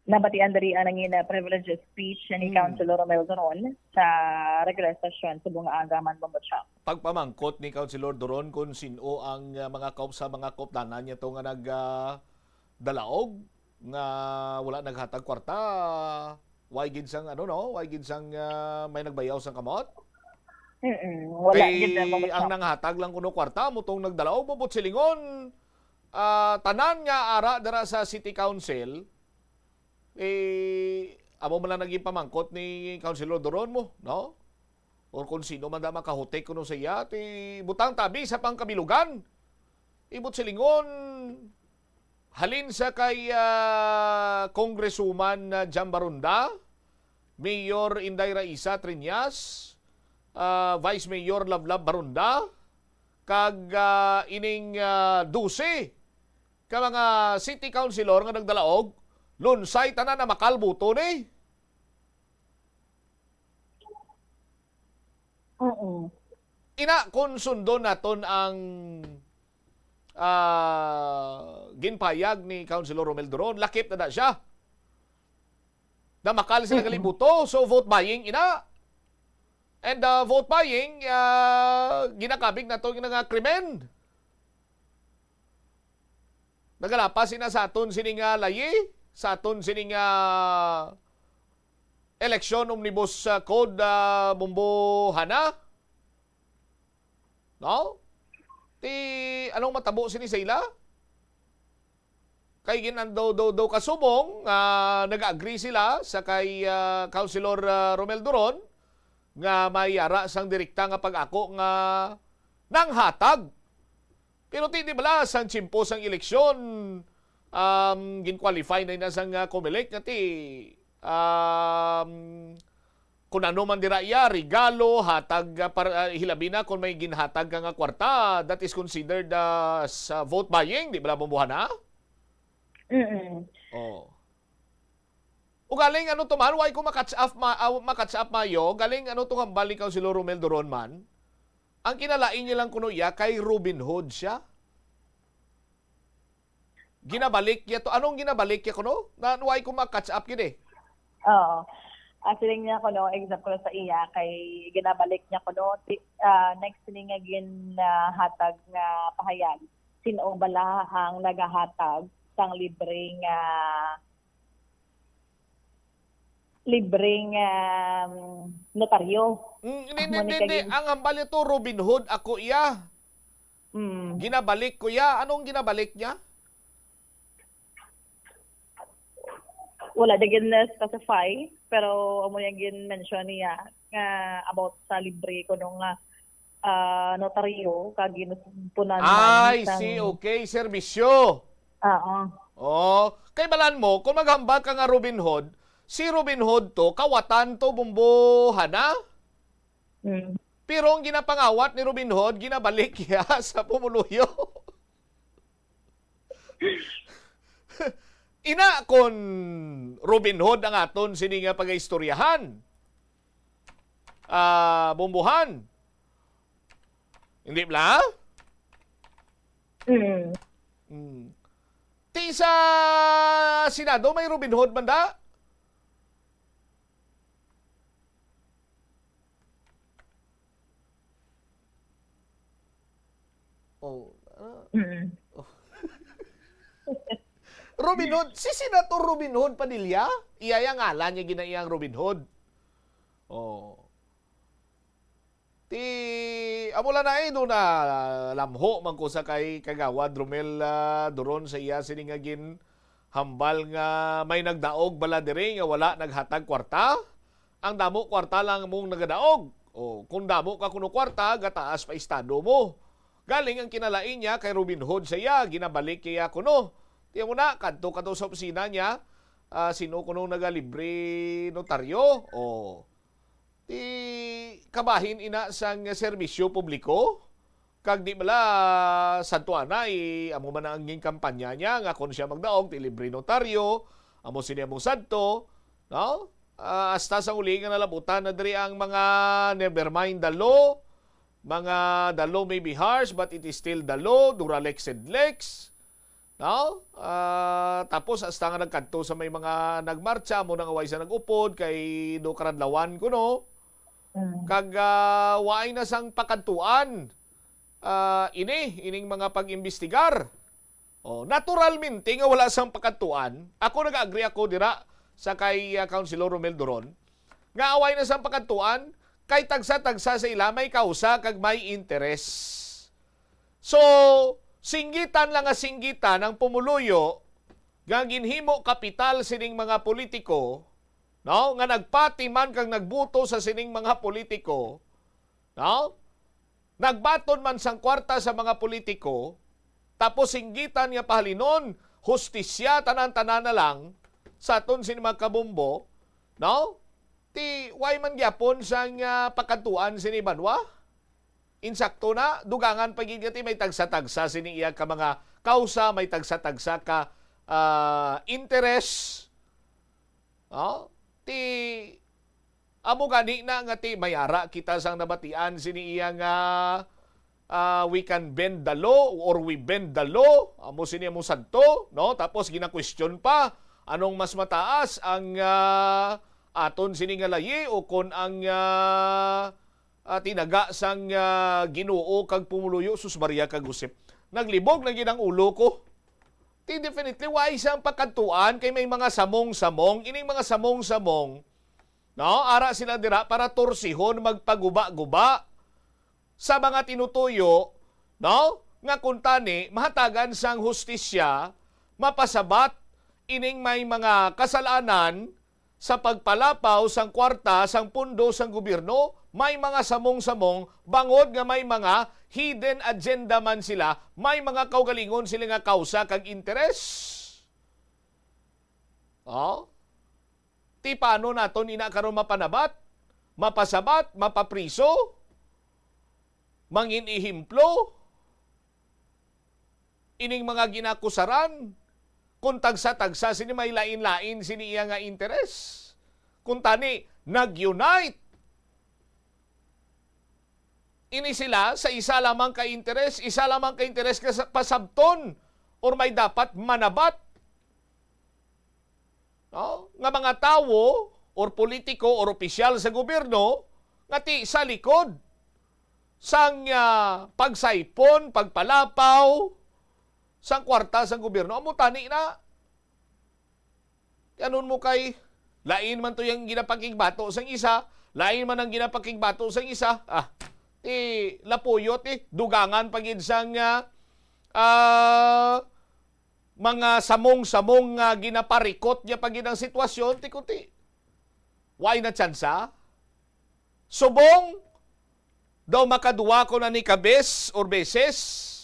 Nabatian dari ang nangin privilege speech ni Councilor Romel Doron sa regular session sa bunga agaman Bombotcha. Pagpamangkot ni Councilor Doron kung sino ang mga kaup sa mga kopdanan niya to nga nagdalaog nga wala naghatag kwarta, why gid sang why gid sang may nagbayaw sang kamot? Wala gid ang nanghatag lang kuno kwarta mo tong nagdalaog mo silingon. Tanan nga ara dara sa City Council amo man lang naging pamangkot ni Councilor Doron mo, no? O kung sino man da makahutek kuno sa iya butang tabi sa pangkabilugan. Ibot silingon halin sa kay Congresswoman Jan Barunda, Mayor Inday Raisa Triñas, Vice Mayor Lablab Barunda, kag ining 12 ka mga city councilor nga nagdalaog, lunsay tanan na makalbuto ni. Ina kung sundon naton ang ginpayag ni Councilor Romel Doron, lakip na siya. Na makal sila kalibuto, so vote buying ina. And vote buying, ginakabig na ito nga krimen. Nagalapas sina sa aton sining layi, sa aton sining election omnibus code bumbuhana. No? Anong matabo sini sa ila? Kay ginando do kasubong, nag-agree sila sa kay Councilor Romel Doron nga may ara sang direkta nga pag-ako nga nang hatag. Pero di bala sang chimpo sang eleksyon gin-qualify na sang COMELEC nga ti kung ano man dira iya, regalo, hatag, hilabi na kung may ginhatag ka nga kwarta, that is considered as vote buying, di ba bumbuhan na? Oh. O galing ano to man, why ko makatch up mayo, galing ano to nga balik ang si Romel Doron man, ang kinalain niya lang kuno iya, kay Robin Hood siya. Ginabalik niya to, anong ginabalik niya kuno? Why ko makatch up yun Oo. Actually niya ko no, example sa iya kay ginabalik niya ko no, next ni nga hatag nga pahayag. Sino bala ang nagahatag sang libreng notaryo. Hindi. Ang hambal ito, Robin Hood, ako iya. Ginabalik ko iya. Anong ginabalik niya? Wala din specify, pero amo yung gin-mention niya about sa libre ko nung notaryo kaginupunan ay, see, okay, serbisyo. Oo. Oh, kay balan mo, kung maghambal ka nga Robin Hood, si Robin Hood to, kawatan to bumbuhan na. Pero ang ginapangawat ni Robin Hood, ginabalik niya sa pumuluyo. Ina kon Robin Hood ang aton sini nga pagaistoryahan. Bumbuhan. Hindi ba? Ti sa Senado may Robin Hood banda? Robin Hood, si Senator Robin Hood Padilla, iya yang ngalan niya ginayang Robin Hood. Oh. Amula na doon na lamho man ko sa kay Kagawad Romel Doron sa iya siningagin hambal nga may nagdaog bala diri nga wala naghatag kwarta. Ang damo kwarta lang mong nagadaog. Oh, kung damo ka kuno kwarta, gataas pa estado mo. Galing ang kinalain niya kay Robin Hood sa iya, ginabalik kaya kuno. Tiyan mo na, kanto sa opisina niya, sino kuno nagalibre notaryo, o ti kabahin ina sang serbisyo publiko, kag di bala santuana, amo man ang kampanya niya, nga kung siya magdaog, ti libre notaryo, amo siya mong santo, no? Hasta sa uli nga nalabutan na diri ang mga never mind the law, mga the law may be harsh, but it is still the law, dura lex and lex, no? Tapos hasta nga nagkanto sa may mga nagmarcha mo nang away sa nagupod kay do karadlawan ko no. Kag waay na sang pakantuan. Ining mga pag-imbestigar. Naturalmente nga wala sang pakantuan. Ako nag-agree ako dira sa kay Councilor Romel Doron nga away na sang pakantuan kay tagsa-tagsa sa ila may kausa kag may interest. So singgitan lang nga singgitan ang pumuluyo nga ginhimo kapital sining mga politiko, no? Nga nagpati man kang nagbuto sa sining mga politiko, no? Nagbaton man sang kwarta sa mga politiko, tapos singgitan nga pahalinon, hustisya tanan-tanan na lang sa aton sining mga kabumbo, no? Ti way man gyapon sang pakantuan sini banwa. Insakto na, dugangan pagigati may tagsa-tagsa siniiya ka mga kausa, may tagsa-tagsa ka interest. Ti amo gani na nga ti mayara kita sang nabatian siniiya nga we can bend the law or we bend the law. Amo siniya mo santo, no? Tapos gina-question pa anong mas mataas ang aton sini nga layi o kon ang tinaga sang Ginoo kag pumuluyo sus Maria kag Josep. Naglibog na ginang ulo ko. Ti definitely why sang pagkantuan kay may mga samong-samong, ining mga samong-samong, no? Ara sila dira para torsihon magpaguba-guba sa mga tinutuyo, no? Nga kuntani mahatagan sang hustisya, mapasabat ining may mga kasalanan sa pagpalapaw sang kwarta sang pundo sang gobyerno, may mga samong-samong bangod nga may mga hidden agenda man sila, may mga kaugalingon sila nga kausa kag interes. Ti paano naton ina karon mapanabat, mapasabat, mapapriso, manginihimplo, ining mga ginakusaran, kung tagsa-tagsa sini may lain-lain sini iya nga interes. Kung tani, nag-unite. Ini sila sa isa lamang ka interes, pasabton, or may dapat manabat. No? Nga mga tao, or politiko, or opisyal sa gobyerno, nga ti sa likod, sang pagsaipon, pagpalapaw, sang kwarta sang gobyerno, amo tani na. Kanon mo kay, lain man to yung ginapakigbato sang isa, lain man ang ginapakigbato sang isa, ti lapuyot dugangan pagid sang mga samong-samong ginaparikot niya pagid ang sitwasyon, ti kunti. Why na tsansa? Subong, daw makaduwa ko na ni kabes or beses,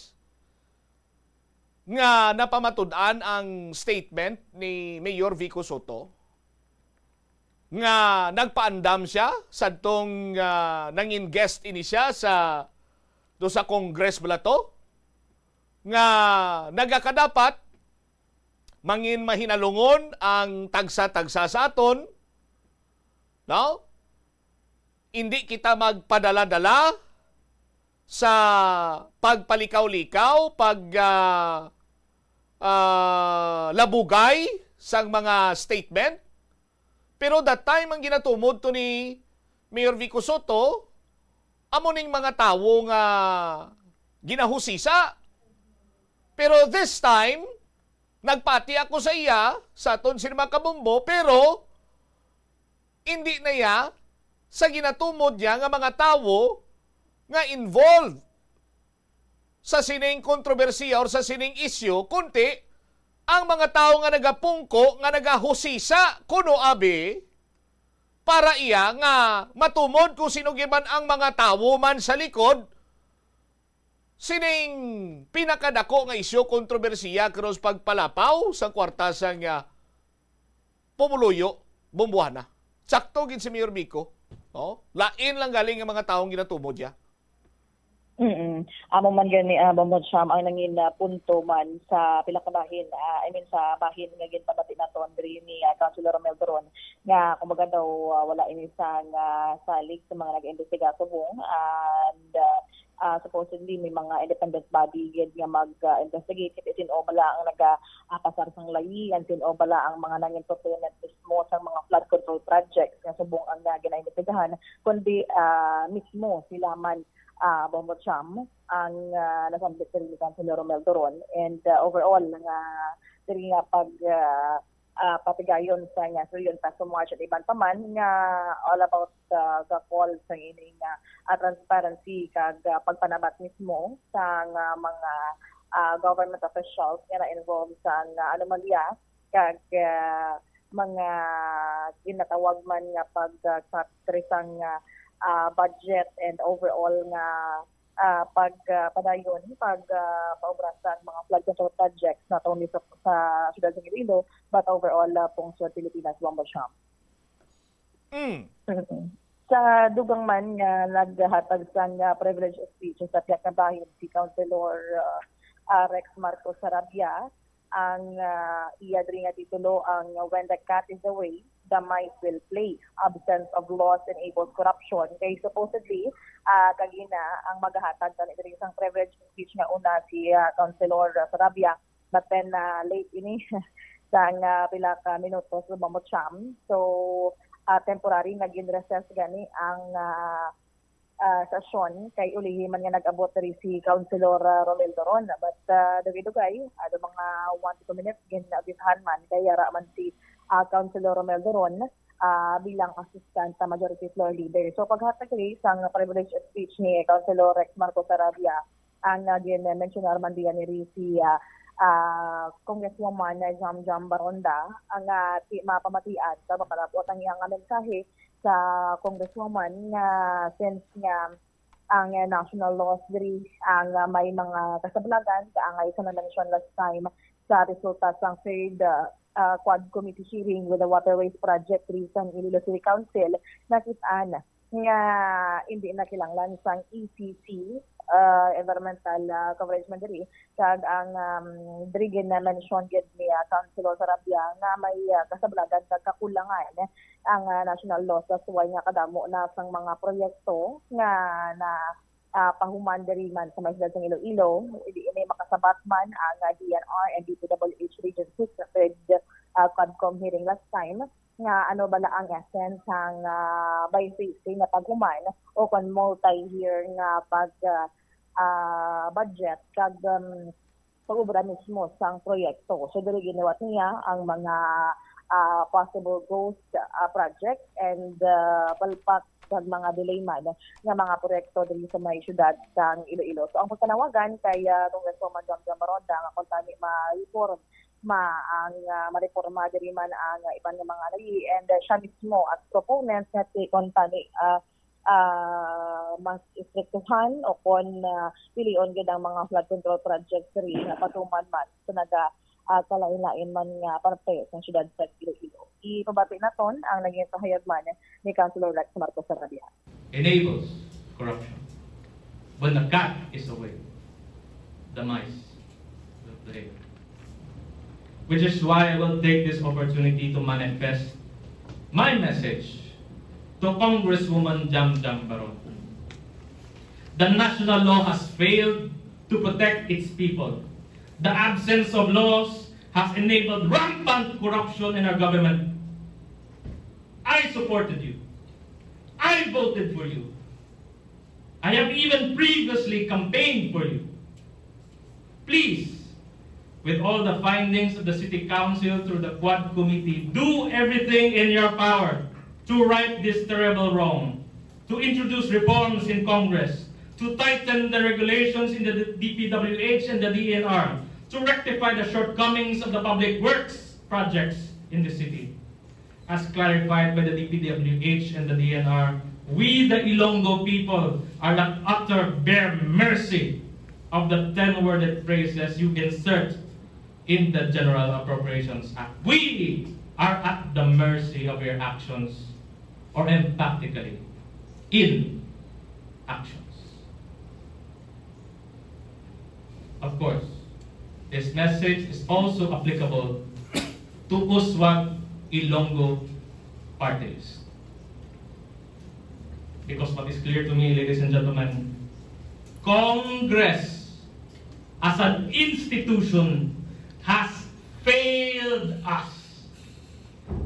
nga napamatud-an ang statement ni Mayor Vico Soto nga nagpaandam siya sadtong nangin guest ini siya sa Congress balato nga nagakadapat mangin mahinalungon ang tagsa-tagsa sa aton, no? Hindi kita magpadala-dala sa pagpalikaw-likaw, labugay sang mga statement. Pero that time ang ginatumod to ni Mayor Vico Soto, amo ning mga tawo nga ginahusisa. Pero this time, nagpati ako sa iya, sa aton sinima kabombo, pero hindi na iya sa ginatumod niya nga mga tawo nga involved sa sining kontrobersiya or sa sining issue, kunti ang mga tao nga nagapungko, nga nagahusisa kuno abi, para iya nga matumod kung sino giman ang mga tao man sa likod, sining pinakadako nga isyu kontrobersiya karon pagpalapaw sa kwarta sang pumuluyo, Bomboana. Sakto gid si Mayor Vico. Lain lang galing ang mga taong ginatumod niya. Amo man gani Bomod Sham ang nangin punto man sa pila ka bahin, sa bahin nga ginpabati naton diri ni Councilor Romel Doron nga kumbaga daw wala ini sang salig sa mga nag-imbestiga subong, and supposedly may mga independent body gid nga mag-investigate kit isin o bala ang nagapasar sang layi, and sin o bala ang mga nangin-implement mismo sa mga flood control projects nga subong ang gina-imbestigahan, kundi mismo sila man Bombo Cham ang nasambit ni Councilor Romel Doron, and overall nga diri nga patigayon sa nga so yun pa sumuha at iban pa man nga all about the call sa ining transparency kag pagpanabat mismo sa mga government officials nga involved sa anomalya kag mga ginatawag man nga pagkatrisang budget and overall nga pagpadayon, paubra sa mga flood control projects not only sa Ciudad ng Iloilo but overall pong sa Pilipinas, Bombo Sham. Sa dugang man nga naghatag sang privilege of speech sa tiyak na bahin si Councilor Rex Marcos Sarabia, ang iya diri nga titulo ang When the Cat is Away, the Mice Will Play. Absence of laws enables corruption. Kay supposedly, kagina ang maghahatag na ito isang privilege speech nga una si Councilor Sarabia, but then late ini sa pila ka minutos lumamot siyam. So, temporary naging recess gani ang session kay ulihiman nga nag-abot rin si Councilor Romel Doron, but dugay-dugay ada mga 1 to 2 minutes ginabitahan man kay yara man si Councilor Romel Doron bilang assistant sa majority floor leader. So paghatag rin sang privilege of speech ni Councilor Rex Marcos Sarabia, ang gin-mentionar man diyan ni si Congresswoman Jam Baronda ang mapamatian sa makalapot ang iyang mensahe sa Congresswoman na since nga ang national laws diri ang may mga kasablagan kaangay sa na-mention last time sa resulta sa third Quad Committee hearing with the Waterways Project Reason Iloilo City Council nakit-an nga hindi na kilanglan sang ECC environmental coverage man diri kag ang drigin na mention gid ni Councilor Sarabia nga may kasablagan kag kakulangan ang national laws sa suway nga kadamo na sang mga proyekto nga na pahuman diri man sa may sa Iloilo ini makasabat man ang DNR and DPWH Region 6 with Quadcom hearing last time nga ano bala ang essence ang by-facing na paghuman o kon multi-year nga pag budget kag pag-ubra mismo sang proyekto. So dili ginawat niya ang mga possible ghost project and palpak kag mga delay man nga mga proyekto diri sa may syudad sang Iloilo. So ang pagtanawagan kay Congresswoman Jam Baronda nga kung tani ma-reform ma-reforma diri man ang iban nga mga lagi and siya mismo as proponent nga kon tani mas istriktuhan o kon pilion gid ang mga flood control projects diri nga patuman man sa naga kalain-lain man nga parte sa syudad sa Iloilo. Ipabati naton ang naging pahayag man ni Councilor Rex Marcos Sarabia. Enables corruption. When the cat is away, the mice will play. Which is why I will take this opportunity to manifest my message to Congresswoman Jam Baronda. The national law has failed to protect its people. The absence of laws has enabled rampant corruption in our government. I supported you. I voted for you. I have even previously campaigned for you. Please, with all the findings of the City Council through the Quad Committee, do everything in your power to right this terrible wrong, to introduce reforms in Congress, to tighten the regulations in the DPWH and the DNR, to rectify the shortcomings of the public works projects in the city. As clarified by the DPWH and the DNR, we, the Ilonggo people, are at utter bare mercy of the 10-worded phrases you insert in the General Appropriations Act. We are at the mercy of your actions, or emphatically, inactions. Of course, this message is also applicable to Uswag Ilonggo party list. Because what is clear to me, ladies and gentlemen, Congress as an institution has failed us.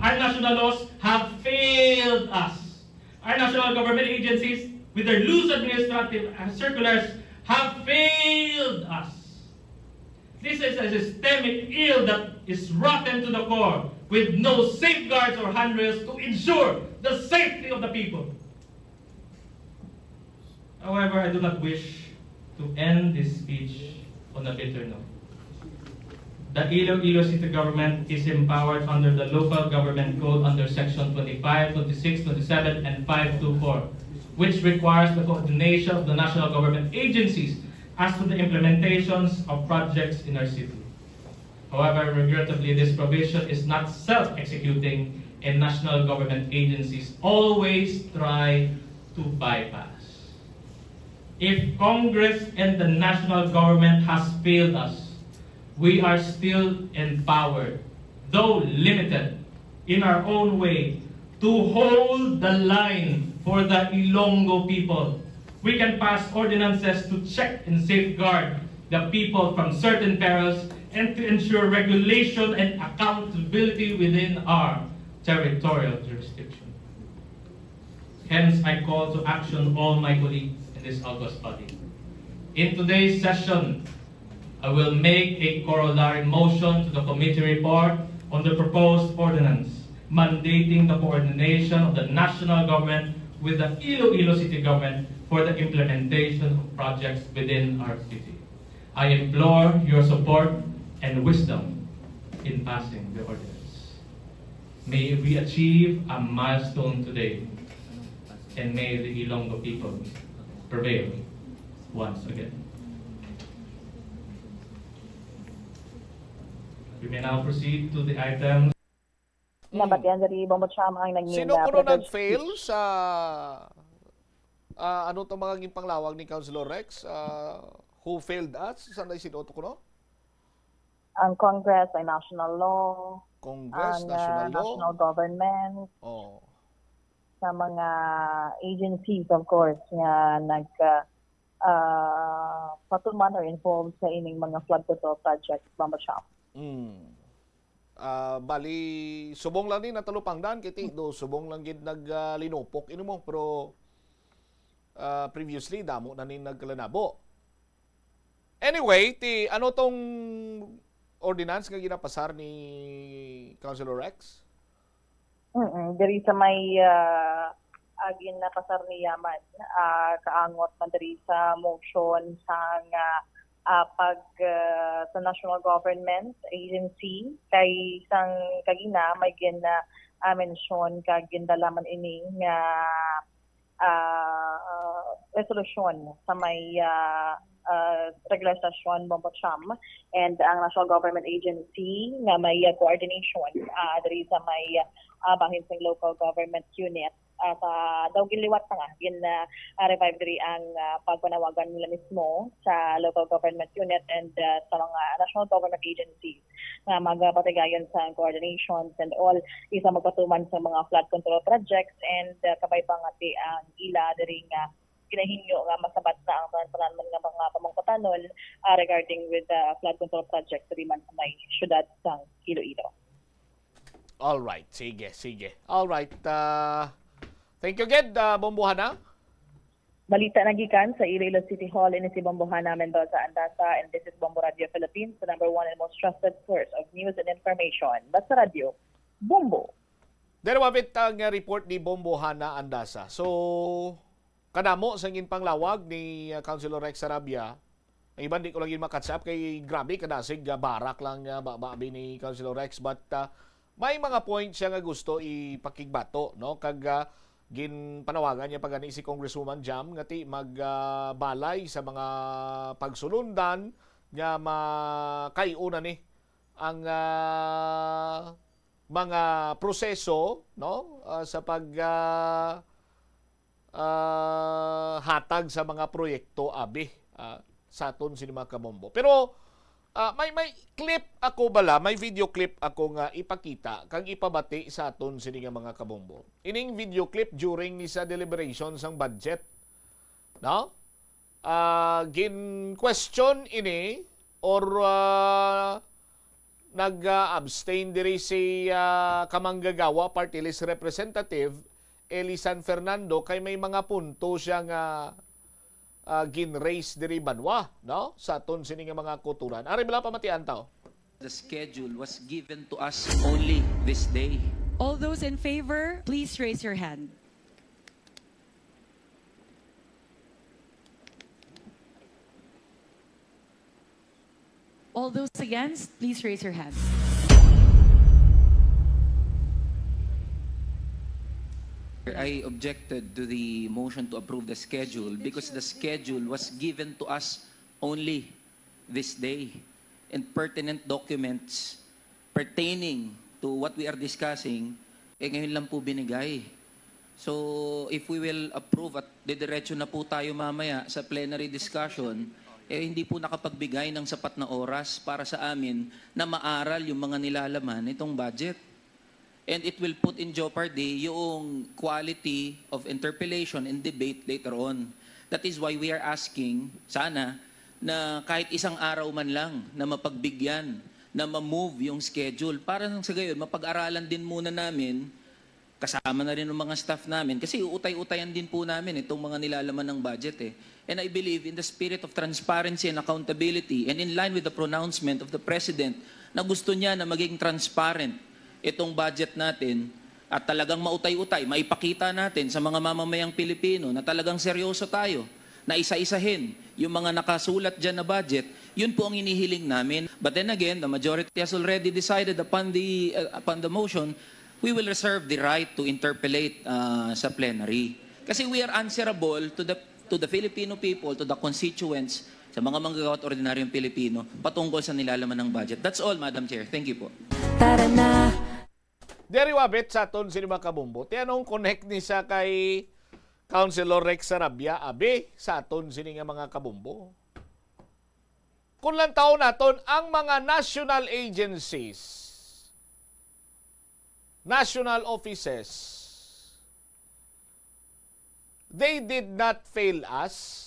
Our national laws have failed us. Our national government agencies, with their loose administrative circulars, have failed us. This is a systemic ill that is rotten to the core, with no safeguards or handrails to ensure the safety of the people. However, I do not wish to end this speech on a bitter note. The Iloilo City Government is empowered under the Local Government Code under Section 25, 26, 27, and 524, which requires the coordination of the national government agencies as to the implementations of projects in our city. However, regrettably, this provision is not self-executing, and national government agencies always try to bypass. If Congress and the national government has failed us, we are still empowered, though limited, in our own way, to hold the line for the Ilonggo people. We can pass ordinances to check and safeguard the people from certain perils and to ensure regulation and accountability within our territorial jurisdiction. Hence, I call to action all my colleagues in this august body. In today's session, I will make a corollary motion to the committee report on the proposed ordinance mandating the coordination of the national government with the Iloilo City government for the implementation of projects within our city. I implore your support and wisdom in passing the ordinance. May we achieve a milestone today, and may the Ilonggo people prevail once again. We may now proceed to the items. Nabatian dari Bombo Cham ang Sino kuno nag-fail sa ano itong mga panglawag ni Councilor Rex? Who failed us? Saan na sinuto ko, no? Ang Congress ay national law. Congress, ang, national law. National government. Oh. Sa mga agencies, of course, nga patuman or involved sa ining mga flood control projects, Bombo Cham. Bali, subong lang din natalupangdan kiti do subong lang gid naglinupok mo pero previously damo na nin nagkalanabo. Anyway, ano tong ordinance nga ginapasar ni Councilor Rex? Diri sa may agin na pasar ni Yaman, kaangot man diri sa motion sa sa national government agency kay isang kagina may mention kag gindalaman ini nga resolution sa may regular session Bombo Cham and ang national government agency nga may coordination diri sa may bahin sa local government unit at daw giliwat pa nga revive diri ang pagpanawagan nila mismo sa local government unit and sa mga national government agencies na magpatigayon sa coordinations and all isa magpatuman sa mga flood control projects and kabay pa nga ang ila diri nga ginahinyo nga masabat na ang tanan nga mga pamangkotanon regarding with the flood control project diri man sa may syudad sa Iloilo. All right, sige. All right, thank you again, Bombohana. Balita nagikan sa Iloilo City Hall ini si Bombohana Mendoza Andasa and this is Bombo Radio Philippines, the #1 and most trusted source of news and information. Basta Radio, Bombo. Dere mabit ang report ni Bombohana Andasa. So, kanamo sa ngin panglawag ni Councilor Rex Sarabia. Ang iban di ko lang makatch up kay grabe kadasig barak lang babi ni Councilor Rex but may mga point siya nga gusto ipakigbato, no? Kag ginpanawagan niya pagani si Congresswoman Jam ngati magbalay sa mga pagsulundan nga makaiuna ni ang mga proseso, no? Sa pag hatag sa mga proyekto abi sa aton sinima Kabombo. Pero may clip ako bala, may video clip ako nga ipakita kang ipabati sa aton sini nga mga Kabombo. Ining video clip during ni sa deliberations ang budget. No? Gin-question ini or nag-abstain diri si kamanggagawa party list representative Eli San Fernando kay may mga punto siya nga gin-raise diri banwa, no? Sa aton sini nga mga kuturan. Ari bala pamatian taw. The schedule was given to us only this day. All those in favor, please raise your hand. All those against, please raise your hands. I objected to the motion to approve the schedule because the schedule was given to us only this day, and pertinent documents pertaining to what we are discussing ngayon lang po binigay. So if we will approve at didiretso na po tayo mamaya sa plenary discussion, hindi po nakapagbigay ng sapat na oras para sa amin na maaral yung mga nilalaman nitong budget. And it will put in jeopardy yung quality of interpellation and debate later on. That is why we are asking, sana, na kahit isang araw man lang na mapagbigyan, na ma-move yung schedule. Para sa gayon, mapag-aralan din muna namin, kasama na rin ng mga staff namin, kasi uutay-utayan din po namin itong mga nilalaman ng budget. And I believe in the spirit of transparency and accountability and in line with the pronouncement of the President na gusto niya na maging transparent itong budget natin at talagang mautay-utay, maipakita natin sa mga mamamayang Pilipino na talagang seryoso tayo, na isa-isahin yung mga nakasulat dyan na budget Yun po ang inihiling namin. But then again, the majority has already decided upon the motion, we will reserve the right to interpellate sa plenary. Kasi we are answerable to the Filipino people, to the constituents, sa mga manggagawa at ordinaryong Pilipino patungkol sa nilalaman ng budget. That's all, Madam Chair. Thank you po. Tara na. Deri wabit sa aton sini mga kabumbo. Ti anong connect ni sa kay Councilor Rex Sarabia abi sa aton sini nga mga kabumbo. Kung lang taon naton ang mga national agencies, national offices, they did not fail us.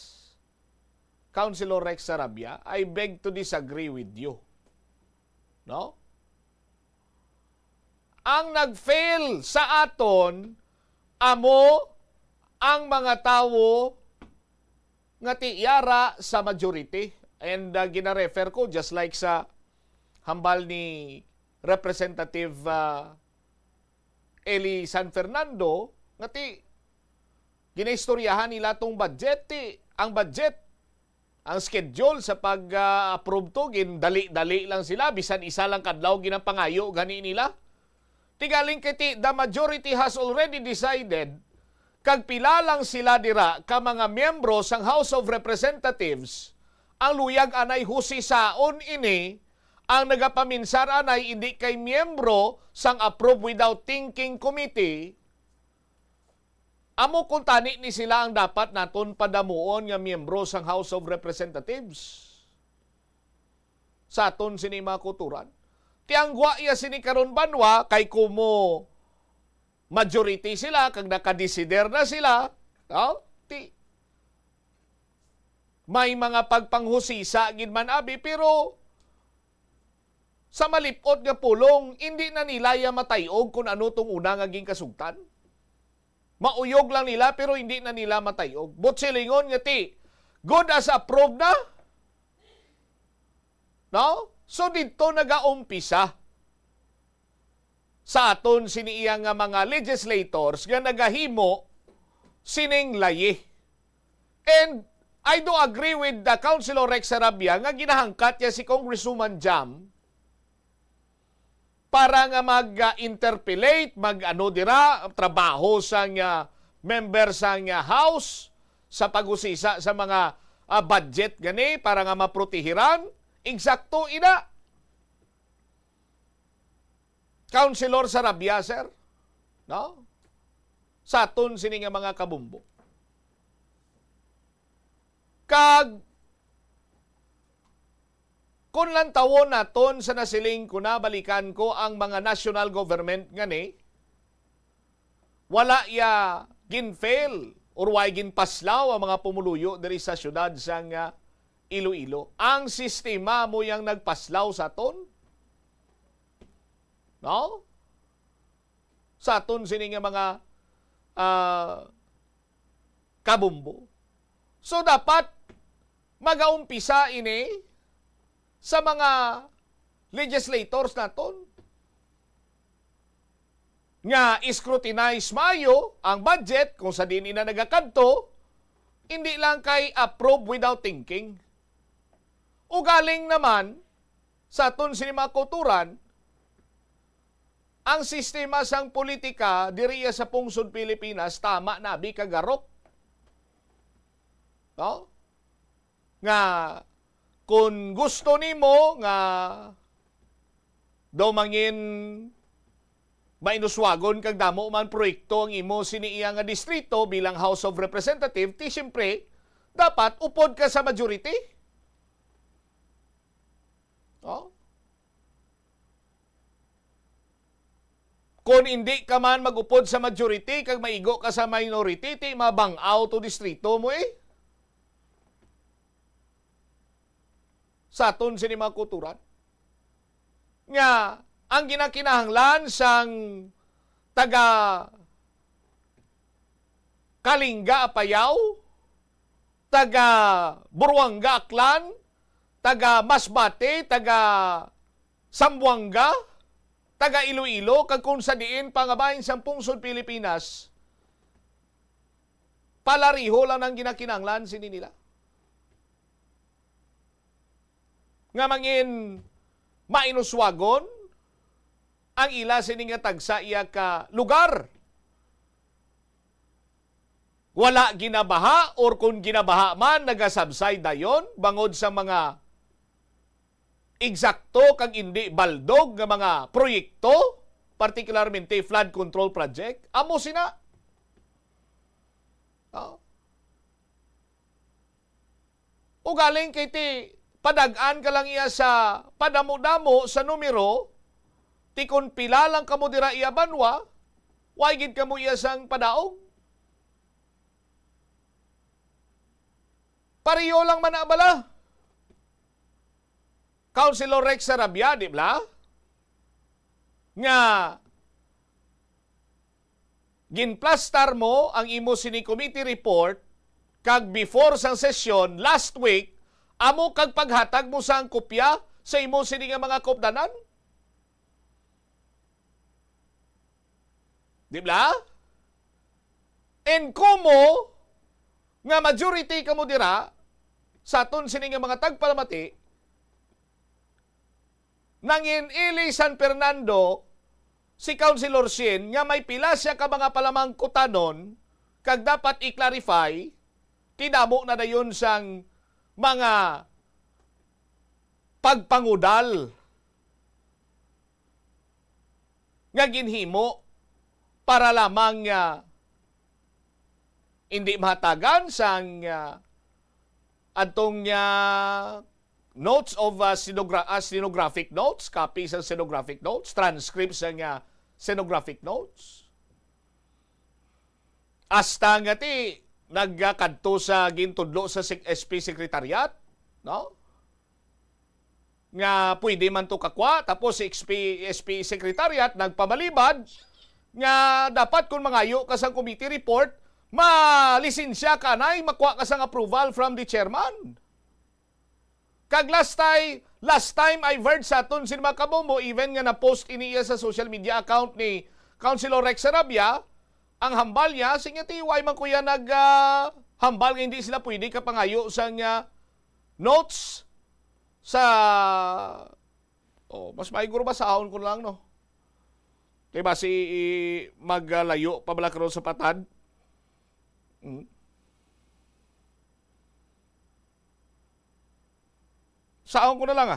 Councilor Rex Sarabia, I beg to disagree with you. No? Ang nag-fail sa aton, amo ang mga tawo nga tiyara sa majority. And gina-refer ko, just like sa hambal ni Representative Eli San Fernando, nga ginaistoryahan nila tong budget. Ang budget, ang schedule sa pag-approve to, dali-dali lang sila, bisan isa lang kadlaw ginapangayo, gani nila. Tigaling kiti, the majority has already decided, kag pila lang sila dira, ka mga miyembro sang House of Representatives, ang luyag anay husisaon ini, ang nagapaminsar anay hindi kay miyembro sang approve without thinking committee, amo kung tani ni sila ang dapat naton padamuon nga miyembro sang House of Representatives. Sa aton sini mga kuturan. Tiangwa iya sini karon banwa kay kumo majority sila kag nakadesider na sila. May mga pagpanghusisa gid man abi pero sa malipot nga pulong hindi na nila ya matayog kung ano tong una nga ginkasugtan. Mauyog lang nila pero hindi na nila matayog. Butsilingon nga good as approved na. No? So dito nagaumpisa sa aton siniiyang nga mga legislators nga nagahimo sining layi. And I do agree with the Councilor Rex Sarabia nga ginahangkat niya si Congresswoman Jam para nga mag-interpellate, trabaho sa member sa House sa pag-usisa sa mga budget gani para nga maprotehiran. Eksakto ina. Councilor Sarabia, sir. No? Sa aton sini nga mga kabumbo. Kag kung lang tawon naton sa nasiling ko na balikan ko ang mga national government ngani, wala ya gin-fail or why gin-paslaw ang mga pumuluyo diri sa syudad sang Iloilo. Ang sistema mo yang nagpaslaw sa aton. No? Sa aton sini nga mga kabumbo. So dapat magaumpisa ini sa mga legislators naton nga scrutinize mayo ang budget kung sa din ina nagakadto, hindi lang kay approve without thinking. O galing naman sa aton sini mga kulturan, ang sistema sang politika diriya sa pungsod Pilipinas tama na bi kagarok. No? Nga kung gusto nimo nga daw mangin mainuswagon kag damo man proyekto ang imo siniiya nga distrito bilang House of Representative, ti siyempre dapat upod ka sa majority. Oh? Kung hindi ka man magupod sa majority kag maigo ka sa minority, ti mabang-out to distrito mo sa aton sini mga kulturan. Nga, ang ginakinahanglan sang taga Kalinga Apayao, taga Buruanga Aklan, taga Masbate, taga Sambuanga, taga Iloilo, kag kung sa diin pangabahin sa pungsod Pilipinas, palariho lang ang ginakinahanglan sini nila. nga mangin mainuswagon ang ila sini nga tagsa iya ka lugar. Wala ginabaha or kung ginabaha man nagasubside dayon bangod sa mga eksakto kag hindi baldog nga mga proyekto, particularmente flood control project, amo sina. O galing kay ti padag-an ka lang iya sa padamo-damo sa numero, ti kung pila lang kamo dira iya banwa, why gid kamo iya sang padaog? Pariyo lang man abala. Councilor Rex Sarabia, di ba? Nga ginplastar mo ang imo sini committee report kag before sang session last week, amo kag paghatag mo sang kopya sa imo sini nga mga kopdanan? Di ba? And kumo nga majority kamo dira sa aton sini nga mga tagpalamati nangin Ili San Fernando si Councilor Shin nga may pila siya ka mga palamangkutanon kag dapat i-clarify tinamo na dayon sang mga pagpangudal nga ginhimo para lamang hindi mahatagan sang atong notes of stenographic notes, copies ng stenographic notes, transcripts ng stenographic notes. Hasta nga ti nagkadto sa gintudlo sa SP Secretariat, no? Nga pwede man to kakwa, tapos si SP Secretariat nagpamalibad nga dapat kung mangayo ka sa committee report, malisensya ka na, makuha ka sang approval from the chairman. Kag last time I've heard sa aton sin mga kabombo, even nga na-post iniya sa social media account ni Councilor Rex Sarabia, ang hambal niya, sige tiway man kuya hambal nga hindi sila pwede kapangayo sa notes sa mas maiguro ba sa ahon ko lang, no? Diba si maglayo pabala karon sa patad? Saan ko na lang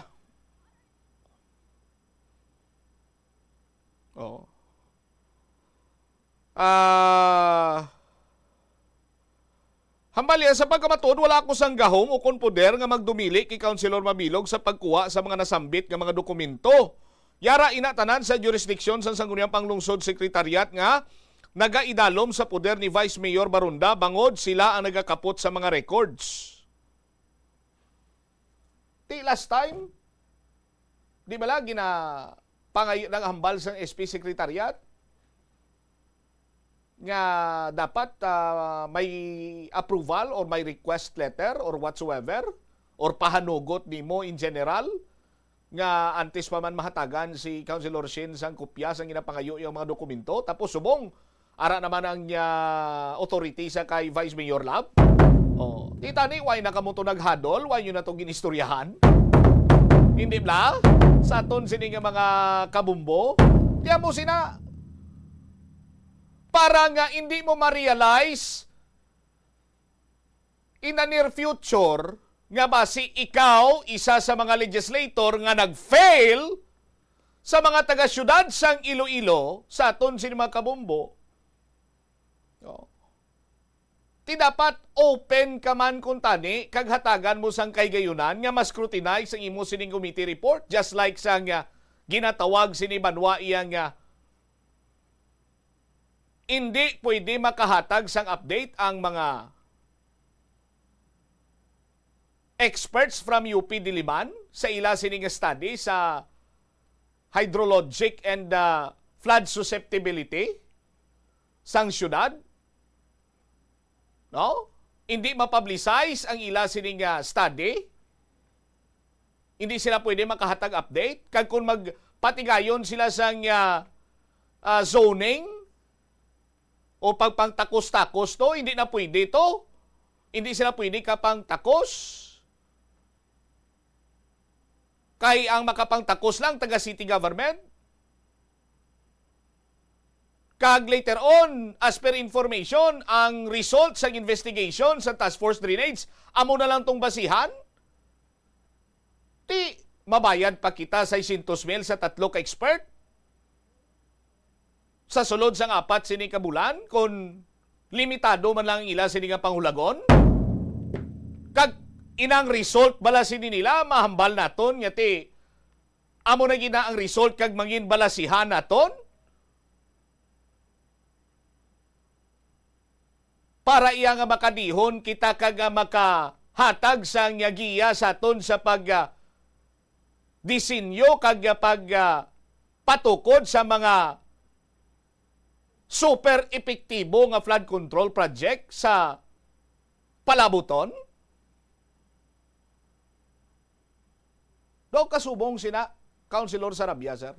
hambali sa pagkamatod, wala ako sang gahom o kon poder nga magdumili kay Councilor Mabilog sa pagkuha sa mga nasambit nga mga dokumento. Yara inatanan sa jurisdiksyon sa Sangguniang Panglungsod Sekretariat nga nagaidalom sa poder ni Vice Mayor Barunda bangod sila ang nagakapot sa mga records. Last time, di ba lagi na pangayo ng hambal sa SP Secretariat nga dapat may approval or may request letter or whatsoever or pahanugot nimo in general nga antes pa man mahatagan si Councilor Shin sang kopya sang ginapangayo yung mga dokumento tapos subong ara naman ang authority sa kay Vice Mayor Lab. Tita ni, why na kamo to naghadol? Why nyo na to ginistoryahan? Hindi ba? Sa aton sini nga mga kabumbo, diya mo sina. Para nga hindi mo ma-realize in the near future nga ba si ikaw, isa sa mga legislator nga nag-fail sa mga taga-syudad sang Iloilo, sa aton sini mga kabumbo. Ti dapat open ka man kung tani, kag hatagan mo sang kay gayunan nga mas scrutinize ang imo sining committee report, just like sang ginatawag sini Banwa iyang hindi pwede makahatag sang update ang mga experts from UP Diliman sa ila sining study sa hydrologic and flood susceptibility sang syudad. No? Hindi mapublicize ang ila sining study. Hindi sila pwede makahatag update. Kag kung magpatigayon sila sang zoning o pagpangtakos-takos to, hindi na pwede to. Hindi sila pwede kapang takos. Kay ang makapangtakos lang taga city government. Kag later on, as per information, ang result sa investigation sa Task Force Drainage, amo na lang tong basihan. Ti, mabayad pa kita 600,000 sa 3 ka expert. Sa sulod sang 4 sini ka bulan, kung limitado man lang ila sini nga panghulagon. Kag inang result bala sini nila, mahambal naton, nga ti, amo na gina ang result kag mangin balasihan naton. Para iya nga makadihon, kita kag makahatag sa giya sa aton sa disenyo kag patukod sa mga super epektibo nga flood control project sa palabuton. Do kasubong sina Councilor Sarabia, sir.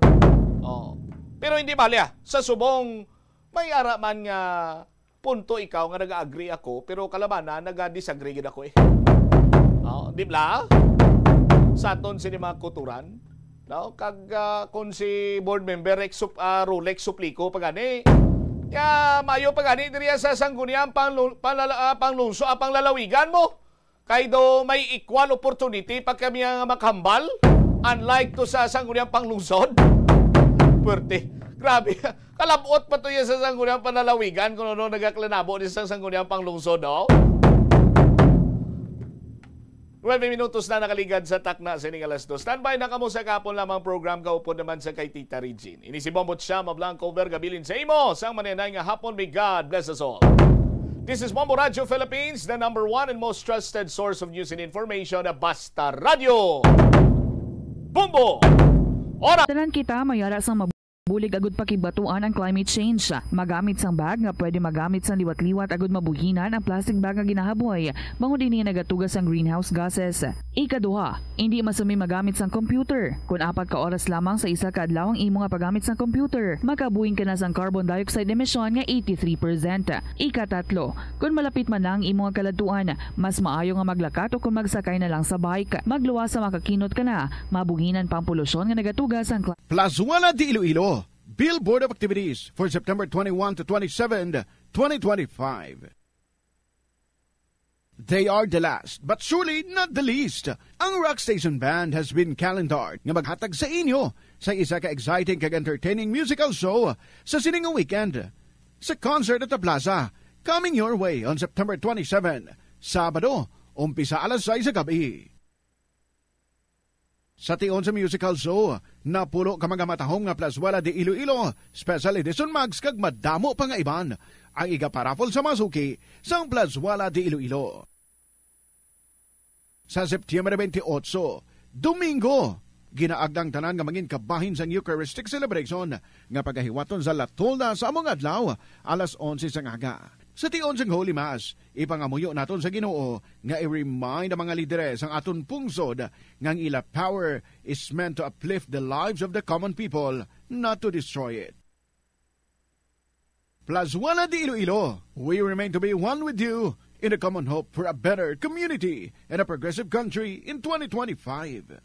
Oh. Pero hindi balya sa subong may ara man nga punto ikaw nga nag-agree ako, pero kalabanan nag-disagree gid ako eh. Oh, di ba? Sa aton sini mga kuturan, no? Kag kung si board member Rolex Suplico pagani, ya mayo pagani diriya sa sanggunian panglungso panglalawigan mo. Kay do may equal opportunity pag kami nga makhambal, unlike to sa sanggunian panglungsod. Puwerte. Grabe. Kalabot pa to yan sa sangguniang panlalawigan kung ano nagaklanabo din sa sangguniang panglungsod, no? 9 minutos na nakaligad sa takna sa ining alas 2. Standby na kamo sa kapon lamang program kaupod naman sa kay Tita Regine. Ini si Bombot Sham Blanco Vergabilin sa imo sang manenay nga hapon. May God bless us all. This is Bombo Radio Philippines, the number 1 and most trusted source of news and information, Basta Radio. Bombo! Ora! Tanan kita mayara sang bulig agud pakibatuan ang climate change. Magamit sang bag nga pwede magamit sang liwat-liwat agud mabuhinan ang plastic bag nga ginahaboy. Bangon dinhi nagatugas ang greenhouse gases. Ikaduha, hindi masumi magamit sang computer. Kung 4 ka oras lamang sa isa ka adlaw ang imo nga paggamit sang computer, makabuhing ka na sang carbon dioxide emission nga 83%. Ikatatlo, kung malapit man lang imo nga kaladtuan, mas maayo nga maglakat o kung magsakay na lang sa bike. Magluwas sa makakinot ka na, mabuhinan pang polusyon nga nagatugas ang Plazuela de Iloilo, Billboard of Activities for September 21 to 27, 2025. They are the last, but surely not the least. Ang Rock Station Band has been calendared nga maghatag sa inyo sa isa ka exciting kag entertaining musical show sa sining weekend sa concert at the Plaza, coming your way on September 27, Sabado, umpisa alas 6 sa gabi. Sa tion sa musical show, napulo ka mga matahong nga Plazuela de Iloilo, special edition mags kag madamo pa nga iban ang igaparafol sa masuki sang Plazuela de Iloilo. Sa September 28, Domingo, ginaagdang tanan nga mangin kabahin sang Eucharistic celebration nga pagahiwaton sa Latolda sa among adlaw alas 11 sang aga. Sa tion sang Holy Mass, ipangamuyo naton sa Ginoo nga i-remind ang mga lideres ang aton pungsod nga ang ila power is meant to uplift the lives of the common people, not to destroy it. Plazuela de Iloilo, we remain to be one with you in a common hope for a better community and a progressive country in 2025.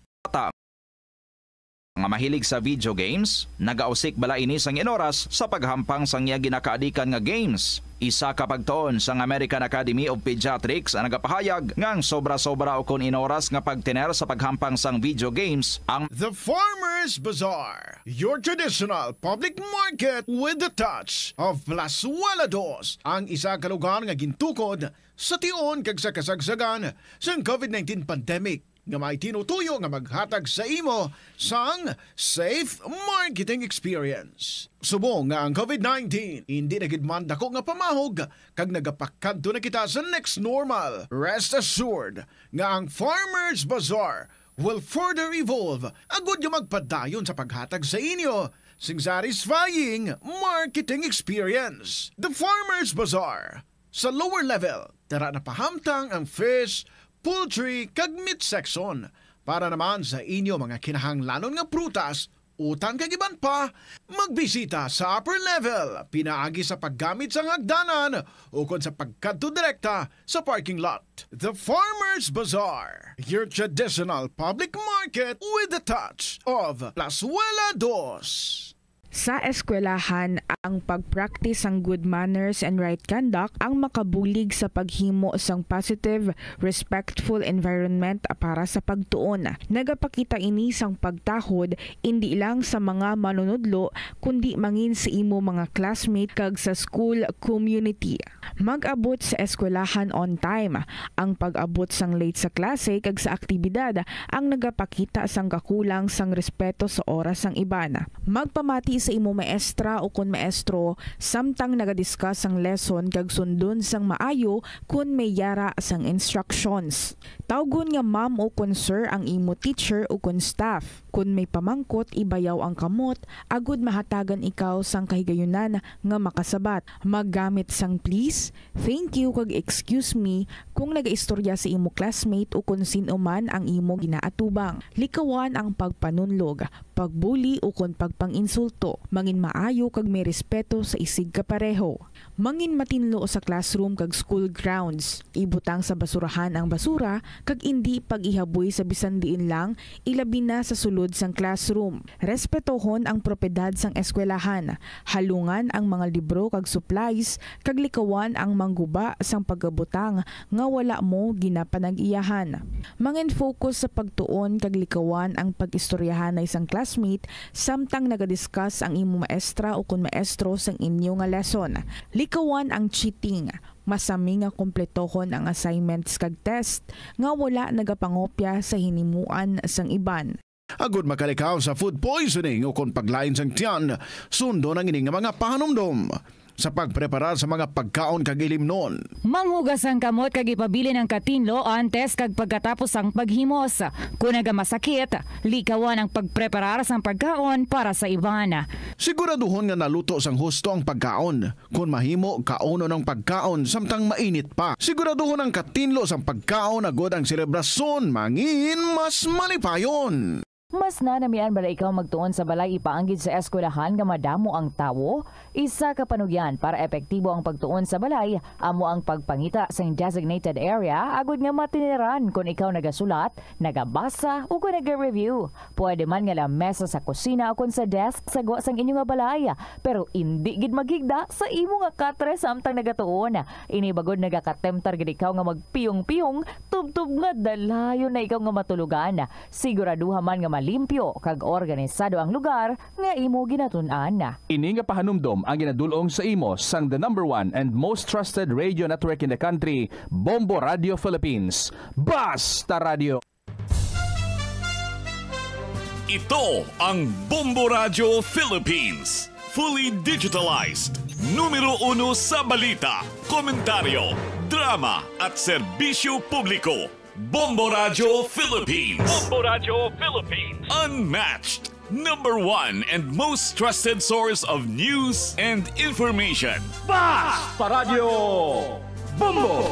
Nga mahilig sa video games, nagausik bala ini sang inoras sa paghampang sang iya ginakaadikan nga games. Isa ka pagtuon sang American Academy of Pediatrics ang nagapahayag ngang sobra-sobra o kon inoras nga pagtener sa paghampang sang video games ang The Farmers Bazaar, your traditional public market with the touch of Plazuela Dos, ang isa ka lugar nga gintukod sa tion kag sa kasagsagan sang COVID-19 pandemic nga may tinutuyo nga maghatag sa imo sang safe marketing experience. Subong nga ang COVID-19 hindi nagidman dako nga pamahog kag nagapakadto na kita sa next normal. Rest assured nga ang Farmers Bazaar will further evolve agud yung magpadayon sa paghatag sa inyo sing satisfying marketing experience. The Farmers Bazaar sa lower level, tara na pahamtang ang fish, poultry kag meat section para naman sa inyo mga kinahanglanon nga prutas Utang kagiban pa, magbisita sa upper level, pinaagi sa paggamit sa hagdanan o kung sa pagkadto direkta sa parking lot. The Farmers Bazaar, your traditional public market with a touch of Plazuela 2. Sa eskwelahan, ang pagpractice ang good manners and right conduct ang makabulig sa paghimo sang positive, respectful environment para sa pagtuon. Nagapakita ini sang pagtahod hindi lang sa mga manunudlo kundi mangin sa imo mga classmate kag sa school community. Mag-abot sa eskwelahan on time. Ang pag-abot sang late sa klase kag sa aktibidad ang nagapakita sang kakulang sang respeto sa oras sang iban. Magpamati sa imo maestra o kun maestro samtang nagadiscuss ang lesson kag sundon sang maayo kun may yara sang instructions. Tawgon nga ma'am o kun sir ang imo teacher o kun staff. Kun may pamangkot ibayaw ang kamot agud mahatagan ikaw sang kahigayunan nga makasabat. Maggamit sang please, thank you kag excuse me kung nagaistorya sa imo classmate o kun sino man ang imo ginaatubang. Likawan ang pagpanunlog, pagbuli o kun pagpanginsulto. Mangin maayo kag may respeto sa isig kapareho. Mangin matinlo sa classroom kag school grounds. Ibutang sa basurahan ang basura kag indi pag-ihaboy sa bisan diin lang ilabi na sa sulod sang classroom. Respetohon ang propiedad sang eskwelahan. Halungan ang mga libro kag supplies kag likawan ang mangguba sang pagabutang nga wala mo ginapanag-iyahan. Mangin focus sa pagtuon kag likawan ang pag-istoryahan na isang classmate samtang nagadiscuss ang imo maestra o kun maestro sang inyo nga lesson. Likawan ang cheating. Masami nga kompletohon ang assignments kag test nga wala nagapangopya sa hinimuan sang iban. Agud makalikaw sa food poisoning o kung paglain sang tiyan, sundo ng ining mga pahanumdom sa pagpreparar sa mga pagkaon kag ilimnon. Manghugas ang kamot kag ipabili ng katinlo antes kag pagkatapos ang paghimos. Kung nagamasakit, likawan ang pagpreparar sang pagkaon para sa iban. Siguraduhon nga naluto sang husto ang pagkaon. Kung mahimo, kauno ng pagkaon samtang mainit pa. Siguraduhon ang katinlo sang pagkaon agud ang selebrasyon mangin mas malipayon. Mas nanamian bala ikaw magtuon sa balay ipaanggid sa eskwelahan nga madamo ang tawo? Isa ka panugyan para epektibo ang pagtuon sa balay, amo ang pagpangita sa designated area agud nga matiniran kung ikaw nagasulat, nagabasa o kung nag-review. Pwede man nga lamesa sa kusina o kung sa desk sa sang inyo nga balay, pero hindi gid maghigda sa imo nga katre samtang nagatuon. Inibagod nagakatemptar gid ikaw nga magpiyong-piyong, tubtub nga dalayon na ikaw nga matulugan. Siguraduha man nga limpyo kag organisado ang lugar nga imo ginatun-an. Ini nga pahanumdom ang ginadulong sa imo sang the #1 and most trusted radio network in the country, Bombo Radio Philippines. Basta Radio! Ito ang Bombo Radio Philippines. Fully digitalized. Numero 1 sa balita, komentaryo, drama at serbisyo publiko. Bombo Radio Philippines. Bombo Radio Philippines. Unmatched. #1 and most trusted source of news and information. Basta Radio Bombo!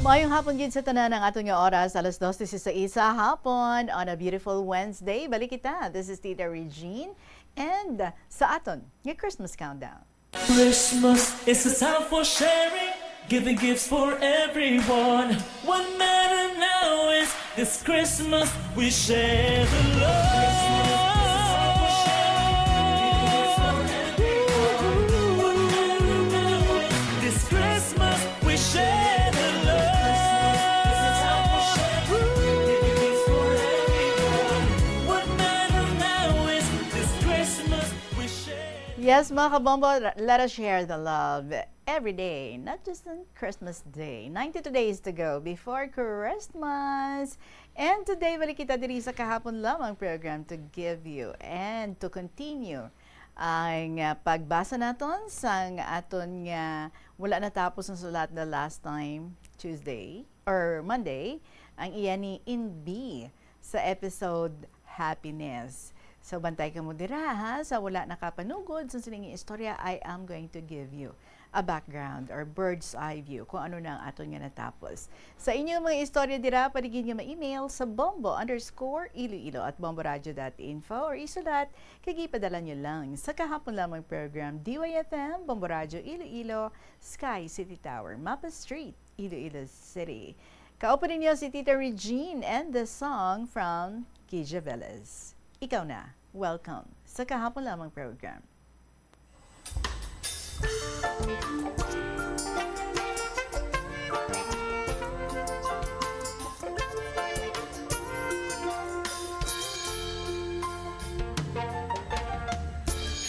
Mayong hapon gid sa tanan ng aton nga oras, alas 2:16 hapon on a beautiful Wednesday. Balik kita. This is Tita Regine and sa aton nga Christmas countdown. Christmas is a time for sharing, giving gifts for everyone. What matters now is this Christmas we share the love. This Christmas we share the love. Giving gifts for everyone. What matters now is this Christmas we share. Yes, mga kabombo, let us share the love every day, not just on Christmas Day. 92 days to go before Christmas. And today, balik kita diri sa kahapon lamang program to give you and to continue ang pagbasa naton sang aton nga wala natapos ang sulat the last time, Tuesday or Monday, ang iya ni In B sa episode Happiness. So bantay ka mo dira ha, sa wala nakapanugod sa sining istorya I am going to give you a background or bird's eye view kung ano na ang aton nga natapos. Sa inyong mga istorya dira, paligid nga ma-email sa bombo_iloilo@bomboradio.info or isulat kag ipadala nyo lang sa kahapon lamang program DYFM, Bombo Radio Iloilo, Sky City Tower, Mapa Street, Iloilo City. Kaupo ninyo si Tita Regine and the song from Kija Velez. Ikaw na, welcome sa kahapon lamang program.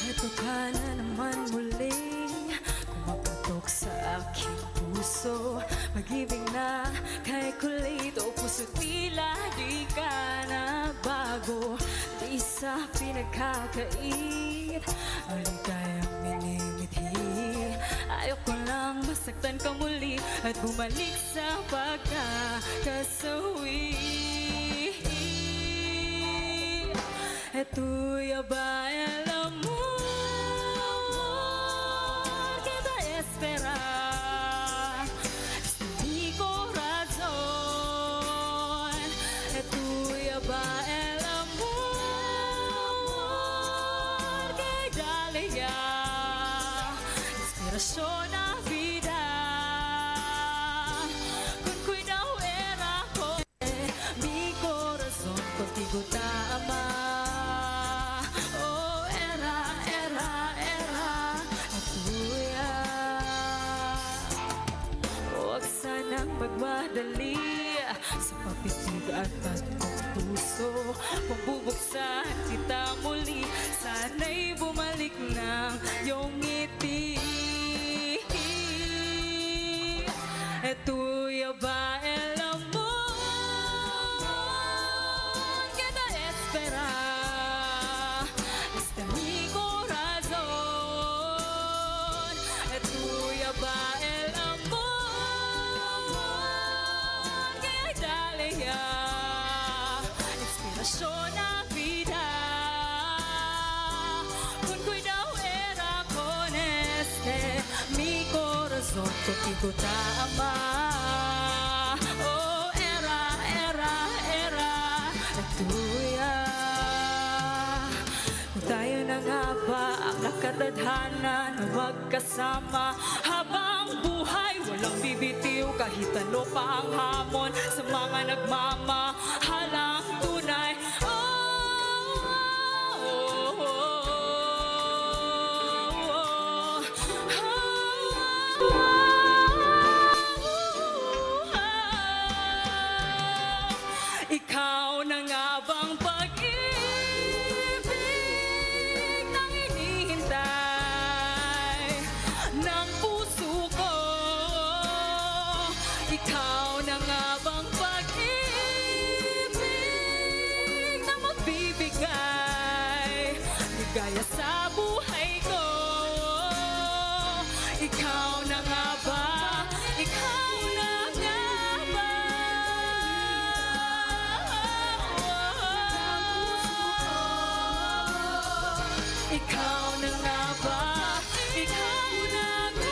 Heto ka na naman muling kumapatok sa aking puso. Pag-ibig na kay kulito, puso tila di ka na bago. Di sa pinagkakait, maligayang minimithi. Ayoko lang masaktan ka muli at bumalik sa pagkakasawi. Eto'y abay alam mo, kita espera. Di ko razon. Eto'y abay alam mo, kay Dalia. Inspirasyon na vida. Kung cuidaw era ko, mi corazón contigo tama. Magmadali sa papitig at kong puso. Kung bubuksan kita muli, sana'y bumalik ng iyong ngiti. Eto'y abay alam mo, kita espera. Este mi corazón. Eto'y abay alam mo, inspirasyon na vida. Kung cuidaw era con este mi corazón contigo tama. Oh, era tuya. Kung tayo na nga ba ang nakatadhana na magkasama habang buhay, walang bibitiw kahit ano pa ang hamon sa mga nagmamahalang tunay. Ikaw na nga bang pag-ibig nang hinihintay ng puso ko? Ikaw na nga bang pag-ibig na magbibigay ligaya sa buhay ko? Ikaw na nga ba? Ikaw na nga ba? Ikaw na nga ba? Ikaw na nga ba?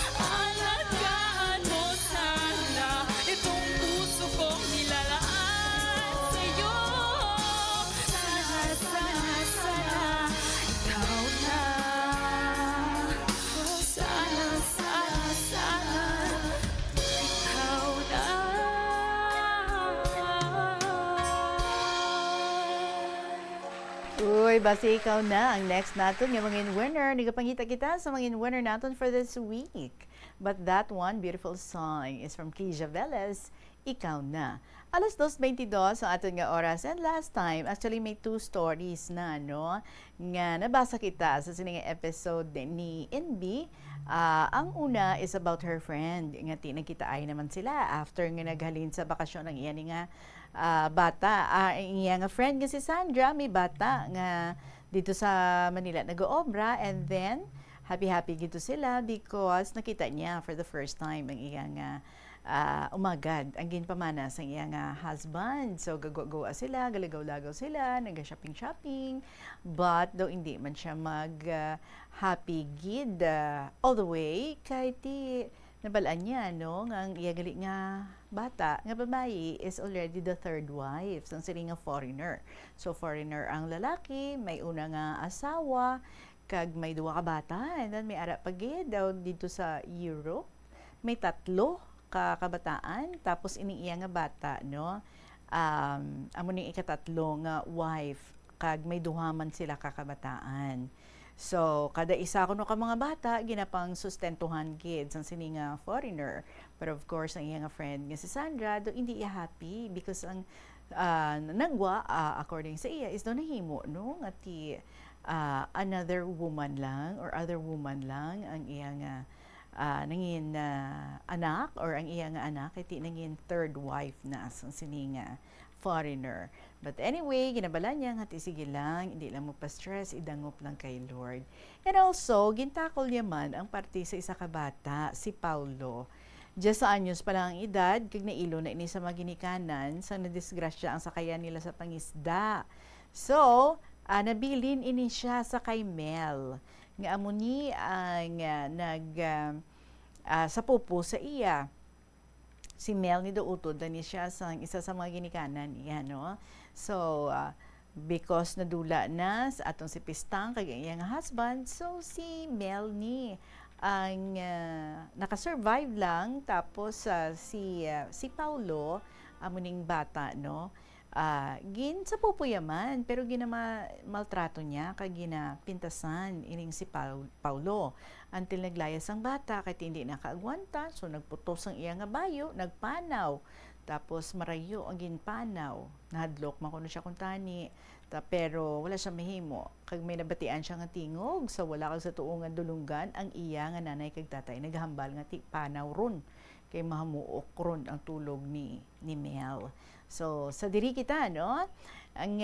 Alagaan mo sana itong puso kong nilalaan sa'yo. Sana, sana, sana, ikaw na. Sana, sana, sana, ikaw na. Uy, basta ikaw na ang next natin yung mga winner. Nagapangita kita sa mga winner natin for this week. But that one beautiful song is from Kija Velez, Ikaw Na. Alas 2:22 ang aton nga oras. And last time, actually may two stories na, no? Nga nabasa kita sa sining episode ni NB. Ang una is about her friend. Nga tinagkitaay naman sila after nga naghalin sa bakasyon ng iyan nga bata. Iya nga friend nga si Sandra, may bata nga dito sa Manila nag-oobra, and then happy gito sila because nakita niya for the first time ang iya nga umagad ang ginpamana sa iyang husband. So gagawa sila, galagaw-lagaw sila, nag-shopping-shopping, but daw hindi man siya mag-happy gid all the way kay ti nabalaan niya no ang iya gali nga bata nga babayi is already the third wife sang sila nga foreigner. So foreigner ang lalaki, may una nga asawa kag may duwa ka bata, and then may ara pagid daw dito sa Europe, may 3 kabataan, tapos iniiya nga bata, no? Amo ning ikatatlo nga wife, kag may duhaman sila kakabataan. So, kada isa kuno ka mga bata, ginapang sustentuhan kids ang sini nga foreigner. But of course, ang iya nga friend nga si Sandra, do hindi iya happy because ang nagwa, according sa iya, is do nahimo, no? Nga ti another woman lang or other woman lang ang iya nga nangin anak or ang iya nga anak iti nangin third wife na ang sining foreigner. But anyway, ginabala niya nga sige lang, hindi lang magpa-stress, idangop lang kay Lord. And also, gintakol niya man ang parte sa isa ka bata, si Paulo. Just sa anyos pa lang ang edad, kag nailo na ini sa mga ginikanan, sa nadisgrasya ang sakayan nila sa pangisda. So, nabilin ini siya sa kay Mel. Nga amo ni ang sa pupo sa iya. Si Mel ni doutod ni siya sa isa sa mga ginikanan niya, no? So, because nadula na sa atong si Pistang kag iyang husband, so si Mel ni ang naka-survive lang, tapos si Paulo amo ning bata, no? Gin sa pupuyaman, pero maltrato niya kag ginapintasan ining si Paulo until naglayas ang bata kay hindi nakaagwanta, so nagputos ang iya nga bayo, nagpanaw, tapos marayo ang ginpanaw, nahadlok man kuno siya kuntani, pero wala siya mahimo kag may nabatian siya nga tingog, so wala kag sa tuungan dulunggan ang iya nga nanay kag tatay naghambal nga ti panaw ron kay mahamuok ron ang tulog ni Mel. So, sa diri kita, no? Ang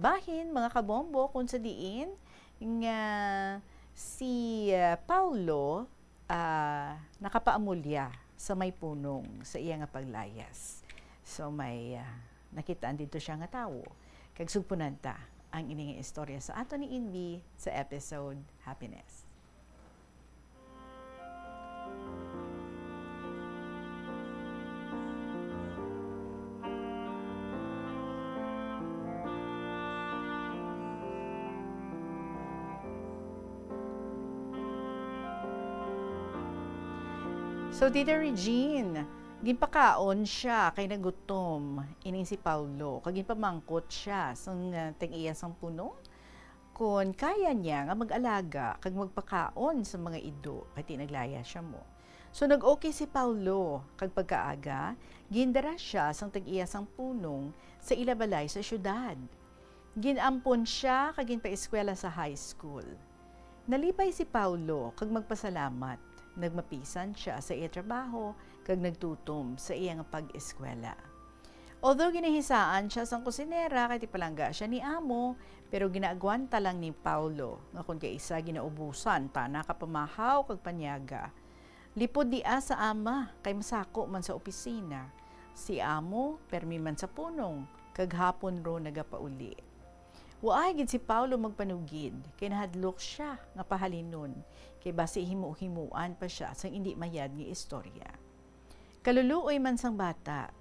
bahin, mga kabombo, kung sa diin, si Paulo nakapaamulya sa may punong sa iya nga paglayas. So, may nakitaan dito siya nga tawo. Kag sugpunanta ang ining istorya sa ato ni Invi sa episode Happiness. So, Tita Regine, ginpakaon siya kay nagutom ining si Paulo. Kag ginpamangkot siya sang teng-iya sang puno kung kaya niya nga mag-alaga kag magpakaon sa mga ido kay tinaglaya siya mo. So nag-okay si Paulo kag pagkaaga, gindara siya sang teng-iya sang punong sa ilabalay sa syudad. Ginampon siya kag ginpa-eskwela sa high school. Nalipay si Paulo kag magpasalamat. Nagmapisan siya sa iya trabaho kag nagtutom sa iyang pag-eskwela. Although ginahisaan siya sang kusinera kay tipalangga siya ni amo, pero ginaagwanta lang ni Paulo nga kun kay isa ginaubusan ta nakapamahaw kag panyaga. Lipod dia sa ama kay masako man sa opisina. Si amo permi man sa punong kag hapon ro nagapauli. Waay gid si Paulo magpanugid kay nahadlok siya nga pahalinon kay basi himo-himuan pa siya sang hindi mayad nga istorya. Kaluluoy man sang bata,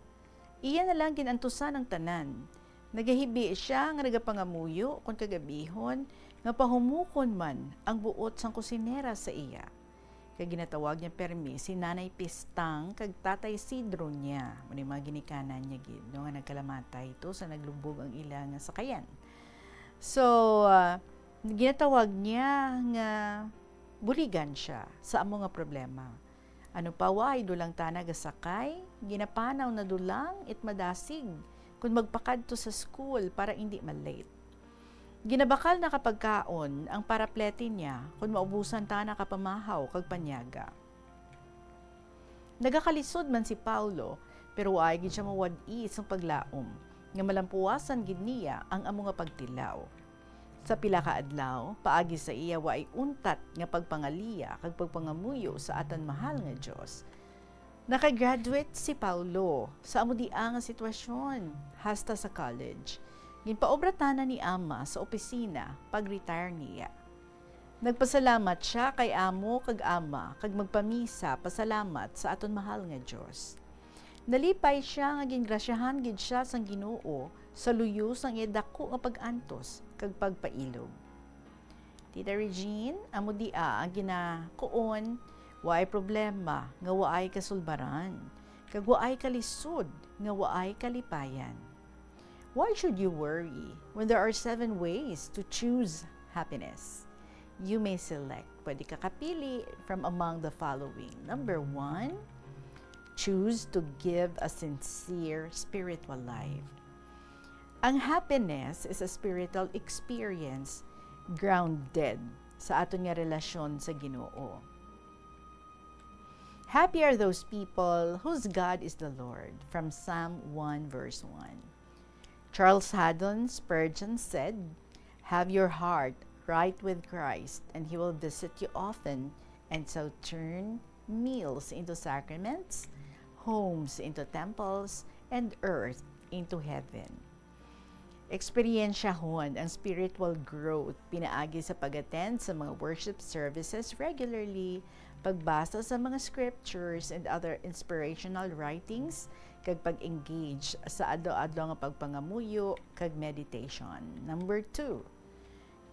iya na lang ginantusan ang tanan. Nagahibi siya nga nagapangamuyo kung kagabihon nga pahumukon man ang buot sang kusinera sa iya. Kay ginatawag niya permi si Nanay Pistang kag Tatay Sidro niya. Muna mga ginikanan niya gid no nga nagkalamatay ito sa naglubog ang ilang nga sakayan. So, ginatawag niya nga buligan siya sa amo nga problema. Ano pa way dulang tanag sakay, ginapanaw na dulang it madasig kung magpakadto sa school para hindi malate. Ginabakal na kapagkaon ang paraplete niya kung maubusan ta na kapamahaw kag panyaga. Nagakalisod man si Paulo pero ay gid siya mawad-i sa paglaom nga malampuasan gid niya ang amo nga pagtilaw. Sa pila ka adlaw, paagi sa iya waay untat nga pagpangaliya kag pagpangamuyo sa atan mahal nga Dios. Nakagraduate si Paulo sa amudia nga sitwasyon hasta sa college. Ginpaobratan na ni ama sa opisina pag-retire niya. Nagpasalamat siya kay amo kag ama kag magpamisa pasalamat sa aton mahal nga Dios. Nalipay siya nga gingrasyahan gid siya sang Ginoo sa luyos ang dako nga pag-antos kag pagpailog. Tita Regine, amo dia ang ginakuon, waay problema nga waay kasulbaran, kag waay kalisod nga waay kalipayan. Why should you worry when there are 7 ways to choose happiness? You may select. Pwede ka kapili from among the following. Number 1, choose to give a sincere spiritual life. Ang happiness is a spiritual experience grounded sa aton nga relasyon sa Ginoo. Happy are those people whose God is the Lord, from Psalm 1 verse 1. Charles Haddon Spurgeon said, "Have your heart right with Christ, and He will visit you often, and so turn meals into sacraments, homes into temples, and earth into heaven." Eksperyensyahon ang spiritual growth pinaagi sa pag-attend sa mga worship services regularly, pagbasa sa mga scriptures and other inspirational writings, kag pag-engage sa adlaw-adlaw nga pagpangamuyo kag meditation. Number 2,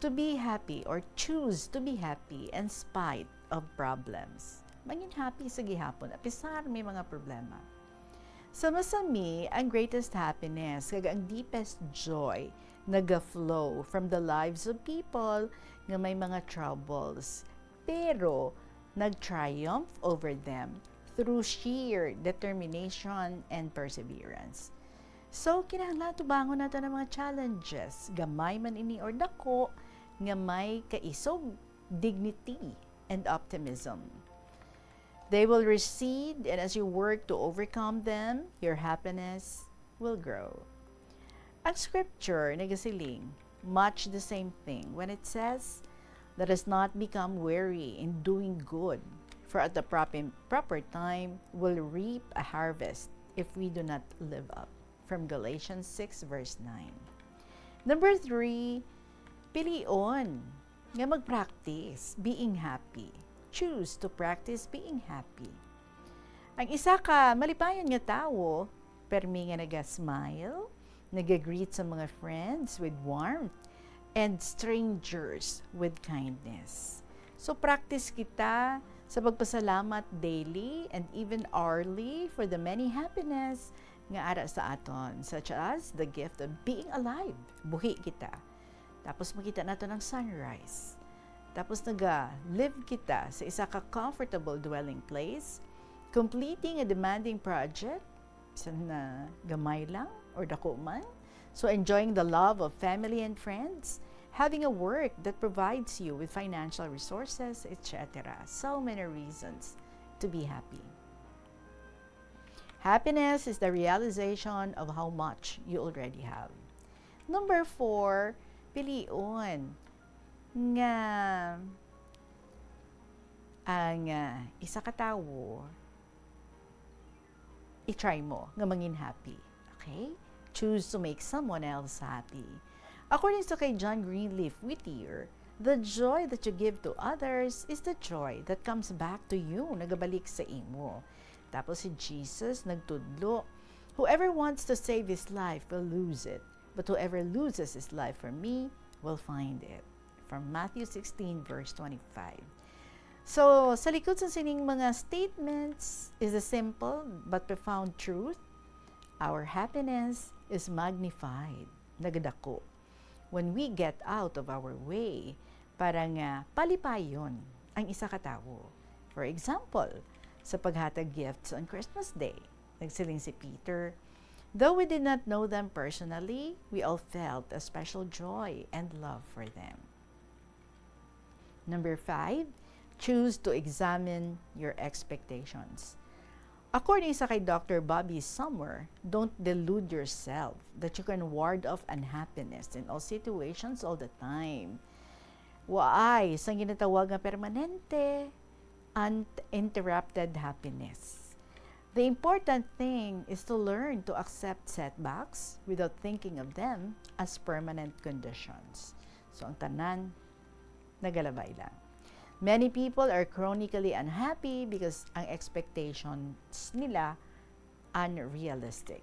to be happy or choose to be happy in spite of problems. Maging happy sa gihapon, apisar may mga problema. Sa masami, ang greatest happiness, kag ang deepest joy, naga-flow from the lives of people nga may mga troubles, pero nag-triumph over them through sheer determination and perseverance. So, kinahanglan tubangon nato ng mga challenges, gamay man ini or dako, nga may kaisog, dignity, and optimism. They will recede, and as you work to overcome them, your happiness will grow. Ang scripture nagasiling much the same thing when it says, "Let us not become weary in doing good, for at the proper time we'll reap a harvest if we do not live up." From Galatians 6 verse 9. Number 3, pilion nga mag-practice being happy. Choose to practice being happy. Ang isa ka malipayon nga tawo, permi nga naga-smile, naga-greet sa mga friends with warmth, and strangers with kindness. So practice kita sa pagpasalamat daily and even hourly for the many happiness nga ara sa aton, such as the gift of being alive. Buhi kita. Tapos makita nato ng sunrise. Tapos naga-live kita sa isa ka comfortable dwelling place, completing a demanding project, sa na gamay lang or dako man. So enjoying the love of family and friends, having a work that provides you with financial resources, etc. So many reasons to be happy. Happiness is the realization of how much you already have. Number 4, pilion nga ang isa ka tawo i-try mo nga mangin happy. Okay? Choose to make someone else happy. According to kay John Greenleaf Whittier, the joy that you give to others is the joy that comes back to you, nagabalik sa imo. Tapos si Jesus nagtudlo, whoever wants to save his life will lose it, but whoever loses his life for me will find it. From Matthew 16 verse 25. So, sa likod sa sining mga statements is a simple but profound truth. Our happiness is magnified, nagadako, when we get out of our way para nga palipayon ang isa ka tawo. For example, sa paghatag gifts on Christmas Day, nagsiling si Peter, though we did not know them personally, we all felt a special joy and love for them. Number 5, choose to examine your expectations. According sa kay Dr. Bobby Sommer, don't delude yourself that you can ward off unhappiness in all situations all the time. Waay, sang ginatawag nga permanente, uninterrupted happiness. The important thing is to learn to accept setbacks without thinking of them as permanent conditions. So ang tanan, nagalabay lang. Many people are chronically unhappy because ang expectations nila unrealistic.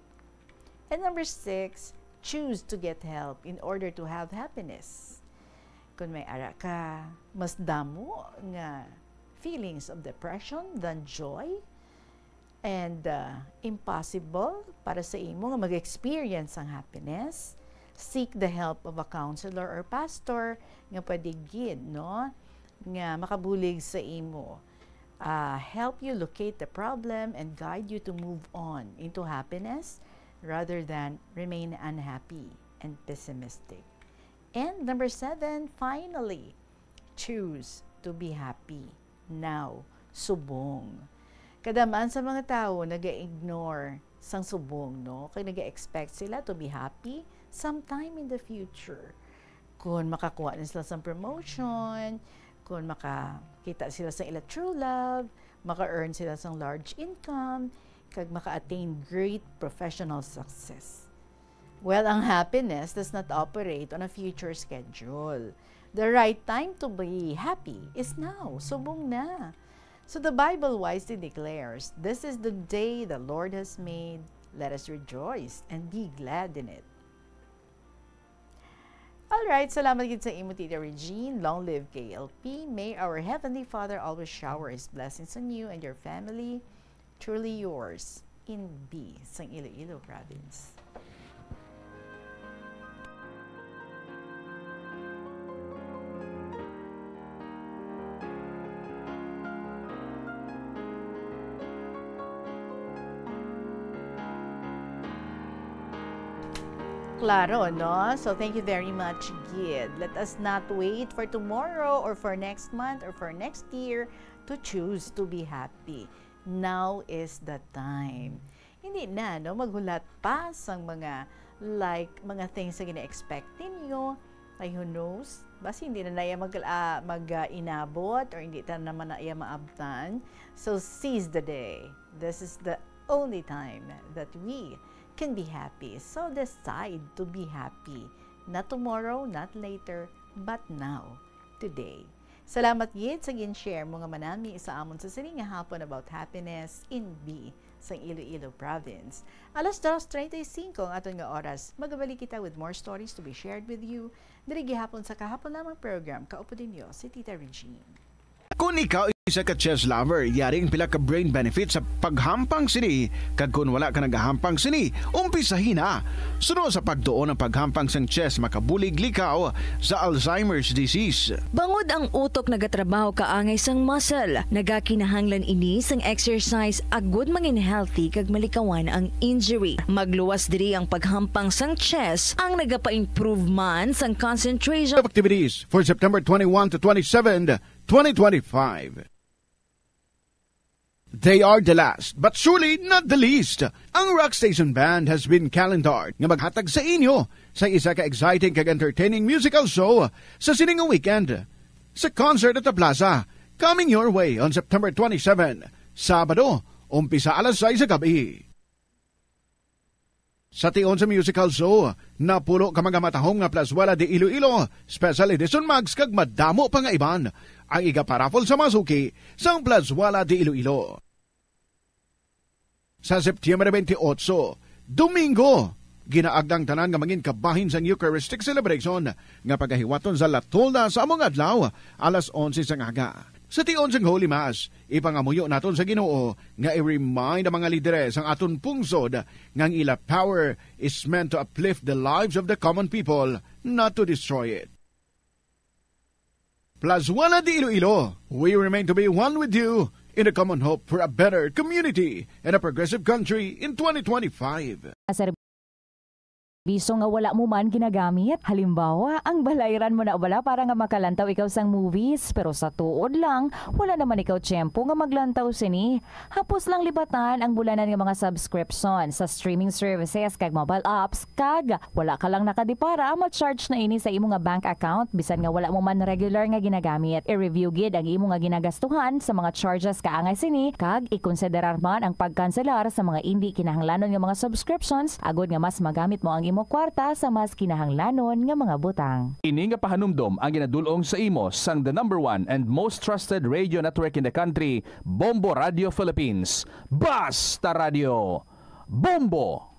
And number 6, choose to get help in order to have happiness. Kung may ara ka, mas damo nga feelings of depression than joy, and impossible para sa imo nga mag-experience ang happiness, seek the help of a counselor or pastor nga padigid, no? Nga makabulig sa imo. Help you locate the problem and guide you to move on into happiness rather than remain unhappy and pessimistic. And number 7, finally, choose to be happy now. Subong. Kadaman sa mga tao nag-ignore sang subong, no? Kaya nag-expect sila to be happy sometime in the future. Kung makakuha na sila sa promotion, kung makakita sila sa ila true love, maka-earn sila sa large income, kag maka-attain great professional success. Well, ang happiness does not operate on a future schedule. The right time to be happy is now. Subong na. So the Bible wisely declares, "This is the day the Lord has made. Let us rejoice and be glad in it." Alright, salamat gid sa imo, Tita Regine. Long live KLP. May our Heavenly Father always shower His blessings on you and your family. Truly yours, in B, sa Iloilo Province. Claro, no? So thank you very much, Gid. Let us not wait for tomorrow or for next month or for next year to choose to be happy. Now is the time. Hindi na, no? Maghulat pa sang mga mga things na gina-expect ninyo. Ay, who knows? Basta hindi na naya mag-inabot or hindi na naman naya maabtan. So seize the day. This is the only time that we can be happy. So decide to be happy. Not tomorrow, not later, but now, today. Salamat gid sa gin-share mo nga manami sa amon sa sining nga hapon about happiness in B sa Iloilo Province. Alas 2:35 ang aton nga oras. Magabalik kita with more stories to be shared with you. Diri gihapon sa kahapon lamang program kaupo dinyo si Tita Regine. Kung ikaw isa ka chess lover, yaring pila ka brain benefit sa paghampang sini. Kag kung wala ka nagahampang sini, umpisahin na. Sunod sa pagtuon ng paghampang sang chess, makabulig likaw sa Alzheimer's disease. Bangod ang utok nagatrabaho kaangay sang muscle, nagakinahanglan ini sang exercise agud mangin healthy kag malikawan ang injury. Magluwas diri ang paghampang sang chess ang nagapa-improve man sang concentration activities for September 21 to 27, 2025. They are the last, but surely not the least. Ang Rock Station Band has been calendared nga maghatag sa inyo sa isa ka exciting kag entertaining musical show sa siningang weekend sa Concert at the Plaza, coming your way on September 27, Sabado, umpisa alas 6 sa gabi. Sa tion sa musical show, napulo ka mga matahong nga Plazuela de Iloilo, special edition mags kag madamo pa nga iban ang iga-paraffle sa masuki sa Plazuela de Iloilo. Sa September 28, Domingo, ginaagdang tanan nga mangin kabahin sa Eucharistic celebration nga pagahiwaton sa Latolda sa among adlaw alas 11 sa ngaga. Sa tion sang Holy Mass, ipangamuyo naton sa Ginoo nga i-remind ang mga lideres ang aton pungsod nga ang ila power is meant to uplift the lives of the common people, not to destroy it. Plazuela de Iloilo, we remain to be one with you in a common hope for a better community and a progressive country in 2025. Biso nga wala mo man ginagamit. Halimbawa, ang balayran mo na wala para nga makalantaw ikaw sang movies, pero sa tuod lang, wala naman ikaw tiyempo nga maglantaw sini. Hapos lang libatan ang bulanan nga mga subscription sa streaming services kag mobile apps kag wala ka lang nakadipara ma-charge na ini sa imo nga bank account bisan nga wala mo man regular nga ginagamit. I-review gid ang imo nga ginagastuhan sa mga charges kaangay sini kag ikonsiderar man ang pagkanselar sa mga hindi kinahanglanon nga mga subscriptions agod nga mas magamit mo ang imo kwarta sa mas kinahanglanon nga mga butang. Ini nga pahanumdom ang ginadulong sa imo sang the #1 and most trusted radio network in the country, Bombo Radio Philippines. Basta Radio Bombo!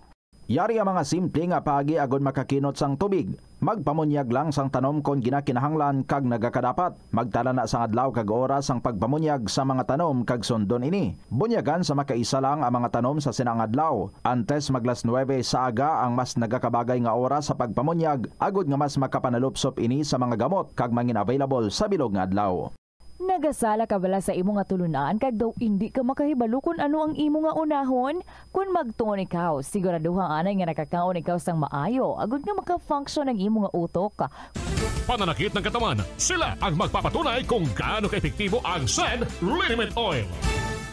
Yari ang mga simple nga paagi agod makakinot sang tubig. Magpamunyag lang sang tanom kon ginakinahanglan kag nagakadapat. Magtala na sang adlaw kag oras ang pagpamunyag sa mga tanom kag sundon ini. Bunyagan sa makaisa lang ang mga tanom sa sinang adlaw. Antes maglas 9 sa aga ang mas nagakabagay nga oras sa pagpamunyag agod nga mas makapanalupsop ini sa mga gamot kag mangin available sa bilog nga adlaw. Nagasala ka bala sa imo nga tulunan kag daw hindi ka makahibalo kung ano ang imo nga unahon? Kung magtuon ikaw, siguraduhang anay nga nakakaon ikaw sang maayo agud nga maka-function ang imo nga utok. Pananakit ng katawan, sila ang magpapatunay kung gaano ka-epektibo ang SED Liniment Oil.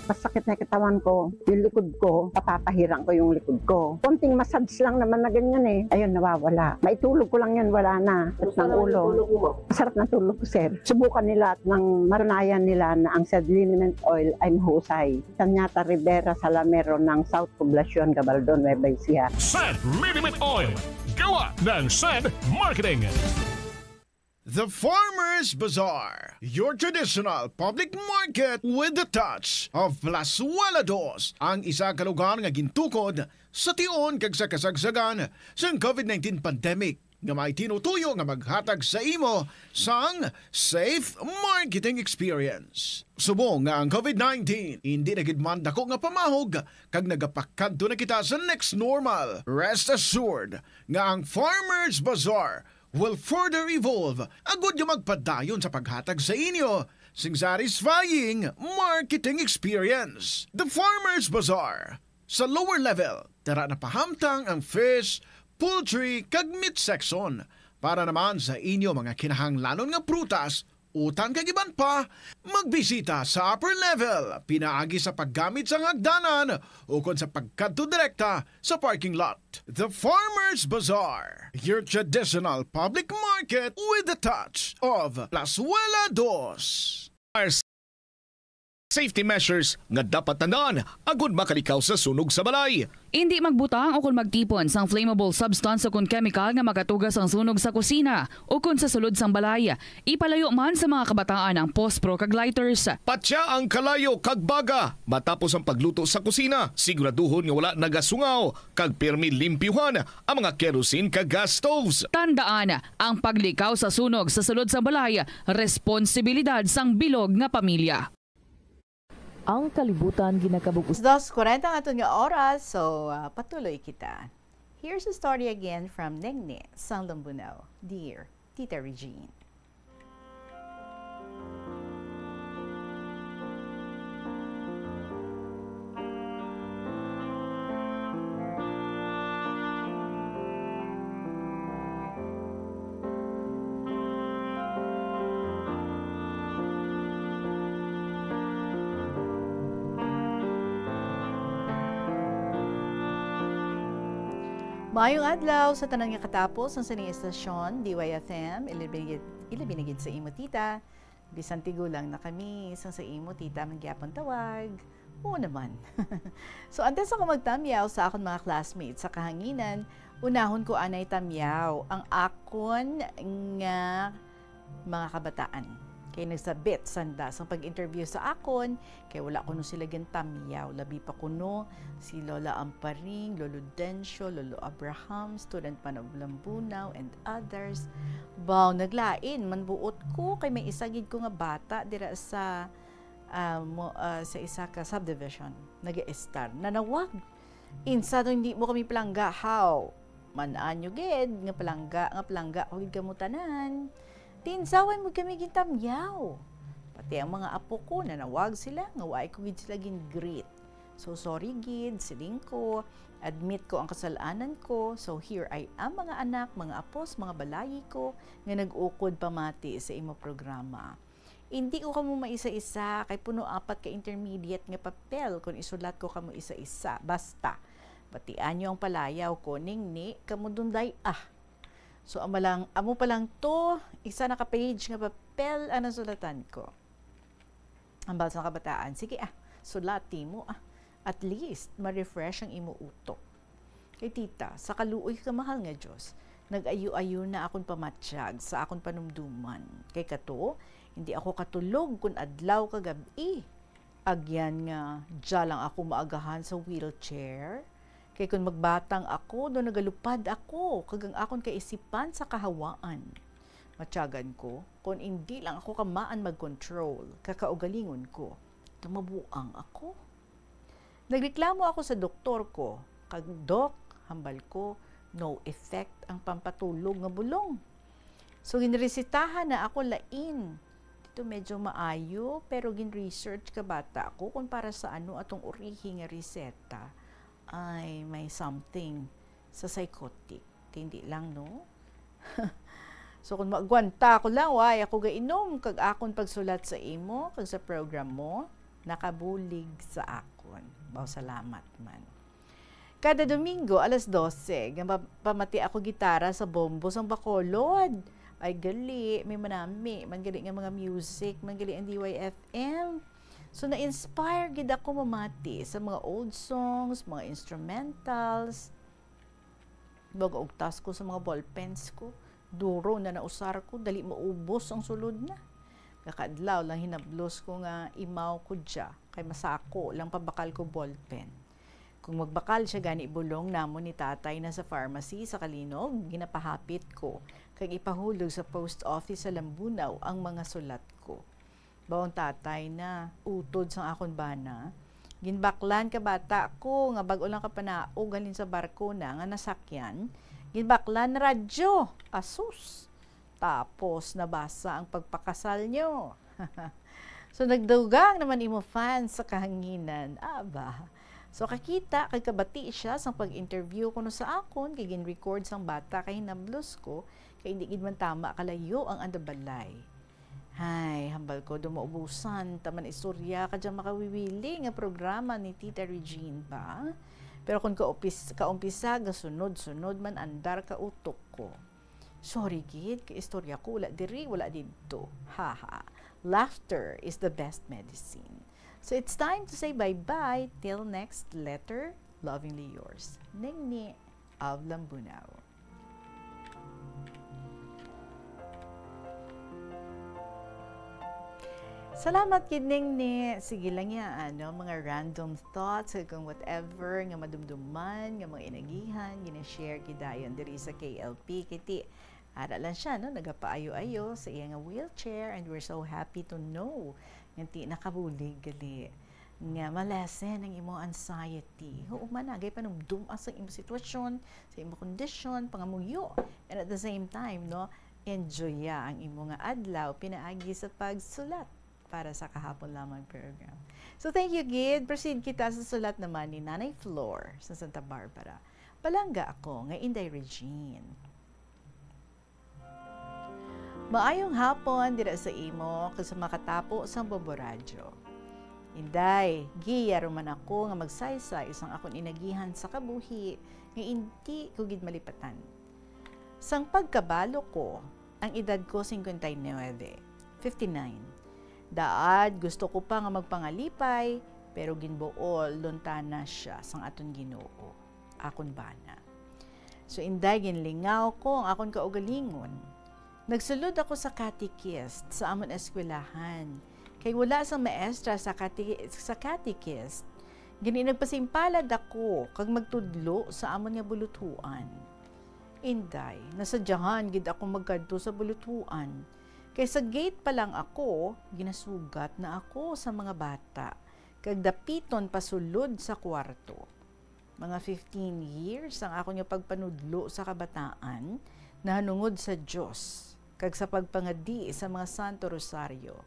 Masakit na katawan ko, yung likod ko, papapahirang ko yung likod ko. Konting massage lang naman na ganyan eh. Ayun, nawawala. Maitulog ko lang yan, wala na. At ng ulo. Masarap na tulog ko, sir. Subukan nila at nang maranayan nila na ang SED Liniment Oil ay mahusay. Tanyata Rivera Salamero ng South Poblacion, Gabaldon, Nueva Ecija. SED Liniment Oil. Gawa ng SED Marketing. The Farmers Bazaar, your traditional public market with the touch of Plazuela Dos, ang isa ka lugar nga gintukod sa tion kag sa kasagsagan sa COVID-19 pandemic nga may tinutuyo nga maghatag sa imo sang safe marketing experience. Subong nga ang COVID-19 hindi na gid man dako nga pamahog kag nagapakadto na kita sa next normal. Rest assured nga ang Farmers Bazaar will further evolve agud nga magpadayon sa paghatag sa inyo sing satisfying marketing experience. The Farmers Bazaar. Sa lower level, tara na pahamtang ang fish, poultry, kag meat section para naman sa inyo mga kinahanglanon nga prutas, utang kag iban pa, magbisita sa upper level, pinaagi sa paggamit sa hagdanan o kon sa pagkadto direkta sa parking lot. The Farmers Bazaar, your traditional public market with the touch of Plazuela Dos. Safety measures nga dapat tandaan agud makalikaw sa sunog sa balay. Hindi magbutang o kung magtipon sang flammable substance o kung chemical nga makatugas ang sunog sa kusina o kung sa sulod sang balay. Ipalayo man sa mga kabataan ang pospro kag lighters. Patya ang kalayo kag baga matapos ang pagluto sa kusina. Siguraduhon nga wala nagasungaw kag pirmi limpyuhan ang mga kerosene kag gas stoves. Tandaan, ang paglikaw sa sunog sa sulod sang balay, responsibilidad sang bilog nga pamilya. Ang kalibutan ginakabug-us. 2:40 ang aton nga oras, so patuloy kita. Here's a story again from Nengne, Sang Lambunaw. Dear Tita Regine. Maayong adlaw sa tanan nga katapos ang sining estasyon DYFM ilabinigid sa imo tita. Bisan tigulang na kami sa imo tita mangyapon tawag. Oo naman. So antes ako magtamyaw sa akon mga classmates sa kahanginan, unahon ko anay tamyaw ang akon nga mga kabataan. Kay nagsabit sanda sa pag-interview sa akon, kay wala kuno sila gintamyaw. Labi pa kuno si Lola Amparing, Lolo Dencio, Lolo Abraham, student man of Lambunaw, and others. Baw, naglain, manbuot ko, kay may isagid ko nga bata dira sa isa ka subdivision. Nag-e-star. Nanawag. Insado hindi mo kami palangga. How? Manaan nyo gid, nga palangga, huwag kamutanan. Tinsaway mo kami gintamyaw. Pati ang mga apo ko, nanawag sila, nga waay ko gid sila gin-greet. So sorry gid, siling ko, admit ko ang kasalanan ko. So here I am mga anak, mga apos, mga balayi ko nga nag-ukod pamati sa imo programa. Hindi ko kamo maisa-isa kay puno 4 ka intermediate nga papel kung isulat ko kamo isa-isa. Basta batian niyo ang palayaw ko ningni kamo dunday So amo pa lang to isa na ka page nga papel ang sulatan ko. Ambal sa kabataan, sige sulati mo At least ma-refresh ang imo utok. Kay tita, sa kaluoy ka mahal nga Diyos, nag-ayo-ayo na akong pamatsyag sa akong panumduman. Kay kato, hindi ako katulog kung adlaw kagabi. Agyan nga, dya lang ako maagahan sa wheelchair. Kay kung magbatang ako, doon nagalupad ako, kagang akong kaisipan sa kahawaan. Matsyagan ko, kung hindi lang ako kamaan mag-control, kakaugalingon ko, tumabuang ako. Nagreklamo ako sa doktor ko, kag dok, hambal ko, no effect ang pampatulog nga bulong. So ginresitahan na ako lain. Dito medyo maayo, pero gin-research ka bata ako kung para sa ano atong urihi nga reseta ay may something sa psychotic. Hindi lang, no? So kung magwanta ako lang, why ako gainom kag akon pagsulat sa imo, kag sa program mo, nakabulig sa akon. Baw salamat man. Kada Domingo, alas 12, pamati ako gitara sa bombo sang Bacolod. Ay gali, may manami, manggali nga mga music, manggali ang DYFM. So na-inspire gid ako mamati sa mga old songs, mga instrumentals. Bago ugtas ko sa mga ballpens ko, duro na nausar ko, dali maubos ang sulod na. Kakadlaw lang hinablos ko nga imaw ko dya, kay masako lang pabakal ko ballpen. Kung magbakal siya gani bulong namon ni tatay na sa pharmacy sa Kalinog, ginapahapit ko, kag ipahulog sa post office sa Lambunaw ang mga sulat ko. Bawang tatay na utod sang akon bana, ginbaklan ka bata ko nga bag-o lang ka panaog halin sa barko na nga nasakyan, ginbaklan radyo, asus. Tapos nabasa ang pagpakasal nyo. So nagdugang naman imo fans sa kahanginan. Aba. So kakita, kay kabati siya sa pag-interview ko no sa akon, kay gin-record sang bata kay hinablos ko, kay hindi gid man tama kalayo ang andabalay. Hay, hambal ko dumaubusan, taman istorya ka dyan makawiwili nga programa ni Tita Regine ba? Pero kung kaumpisa, gasunod-sunod man andar ka utok ko. Sorry gid, kay istorya ko wala diri, wala dito. Haha. Laughter is the best medicine. So it's time to say bye-bye till next letter. Lovingly yours, Ningni of Lambunaw. Salamat kid Ningni. Sige lang yan, mga random thoughts, kung whatever, nga madumduman, nga mga inagihan, gina-share kidayon diri sa KLP. Kiti, ara lang siya, nagapaayo-ayo sa iya nga wheelchair, and we're so happy to know nga ti nakabulig gali nga malesen ang imong anxiety. Managay panumdum sa imong sitwasyon, sa imong kondisyon, pangamuyo, and at the same time, enjoy ang imong nga adlaw pinaagi sa pagsulat para sa kahapon lamang program. So thank you, Gid. Proceed kita sa sulat naman ni Nanay Flor sa Santa Barbara. Palangga ako nga Inday Regine. Maayong hapon dira sa imo kasi makatapo sa Boboradyo. Inday, giyaro man ako nga magsaysay isang akong inagihan sa kabuhi nga hindi ko gid malipatan. Sang pagkabalo ko, ang edad ko 59. Daad, gusto ko pa nga magpangalipay, pero ginbuol, lontana siya sang aton Ginoo. Akon bana. So inday, ginlingaw ko ang akon kaugalingon. Nagsulod ako sa catechist sa amon eskwelahan. Kay wala sang maestra sa catechist, gini nagpasimpalad ako kag magtudlo sa amon nga buluthuan. Inday, nasadyahan gid ako magkadto sa buluthuan. Kay sa gate pa lang ako, ginasugat na ako sa mga bata, kag dapiton pasulod sa kwarto. Mga 15 years ang ako nga pagpanudlo sa kabataan, nahanungod sa Diyos, kag sa pagpangadi sa mga Santo Rosario.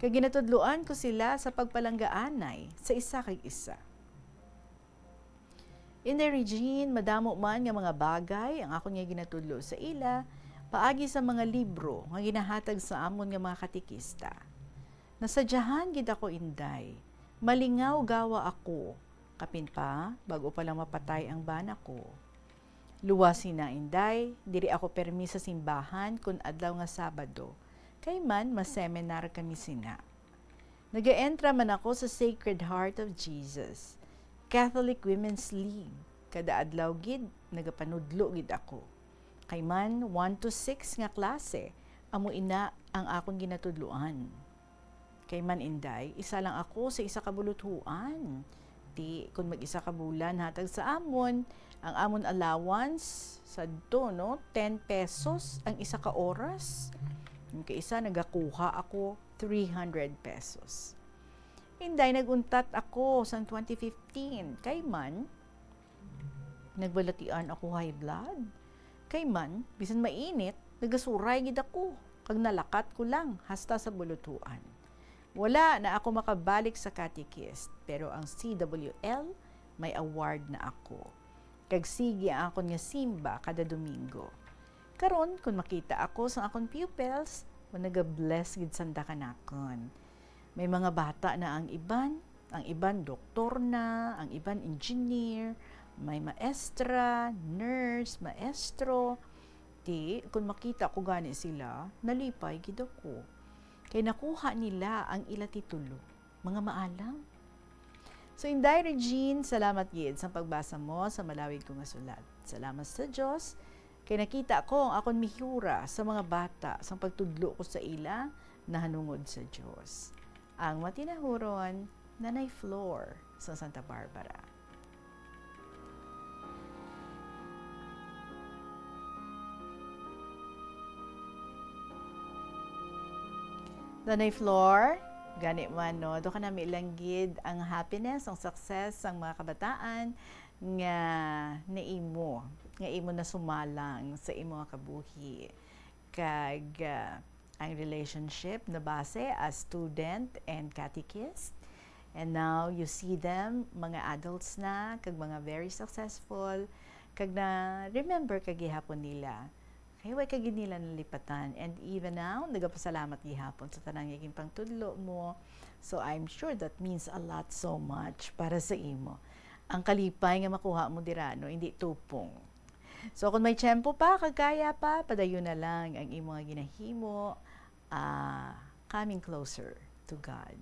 Kag ginatudloan ko sila sa pagpalanggaanay sa isa kag isa. In the Regine, madamo man nga mga bagay ang ako nga ginatudlo sa ila, paagi sa mga libro nga ginahatag sa amon nga mga katikista. Nasadyahan gid ako inday, malingaw gawa ako, kapin pa, bago pa lang mapatay ang bana ko. Luwasin na inday, diri ako permi sa simbahan kun adlaw nga Sabado, kay man mas-seminar kami sina. Nag-entra man ako sa Sacred Heart of Jesus, Catholic Women's League. Kada adlaw gid nagapanudlo gid ako. Kay man 1 to 6 nga klase amo ina ang akong ginatudloan. Kay man inday, isa lang ako sa isa ka buluthuan. Di kun mag-isa ka bulan hatag sa amon, ang amon allowance sadto no 10 pesos ang isa ka oras. Kay isa nagakuha ako 300 pesos. Inday naguntat ako sa 2015. Kay man, nagbalatian ako high blood. Kay man, bisan mainit, nagasuray gid ako. Kag nalakat ko lang, hasta sa bulutuan. Wala na ako makabalik sa catechist, pero ang CWL, may award na ako. Kag sige ako nga simba kada Domingo. Karon, kung makita ako sa akong pupils, nagabless gid sanda kanakon. May mga bata na ang iban doktor na, ang iban engineer, may maestra, nurse, maestro. Di, kung makita ko gani sila, nalipay gid ako. Kay nakuha nila ang ila titulo, mga maalam. So Inday Regine, salamat gid sa pagbasa mo sa malawig ko nga sulat. Salamat sa Dios. Kay nakita ko ang akong mihura sa mga bata sa pagtudlo ko sa ila na hanungod sa Diyos. Ang matinahuron, Nanay Flor sa Santa Barbara. Nanay Flor, gani man no, do ka na milanggid ang happiness, ang success ang mga kabataan nga naimo na sumalang sa imo nga kabuhi kag ang relationship na base as student and catechist, and now you see them mga adults na kag mga very successful kag na remember kag gihapon nila kay way kag nila nalipatan, and even now nagapasalamat gihapon sa tanang naging pangtudlo mo. So I'm sure that means a lot so much para sa imo. Ang kalipay nga makuha mo dirano, hindi tupong. So kung may tiyempo pa, kagaya pa, padayon na lang ang imo nga ginahimo, coming closer to God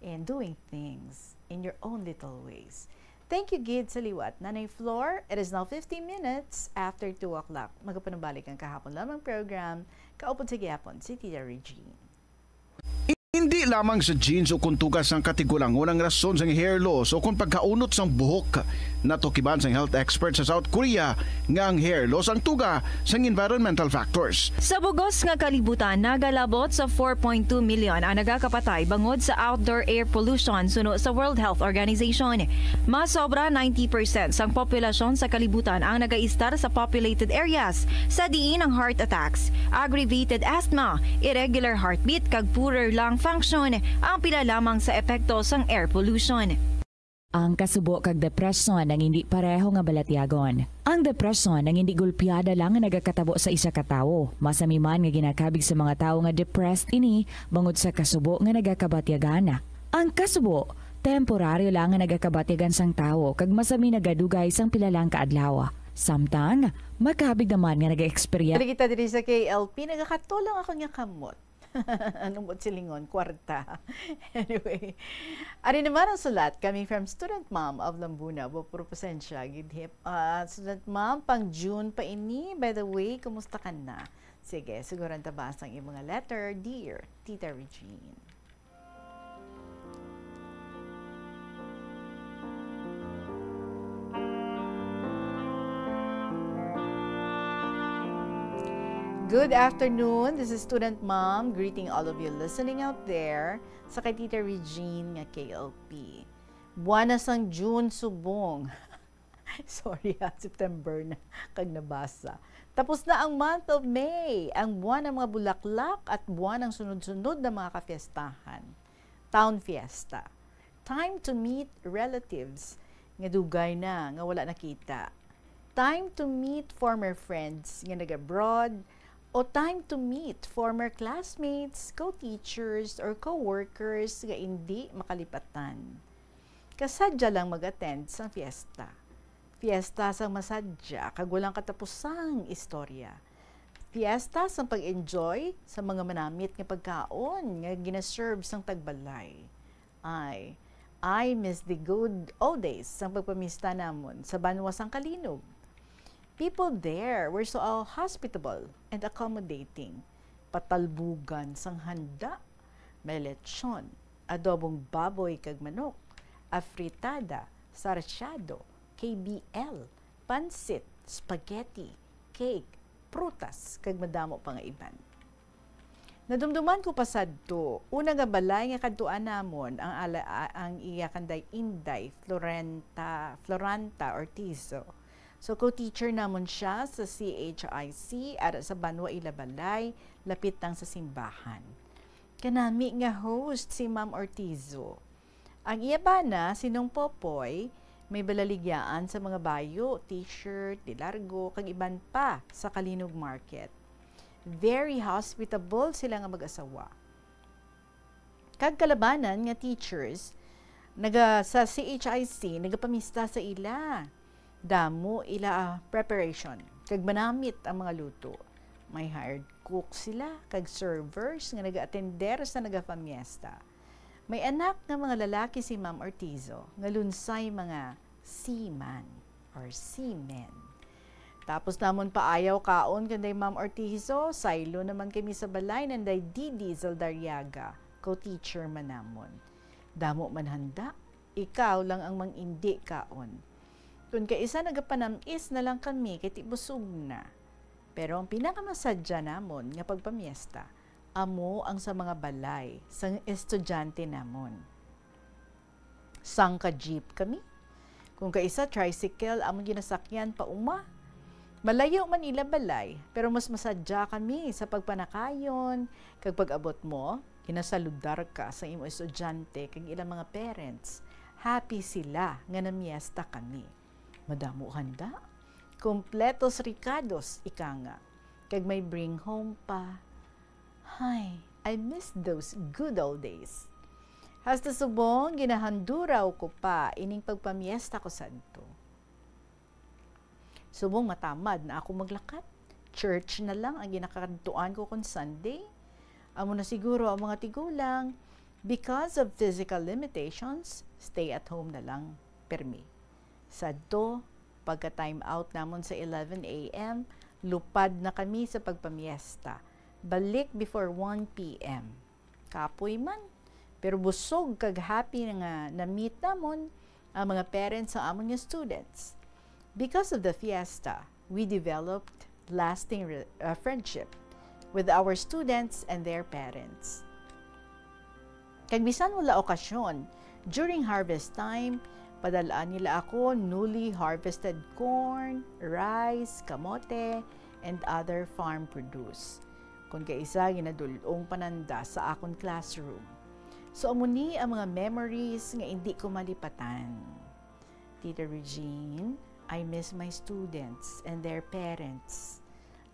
and doing things in your own little ways. Thank you, Gid, sa liwat. Nanay Flor, it is now 15 minutes after 2 o'clock. Magapanabalik ang kahapon lamang program. Kaupod sa gihapon, si Tita Regine. Hindi lamang sa jeans o kung tugas ang katigulangon ang rason sa hair loss o kung pagkaunot sa buhok. Natukiban sa health expert sa South Korea nga ang hair loss ang tuga sa environmental factors. Sa bugos nga kalibutan, nagalabot sa 4.2 million ang nagakapatay bangod sa outdoor air pollution suno sa World Health Organization. Mas sobra 90% sang populasyon sa kalibutan ang nagaistar sa populated areas, sa diin ang heart attacks, aggravated asthma, irregular heartbeat kag poorer lung function ang pila lamang sa epekto sang air pollution. Ang kasubo kag depresyon ang hindi pareho nga balatyagon. Ang depresyon ang hindi gulpiyada lang nga nagakatabo sa isa ka tawo. Masami man nga ginakabig sa mga tawo nga depressed ini bangod sa kasubo nga nagakabatyagan. Ang kasubo temporaryo lang nga nagakabatyagan sang tawo kag masami nagadugay sang pila lang ka adlaw. Samtang makabig naman nga naga-experience. Dili kita diri sa KLP nagakatulang ako nga kamot. Anong silingon, kwarta. Anyway, ari naman ang sulat coming from Student Mom of Lambuna. Puro pasensya, gidhip. Student Mom, pang June pa ini. By the way, kumusta ka na? Sige, siguran tabas ang iyong mga letter. Dear Tita Regine. Good afternoon. This is Student Mom greeting all of you listening out there sa kay Tita Regine nga KLP. Buwan na sang June subong. Sorry September na kag nabasa. Tapos na ang month of May, ang buwan ng mga bulaklak at buwan ng sunod-sunod na mga kafiestahan. Town fiesta. Time to meet relatives nga dugay na nga wala nakita. Time to meet former friends nga nag-abroad, o time to meet former classmates, co-teachers, or co-workers nga hindi makalipatan. Kasadya lang mag-attend sa fiesta. Fiesta sang masadya, kag walang katapusang istorya. Fiesta sang pag-enjoy sa mga manamit nga pagkaon nga ginaserve sang tagbalay. I miss the good old days sang pagpamista namon sa Banwa sang Kalinog. People there were so hospitable and accommodating. Patalbugan sang handa, may lechon, adobong baboy kag manok, afritada, sarsyado, KBL, pansit, spaghetti, cake, prutas, kag madamo pa nga iban. Nadumduman ko pa sadto, una nga balay nga kadtuan namon ang iya kanday Inday Floranta Ortizo. So co-teacher namon siya sa CHIC at sa Banwa Ilabalay, lapit lang sa simbahan. Kanami nga host si Ma'am Ortizo. Ang iya bana, sinong Popoy, may balaligyaan sa mga bayo, t-shirt, dilargo, kag iban pa sa Kalinog Market. Very hospitable sila nga mag-asawa. Kag kalabanan nga teachers, sa CHIC, nagapamista sa ila. Damo ila preparation, kag manamit ang mga luto. May hired cook sila, kag servers nga naga-attender sa nagapamiesta. May anak nga mga lalaki si Ma'am Ortizo, nga lunsay mga seaman or seamen. Tapos namon paayaw kaon kanday Ma'am Ortizo, saylo naman kami sa balay nanday Didi Zaldarriaga, co-teacher man namon. Damo man handa, ikaw lang ang mang-indi kaon. Kung kaisa nagapanam-is na lang kami kay busog na. Pero ang pinakamasadya namon nga pagpamiesta, amo ang sa mga balay, sang estudyante namon. Sang ka-jeep kami. Kung kaisa tricycle, amo ginasakyan pa uma. Malayo man ila balay, pero mas masadya kami sa pagpanakayon. Kag pag-abot mo, ginasaludar ka sa imo estudyante kag ilang mga parents. Happy sila nga namiesta kami. Madamo handa. Kompletos ricados, ika nga. Kag may bring home pa. Hi, I miss those good old days. Hasta subong, ginahanduraw ko pa ining pagpamiesta ko sadto. Subong matamad na ako maglakat. Church na lang ang ginakakantuan ko kung Sunday. Amo na siguro ang mga tigulang. Because of physical limitations, stay at home na lang permi. Sadto, pagka time out namon sa 11 a.m., lupad na kami sa pagpamiesta. Balik before 1 p.m. Kapoy man. Pero busog kag happy nga na-meet namon ang mga parents sa amon nga students. Because of the fiesta, we developed lasting friendship with our students and their parents. Kag bisan wala okasyon, during harvest time, padalaan nila ako newly harvested corn, rice, kamote, and other farm produce. Kung kaisa ginadulong pananda sa akong classroom. So amuni ang mga memories nga hindi ko malipatan. Tita Regine, I miss my students and their parents.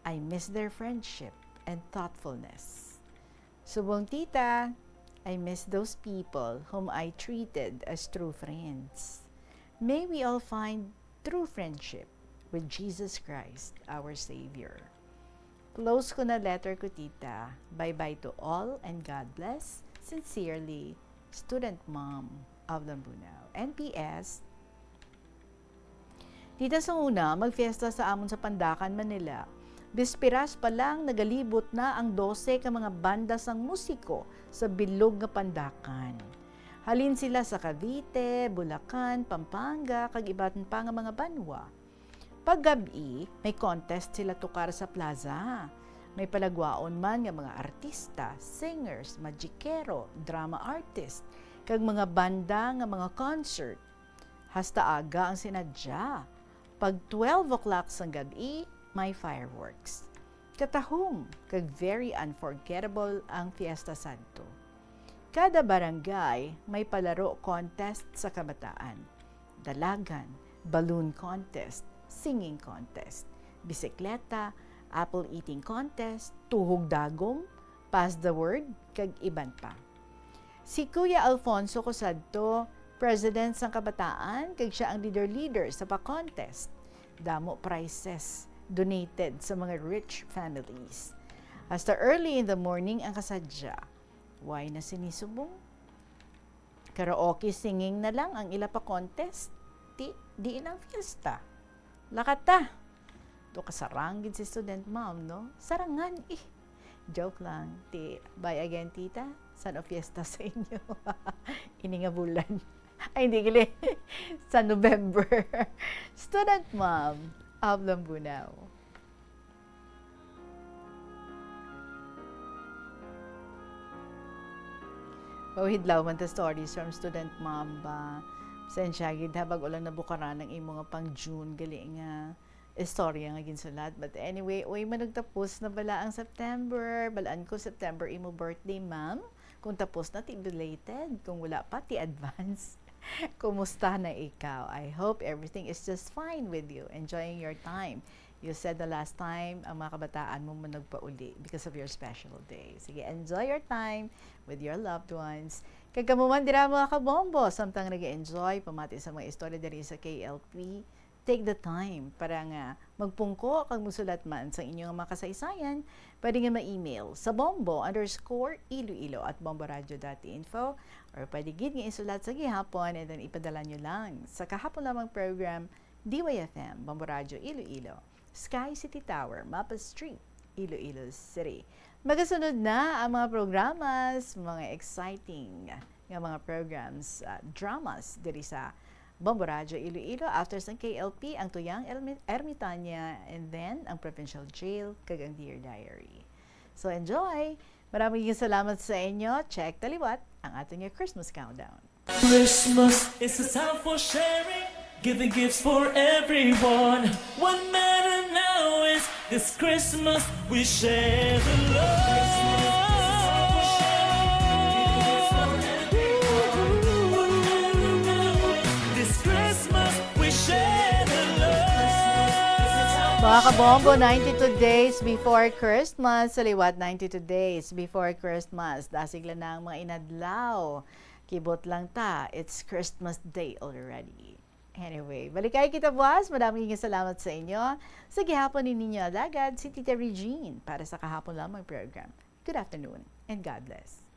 I miss their friendship and thoughtfulness. Subong tita, I miss those people whom I treated as true friends. May we all find true friendship with Jesus Christ, our Savior. Close ko na letter ko, tita. Bye-bye to all and God bless. Sincerely, Student Mom of Lambunaw. NPS, tita, sa una, magfiesta sa amon sa Pandacan, Manila. Bispiras pa lang, nagalibot na ang 12 ka mga banda sang musiko sa bilog nga Pandacan. Halin sila sa Cavite, Bulacan, Pampanga, kag iba't pa nga mga banwa. Paggabi, may contest sila tukar sa plaza. May palagwaon man nga mga artista, singers, magikero, drama artist, kag mga banda nga mga concert. Hasta aga ang sinadya. Pag 12 o'clock sang gabi, may fireworks. Katahom, kag very unforgettable ang Fiesta Santo. Kada barangay may palaro contest sa kabataan. dalagan, balloon contest, singing contest, bisikleta, apple eating contest, tuhog dagom, pass the word, kag iban pa. Si Kuya Alfonso Cosadto, President sang Kabataan, kag siya ang leader sa pa-contest. Damo prizes donated sa mga rich families. Hasta early in the morning ang kasadya. Why na sinisubong? Karaoke singing na lang ang ila pa contest. Di inang fiesta. Lakata. To kasarangin si student mom, no? Sarangan eh. Joke lang. Bye again, tita. Sana fiesta sa inyo. Ini nga bulan. Ay, hindi gili. Sa November. Student mom of Lambunaw. Pawhidlaw man ta stories from student mom ba. Sensya gid habag ulang nabukaran ng imo nga pang June gali nga istorya nga ginsulat. But anyway, uy man nagtapos na bala ang September. Balaan ko September imo birthday, ma'am. Kung tapos na, ti belated. Kung wala pa, ti advance. Kumusta na ikaw? I hope everything is just fine with you. Enjoying your time. You said the last time, ang mga kabataan mo nagpauli because of your special day. Sige, enjoy your time with your loved ones. Kagamuman dira mga kabombo, samtang nag-enjoy, pamati sa mga istorya diri sa KLP. Take the time para nga magpungko kag musulat man sa inyong mga kasaysayan. Pwede nga ma-email sa bombo_iloilo@bomboradio.info or pwede gid nga isulat sa gihapon and then ipadala nyo lang sa kahapon lamang program DYFM, Bombo Radio Iloilo, Sky City Tower, Mapa Street, Iloilo City. Magasunod na ang mga programas, mga exciting nga mga programs, dramas diri sa Bombo Radio Iloilo after sa KLP ang Tuyang Ermitanya and then ang Provincial Jail kag ang Dear Diary. So enjoy! Maraming salamat sa inyo. Check taliwat ang ating Christmas countdown. Christmas is a time for sharing, giving gifts for everyone. What matter now is this Christmas we share the love. Mga kabombo, 92 days before Christmas. Sa liwat, 92 days before Christmas. Dasigla na ang mga inadlaw. Kibot lang ta. It's Christmas Day already. Anyway, balikay kita buwas. Maraming salamat sa inyo. Sa gihapon ni ninyo alagad, si Tita Regine para sa kahapon lamang program. Good afternoon and God bless.